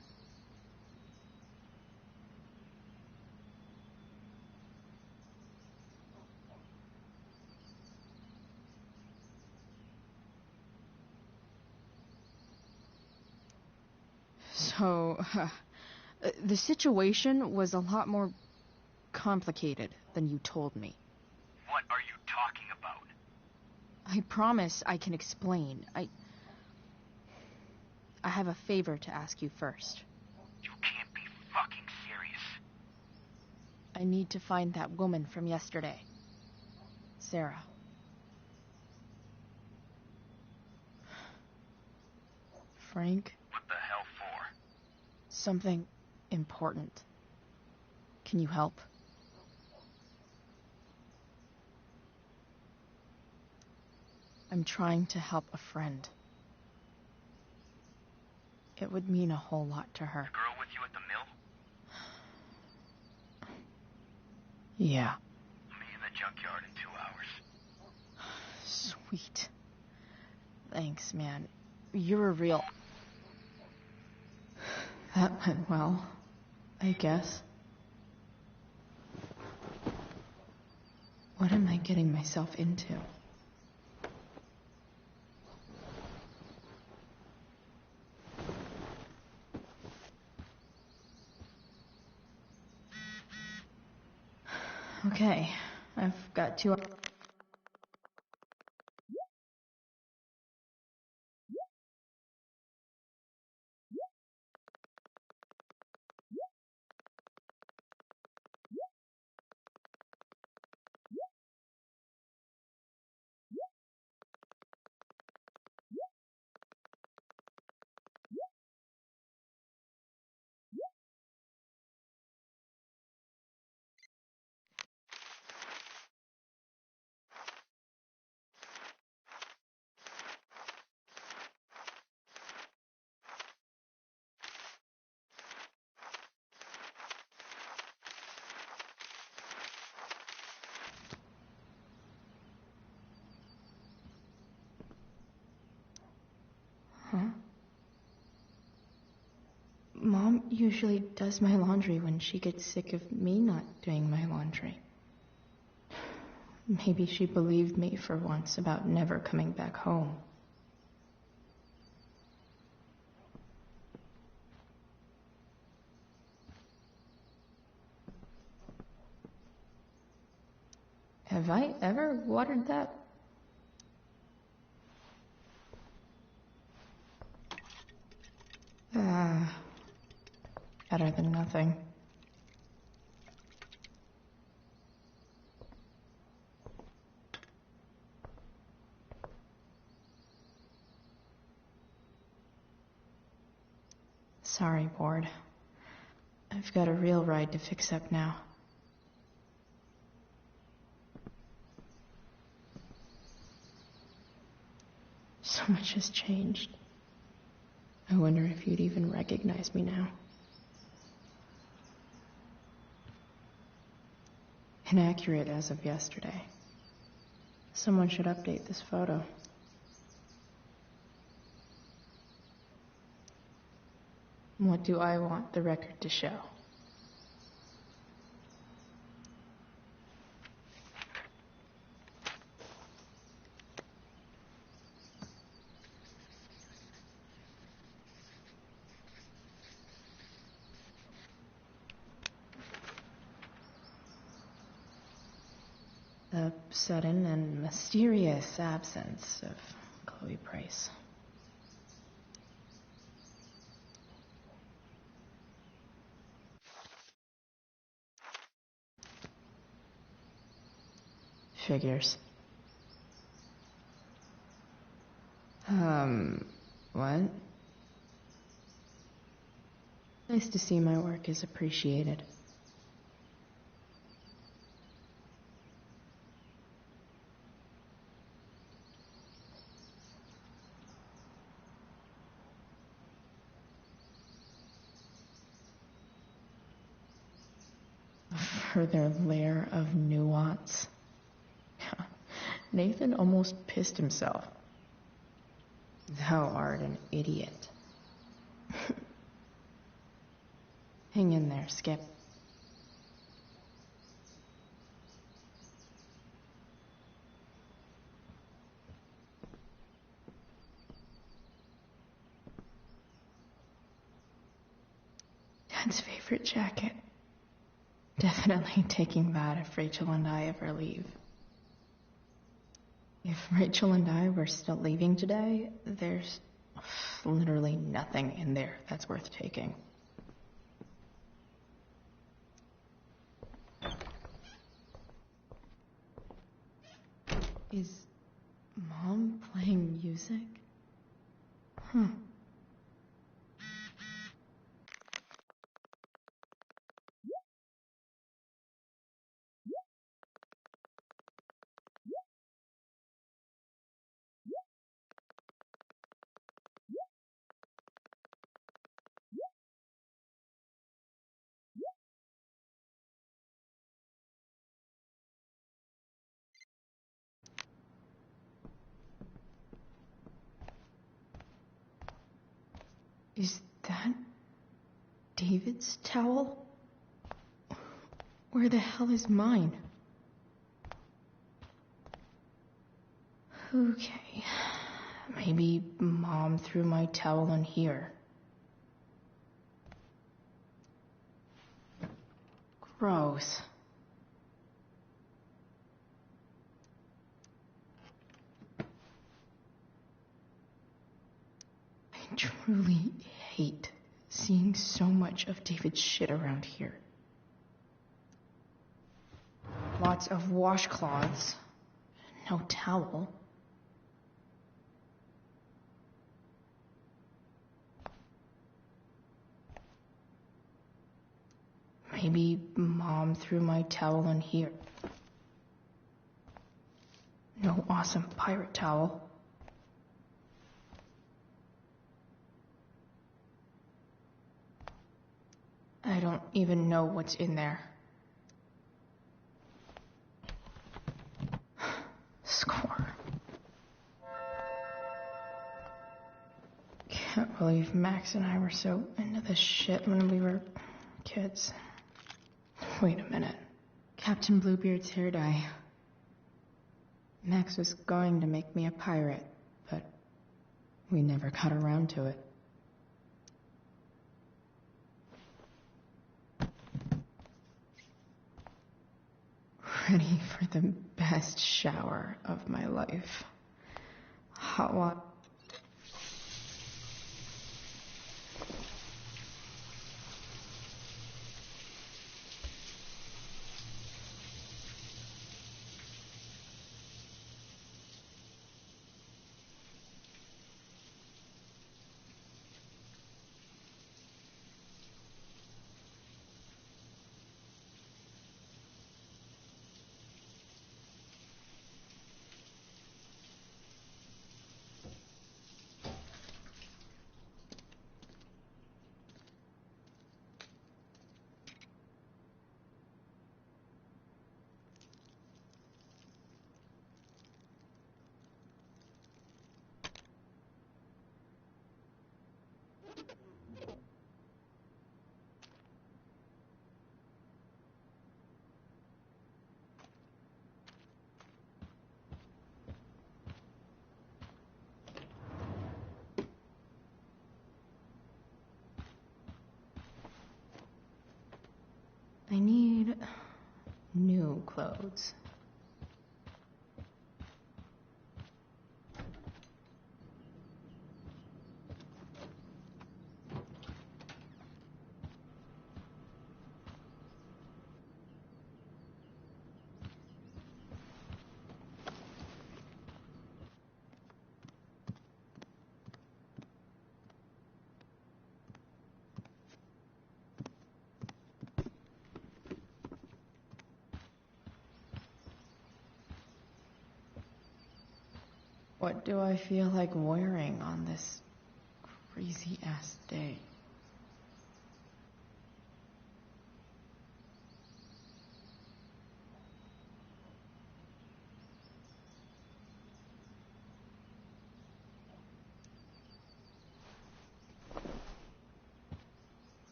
So, the situation was a lot more complicated than you told me. What are you talking about? I promise I can explain. I have a favor to ask you first. You can't be fucking serious. I need to find that woman from yesterday. Sarah. Frank? What the hell for? Something important. Can you help? I'm trying to help a friend. It would mean a whole lot to her. The girl with you at the mill? Yeah. I'll meet you in the junkyard in 2 hours. Sweet. Thanks, man. You're a real... That went well, I guess. What am I getting myself into? Okay, I've got 2 hours. usually does my laundry when she gets sick of me not doing my laundry. Maybe she believed me for once about never coming back home. Have I ever watered that? Better than nothing. Sorry, Ward. I've got a real ride to fix up now. So much has changed. I wonder if you'd even recognize me now. Inaccurate as of yesterday. Someone should update this photo. What do I want the record to show? The sudden and mysterious absence of Chloe Price. Figures. What? Nice to see my work is appreciated. Further layer of nuance. Nathan almost pissed himself. Thou art an idiot. Hang in there, Skip. Dad's favorite jacket. Definitely taking that if Rachel and I ever leave. If Rachel and I were still leaving today, there's literally nothing in there that's worth taking. Is Mom playing music? Is that David's towel? Where the hell is mine? Okay. Maybe Mom threw my towel in here. Gross. I truly hate seeing so much of David's shit around here. Lots of washcloths. No towel. Maybe Mom threw my towel in here. No awesome pirate towel. I don't even know what's in there. Score. Can't believe Max and I were so into this shit when we were kids. Wait a minute. Captain Bluebeard's hair dye. Max was going to make me a pirate, but we never got around to it. Ready for the best shower of my life. Hot water. I need new clothes. What do I feel like wearing on this crazy-ass day?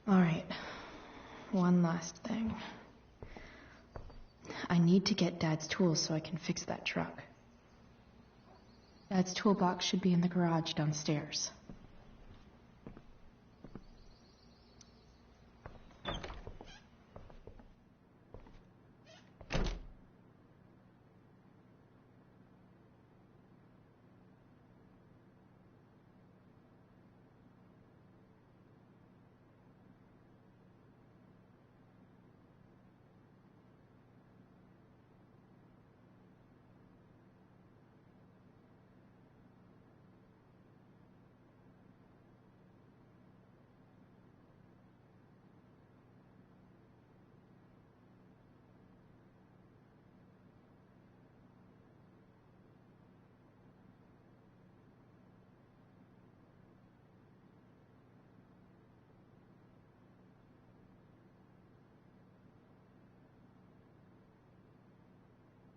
All right, one last thing. I need to get Dad's tools so I can fix that truck. Dad's toolbox should be in the garage downstairs.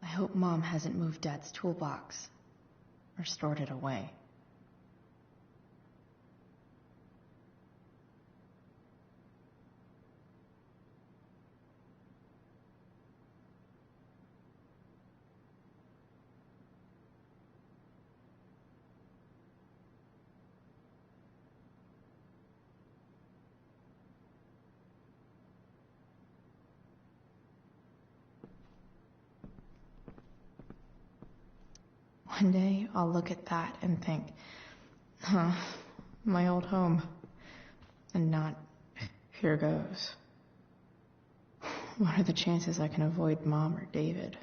I hope Mom hasn't moved Dad's toolbox or stored it away. One day, I'll look at that and think, huh, my old home. And not, here goes. What are the chances I can avoid Mom or David?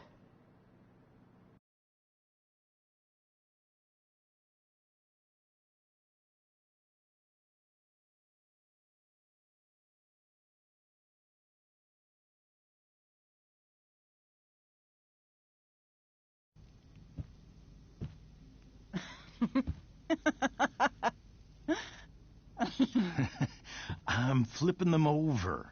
I'm flipping them over.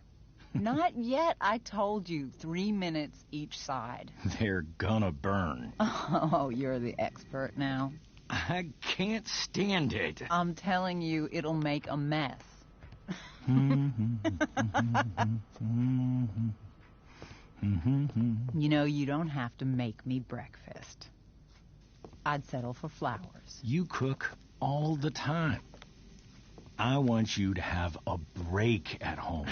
Not yet. I told you, 3 minutes each side. They're gonna burn. Oh, you're the expert now. I can't stand it. I'm telling you, it'll make a mess. You know, you don't have to make me breakfast. I'd settle for flowers. You cook all the time. I want you to have a break at home.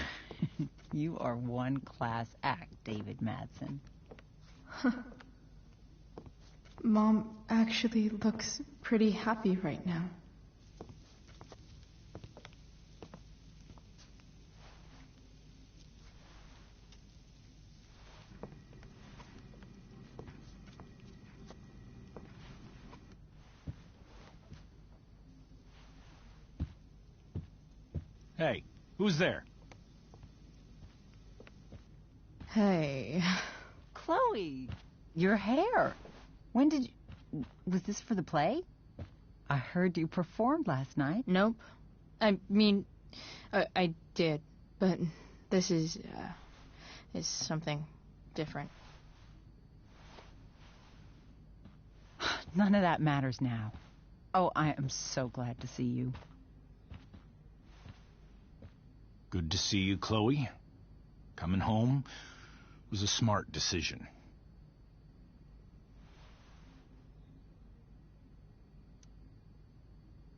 You are one class act, David Madsen. Mom actually looks pretty happy right now. Hey, who's there? Hey. Chloe, your hair. When did you... Was this for the play? I heard you performed last night. Nope. I mean, I did, but this is something different. None of that matters now. Oh, I am so glad to see you. Good to see you, Chloe. Coming home was a smart decision.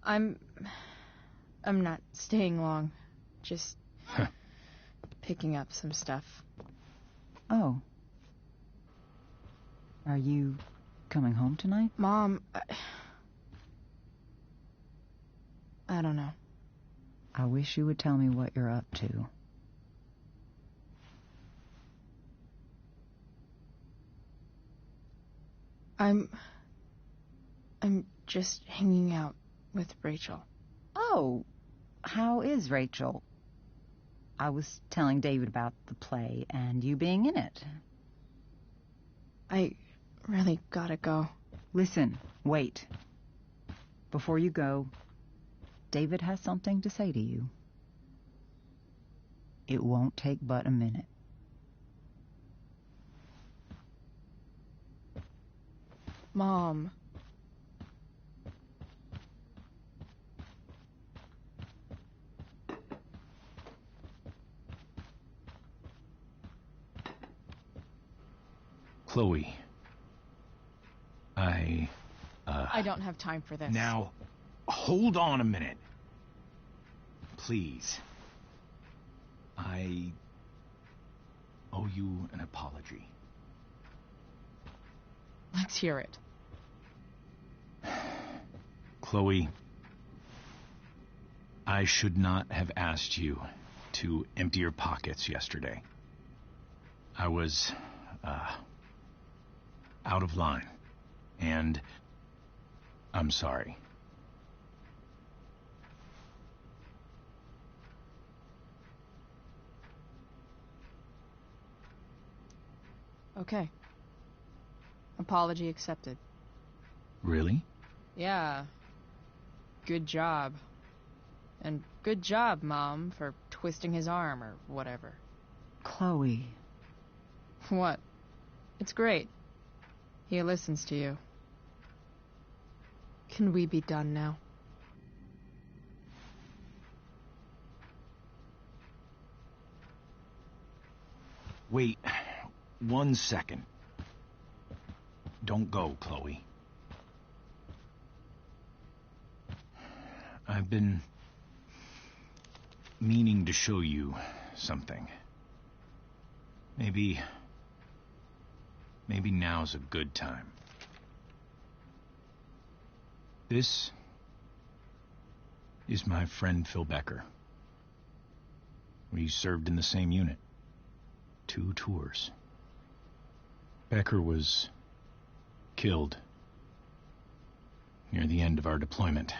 I'm not staying long. Just picking up some stuff. Oh. Are you coming home tonight? Mom, I don't know. I wish you would tell me what you're up to. I'm just hanging out with Rachel. Oh, how is Rachel? I was telling David about the play and you being in it. I really gotta go. Listen, wait. Before you go, David has something to say to you. It won't take but a minute. Mom. Chloe. I don't have time for this. Now, hold on a minute. Please. I owe you an apology. Let's hear it. Chloe, I should not have asked you to empty your pockets yesterday. I was, out of line. And I'm sorry. Okay. Apology accepted. Really? Yeah. Good job. And good job, Mom, for twisting his arm or whatever. Chloe. What? It's great. He listens to you. Can we be done now? Wait 1 second. Don't go, Chloe. I've been meaning to show you something. Maybe now's a good time. This is my friend Phil Becker. We served in the same unit. 2 tours. Becker was killed near the end of our deployment.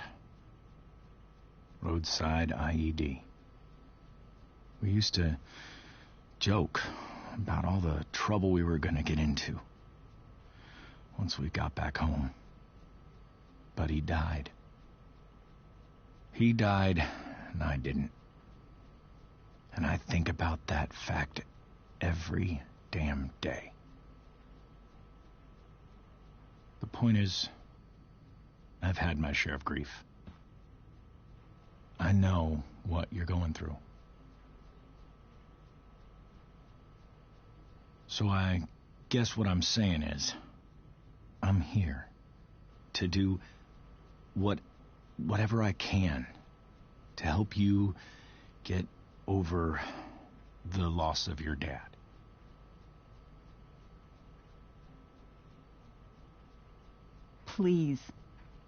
Roadside IED. We used to joke about all the trouble we were going to get into once we got back home. But he died. He died, and I didn't. And And I think about that fact every damn day. The point is, I've had my share of grief. I know what you're going through. So I guess what I'm saying is, I'm here to do whatever I can to help you get over the loss of your dad. Please,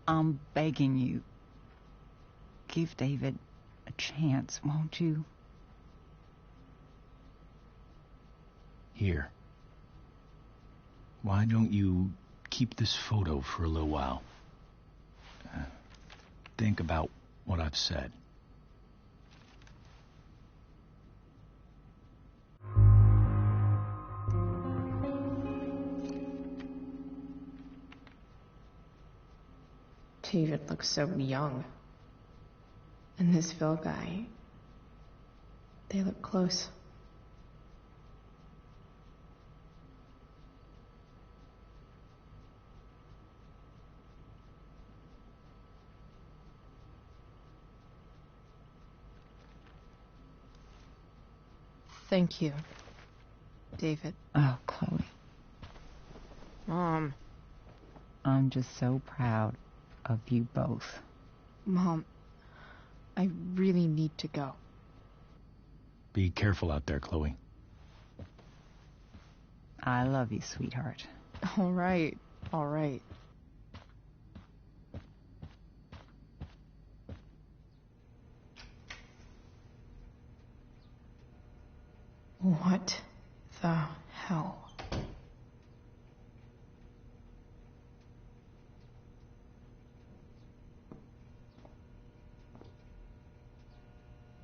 I'm begging you. Give David a chance, won't you? Here. Why don't you keep this photo for a little while? Think about what I've said. David looks so young. And this Phil guy, they look close. Thank you, David. Oh, Chloe. Mom. I'm just so proud of you both. Mom, I really need to go. Be careful out there, Chloe. I love you, sweetheart. All right, all right. What the hell?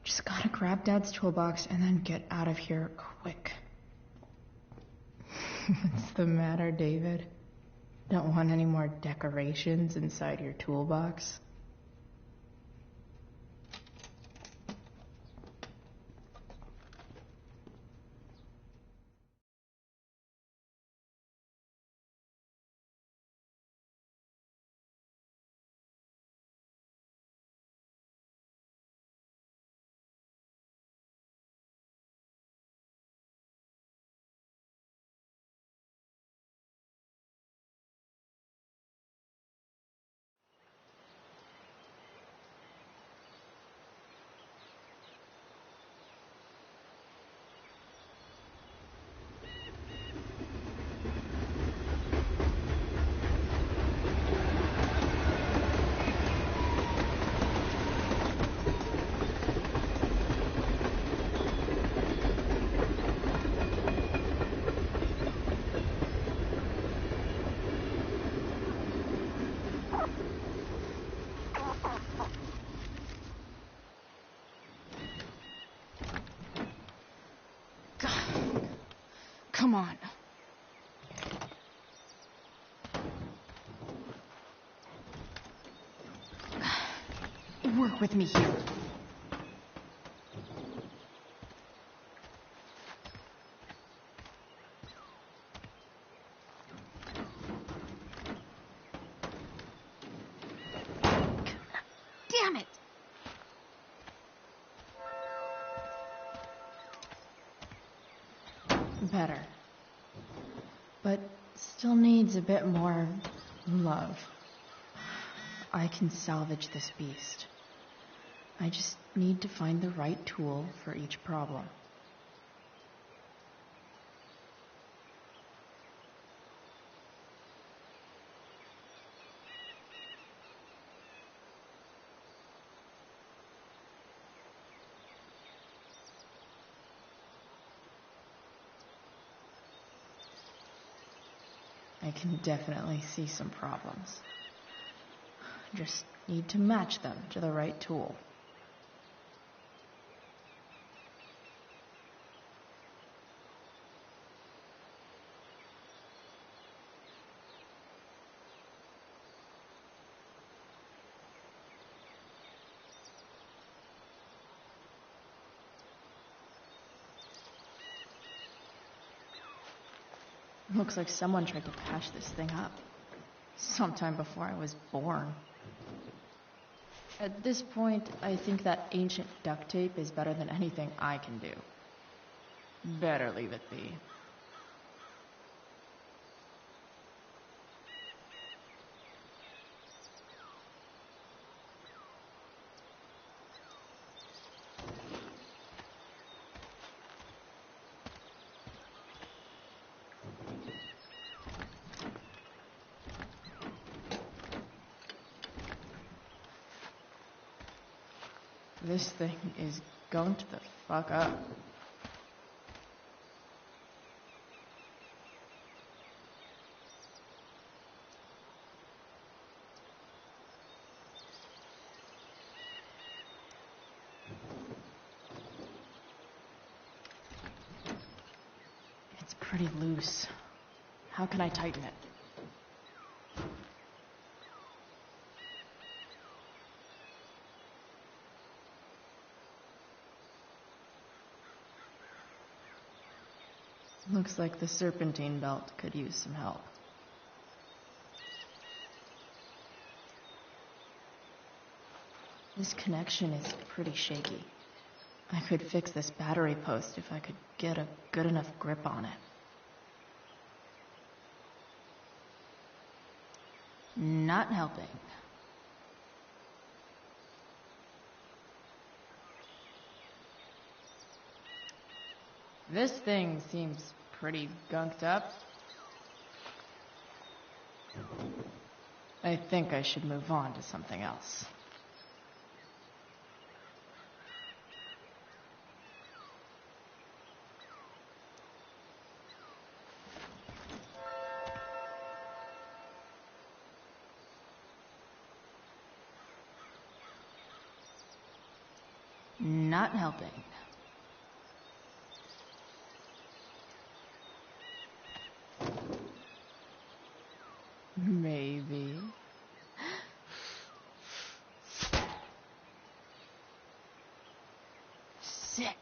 Just gotta grab Dad's toolbox and then get out of here quick. What's the matter, David? Don't want any more decorations inside your toolbox? Come on. Work with me here. Damn it! Better. But still needs a bit more love. I can salvage this beast. I just need to find the right tool for each problem. I can definitely see some problems. Just need to match them to the right tool. Looks like someone tried to patch this thing up. Sometime before I was born. At this point, I think that ancient duct tape is better than anything I can do. Better leave it be. This thing is gunked the fuck up. It's pretty loose. How can I tighten it? Looks like the serpentine belt could use some help. This connection is pretty shaky. I could fix this battery post if I could get a good enough grip on it. Not helping. This thing seems pretty gunked up. I think I should move on to something else. Not helping. Maybe. Sick.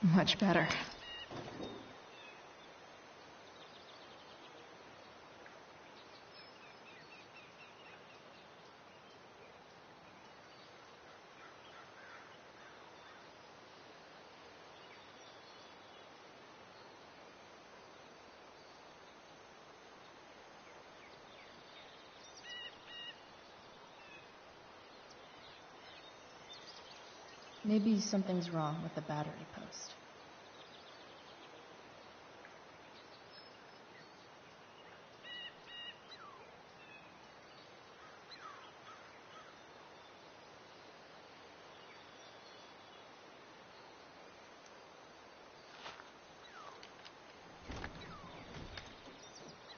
Much better. Maybe something's wrong with the battery post.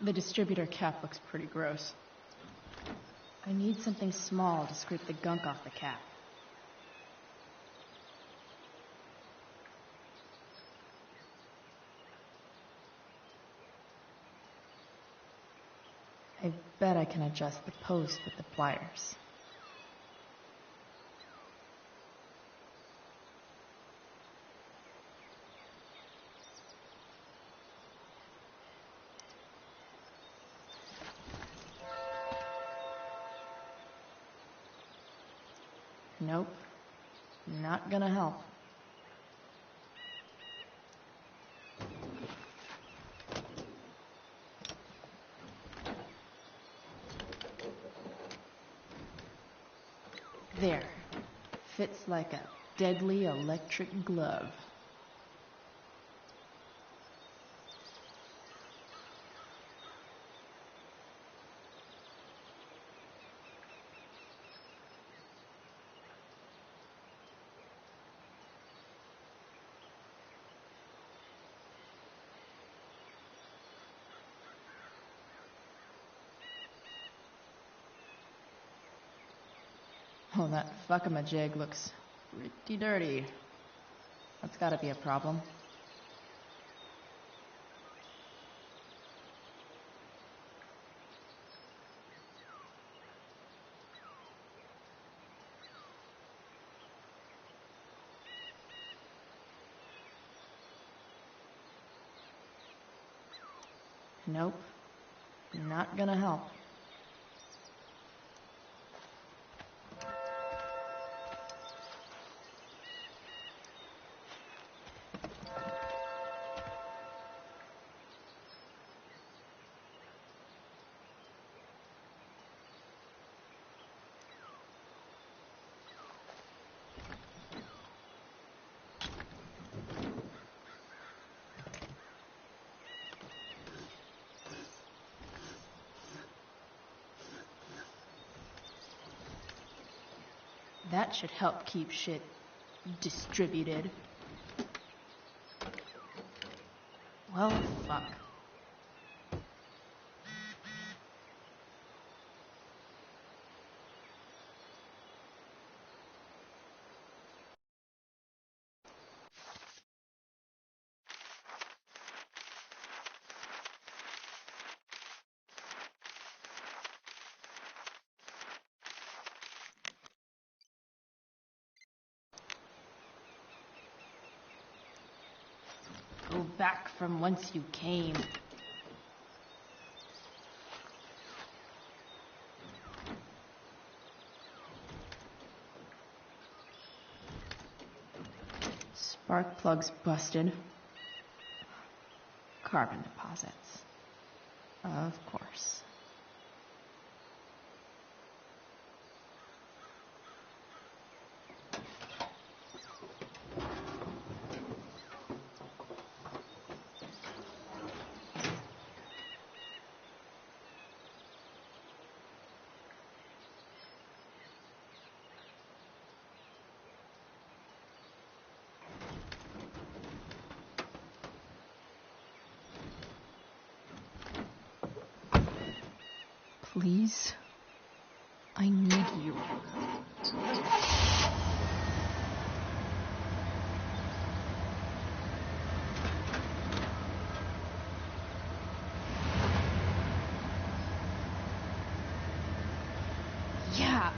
The distributor cap looks pretty gross. I need something small to scrape the gunk off the cap. I bet I can adjust the post with the pliers. Nope. Not gonna help. There. Fits like a deadly electric glove. Oh, that fuckamajig looks pretty dirty. That's gotta be a problem. Nope. Not gonna help. That should help keep shit distributed. Well, fuck. Go back from whence you came. Spark plugs busted. Carbon deposits. Of course. Please, I need you. Yeah.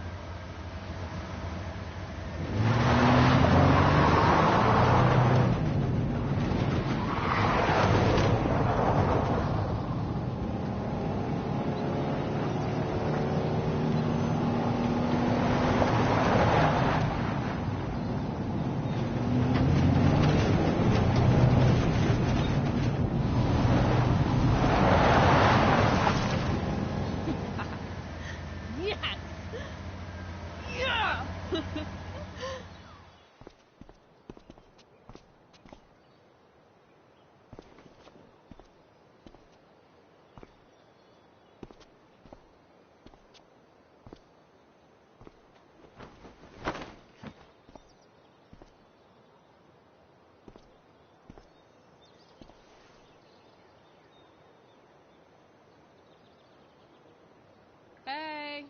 Hey,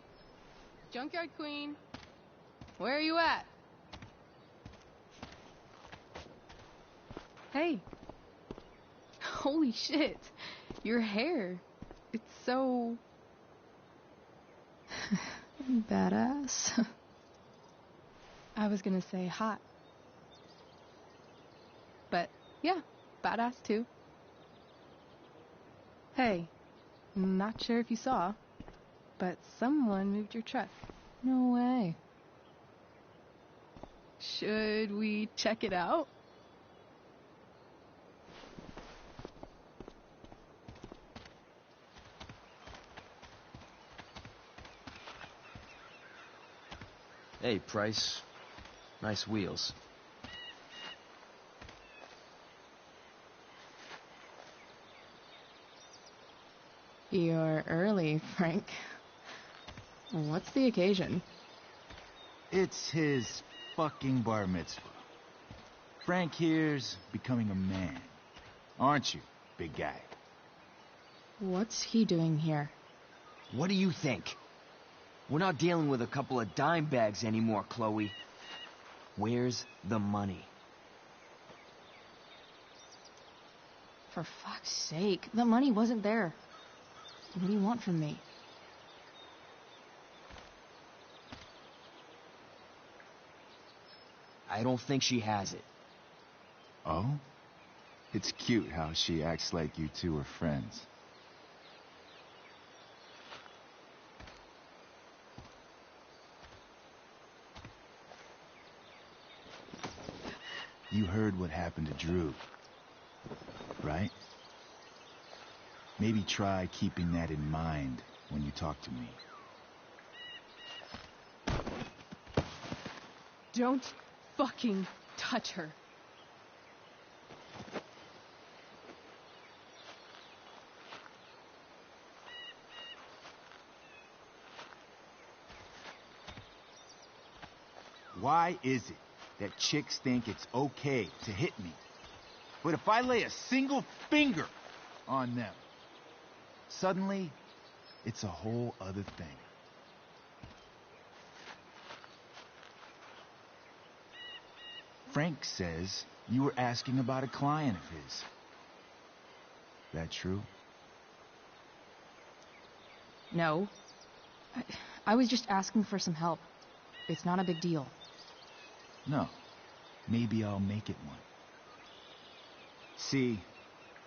Junkyard Queen, where are you at? Hey, holy shit, your hair, it's so badass. I was gonna say hot, but yeah, badass too. Hey, not sure if you saw, but someone moved your truck. No way. Should we check it out? Hey, Price. Nice wheels. You're early, Frank. What's the occasion? It's his fucking bar mitzvah. Frank here's becoming a man. Aren't you, big guy? What's he doing here? What do you think? We're not dealing with a couple of dime bags anymore, Chloe. Where's the money? For fuck's sake, the money wasn't there. What do you want from me? I don't think she has it. Oh? It's cute how she acts like you two are friends. You heard what happened to Drew, right? Maybe try keeping that in mind when you talk to me. Don't fucking touch her. Why is it that chicks think it's okay to hit me? But if I lay a single finger on them, suddenly it's a whole other thing. Frank says you were asking about a client of his. That true? No. I was just asking for some help. It's not a big deal. No. Maybe I'll make it one. See,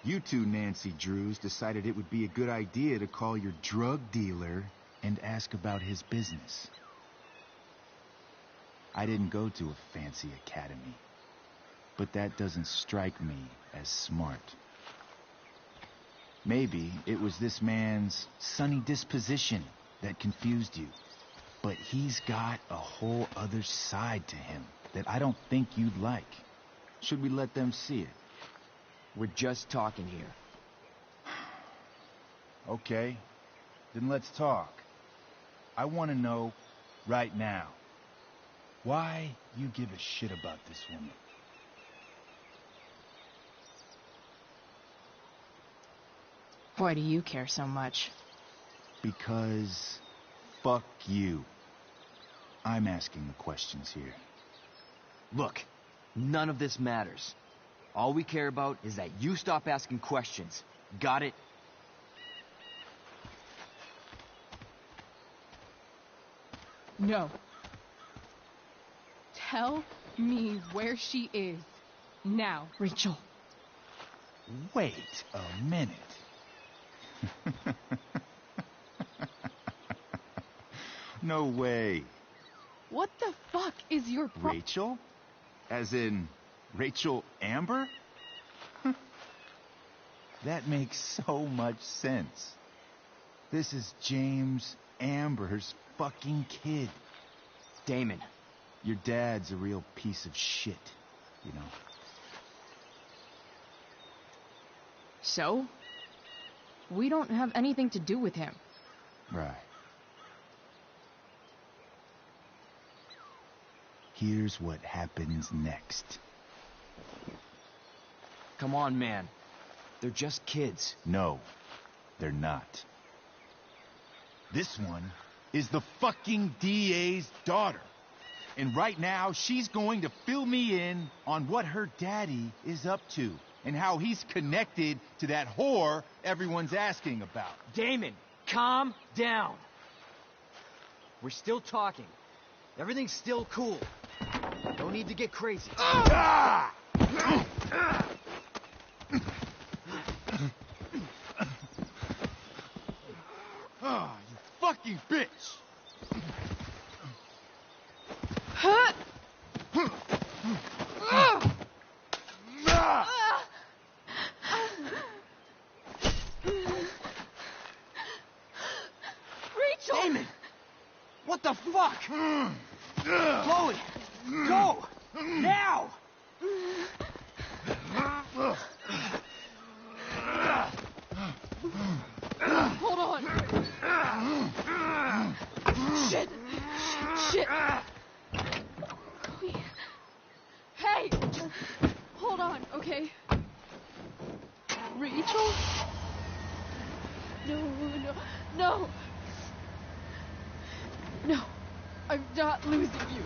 you two Nancy Drews decided it would be a good idea to call your drug dealer and ask about his business. I didn't go to a fancy academy, but that doesn't strike me as smart. Maybe it was this man's sunny disposition that confused you, but he's got a whole other side to him that I don't think you'd like. Should we let them see it? We're just talking here. Okay, then let's talk. I want to know right now why you give a shit about this woman. Why do you care so much? Because fuck you. I'm asking the questions here. Look, none of this matters. All we care about is that you stop asking questions. Got it? No. Tell me where she is. Now. Rachel. Wait a minute. No way. What the fuck is your Rachel? As in Rachel Amber? That makes so much sense. This is James Amber's fucking kid. Damon. Your dad's a real piece of shit, you know. So? We don't have anything to do with him. Right. Here's what happens next. Come on, man. They're just kids. No, they're not. This one is the fucking DA's daughter. And right now, she's going to fill me in on what her daddy is up to and how he's connected to that whore everyone's asking about. Damon, calm down. We're still talking. Everything's still cool. Don't need to get crazy. Ah! Oh, you fucking bitch! Rachel! Damon! What the fuck? Chloe! Go! Now! Hold on. Shit. Shit. Hey! Hold on, okay? Rachel? No. No, I'm not losing you.